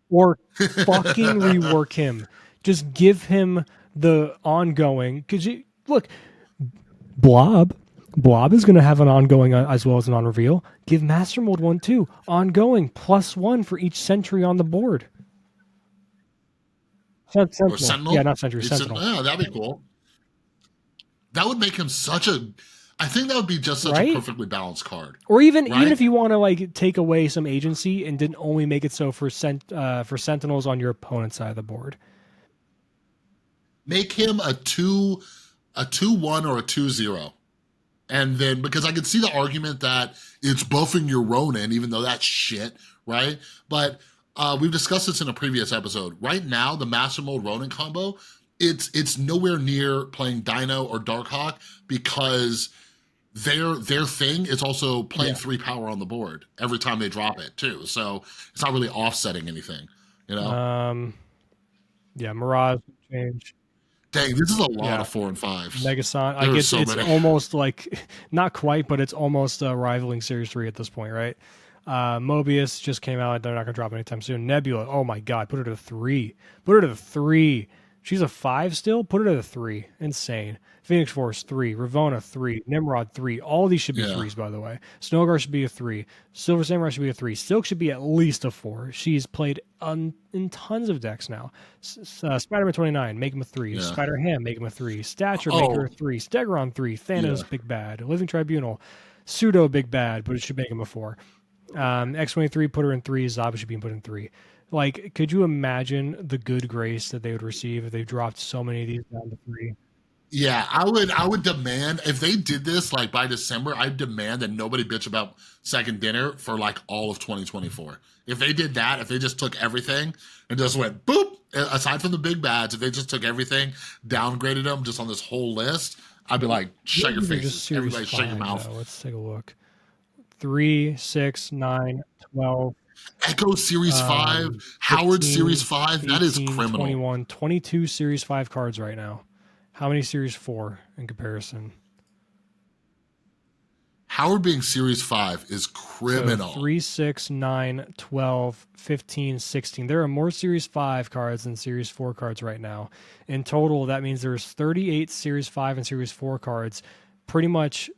Or fucking rework him. Just give him the ongoing. Because look, Blob is going to have an ongoing as well as an on reveal. Give Master Mode 1 too. Ongoing +1 for each sentry on the board. Sentinel. Or Sentinel. Yeah, not sentry. Sentinel. Yeah, that'd be cool. That would make him such a. I think that would be just such Right? a perfectly balanced card. Or even Right? if you want to like take away some agency and didn't only make it so for sentinels on your opponent's side of the board. Make him a 2-1 or a 2-0. And then, because I could see the argument that it's buffing your Ronin, even though that's shit, right? But we've discussed this in a previous episode. Right now, the Master Mode Ronin combo, it's nowhere near playing Dino or Darkhawk because their thing is also playing 3 power on the board every time they drop it too. So it's not really offsetting anything, you know? Yeah, Mirage change. Dang, this is a lot of 4 and 5s. Megason. There are It's so many. almost like, not quite, but it's almost rivaling Series 3 at this point, right? Mobius just came out. They're not going to drop anytime soon. Nebula. Oh my God. Put her to 3. Put her to 3. She's a 5 still. Put her at a 3. Insane. Phoenix Force 3. Ravonna 3. Nimrod 3. All these should be Yeah. 3s, by the way. Snowguard should be a 3. Silver Samurai should be a 3. Silk should be at least a 4. She's played in tons of decks now. Spider-Man 29, make him a 3. Yeah. Spider-Ham, make him a 3. Stature, make her a 3. Stegron 3. Thanos, big bad. Living Tribunal, pseudo big bad, but it should make him a 4. X-23, put her in 3. Zaba should be put in 3. Like, could you imagine the good grace that they would receive if they dropped so many of these down to 3? Yeah, I would demand, if they did this like by December, I'd demand that nobody bitch about Second Dinner for like all of 2024. If they did that, if they just took everything and just went boop, aside from the big bads, if they just took everything, downgraded them just on this whole list, I'd be like, shut your faces. Everybody shut your mouth. Let's take a look. 3, 6, 9, 12. Echo Series 5, 15, Howard Series 5, 18, that is criminal. 21, 22 Series 5 cards right now. How many Series 4 in comparison? Howard being Series 5 is criminal. So 3, 6, 9, 12, 15, 16. There are more Series 5 cards than Series 4 cards right now. In total, that means there's 38 Series 5 and Series 4 cards, pretty much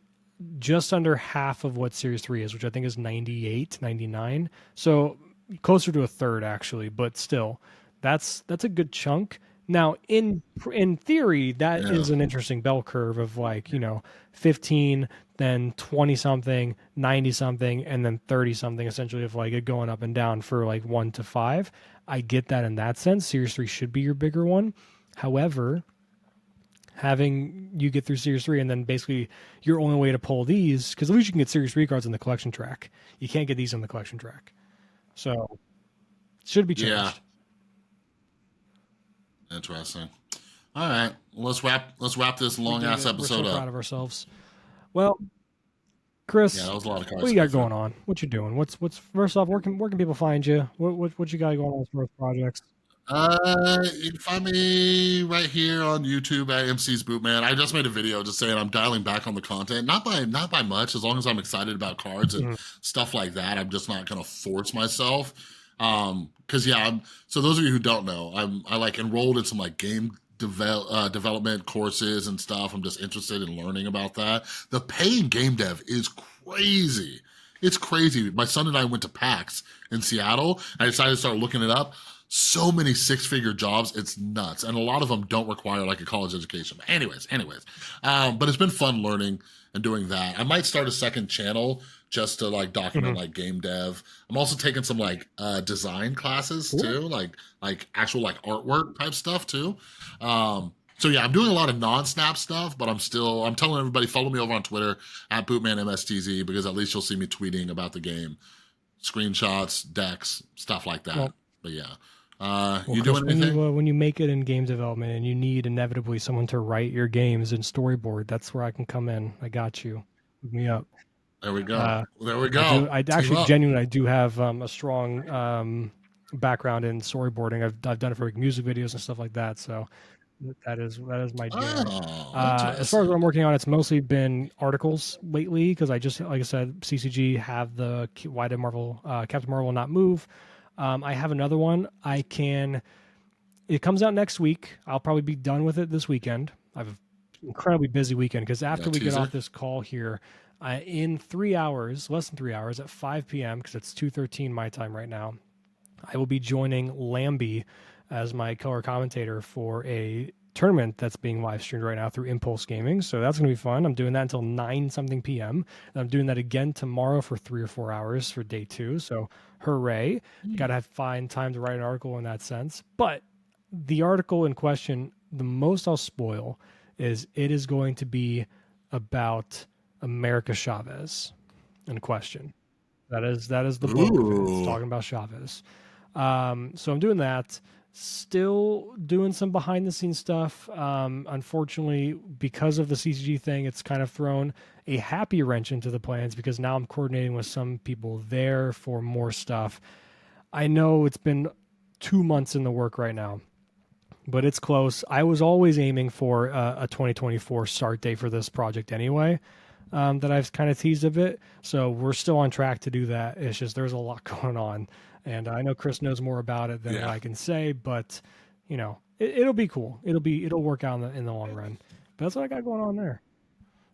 just under half of what Series 3 is, which I think is 98, 99. So closer to a third, actually, but still, that's a good chunk. Now, in theory, that is an interesting bell curve of 15, then 20-something, 90-something, and then 30-something, essentially, of it going up and down for 1 to 5. I get that in that sense. Series 3 should be your bigger one. However, having you get through Series 3 and then basically your only way to pull these, because at least you can get Series 3 cards in the collection track. You can't get these on the collection track. So, it should be changed. Yeah. Interesting. All right, let's wrap this long ass episode We're so up. proud of ourselves. Well, Chris, that was a lot of cards. What you got going on? What you doing? What's first off? Where can people find you? What you got going on with projects? You can find me right here on YouTube at MC's Bootman. I just made a video just saying I'm dialing back on the content, not by much. As long as I'm excited about cards and stuff like that, I'm just not gonna force myself. So those of you who don't know, I enrolled in some game development courses and stuff. I'm just interested in learning about that. The pay in game dev is crazy. It's crazy. My son and I went to PAX in Seattle. I decided to start looking it up. So many 6-figure jobs, it's nuts. And a lot of them don't require a college education. But anyways. But it's been fun learning and doing that. I might start a second channel just to document game dev. I'm also taking some design classes too, like actual artwork type stuff too. So yeah, I'm doing a lot of non-snap stuff, but I'm telling everybody, follow me over on Twitter at BootmanMSTZ, because at least you'll see me tweeting about the game, screenshots, decks, stuff like that. Well, but yeah. You Chris, doing anything? When you make it in game development and you need inevitably someone to write your games and storyboard, that's where I can come in. I got you. Hook me up. There we go. I actually genuinely do have a strong background in storyboarding. I've done it for music videos and stuff like that. So that is my jam. As far as what I'm working on, it's mostly been articles lately, because I just, like I said, CCG have the Why Did Captain Marvel Not Move? I have another one. It comes out next week. I'll probably be done with it this weekend. I have an incredibly busy weekend, because after we get off this call here, in 3 hours, less than 3 hours, at 5 p.m., because it's 2:13 my time right now, I will be joining Lambie as my color commentator for a tournament that's being live streamed right now through Impulse Gaming. So that's going to be fun. I'm doing that until 9-something p.m. And I'm doing that again tomorrow for 3 or 4 hours for day 2. So hooray. Got to find time to write an article in that sense. But the article in question, the most I'll spoil is it is going to be about America Chavez in question. That is the book. It's talking about Chavez. So I'm doing that. Still doing some behind the scenes stuff. Unfortunately, because of the CCG thing, it's kind of thrown a happy wrench into the plans, because now I'm coordinating with some people there for more stuff. I know it's been 2 months in the work right now, but it's close. I was always aiming for a 2024 start date for this project anyway. That I've kind of teased a bit. So we're still on track to do that. It's just there's a lot going on. And I know Chris knows more about it than I can say, but it'll be cool. It'll work out in the long run. But that's what I got going on there.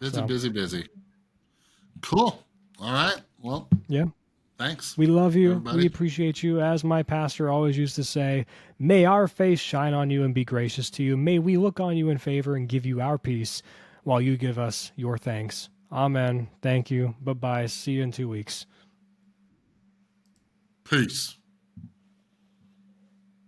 Busy, So, busy, busy. Cool. All right. Well, yeah. thanks. We love you. Everybody. We appreciate you. As my pastor always used to say, may our face shine on you and be gracious to you. May we look on you in favor and give you our peace while you give us your thanks. Amen. Thank you. Bye-bye. See you in 2 weeks. Peace.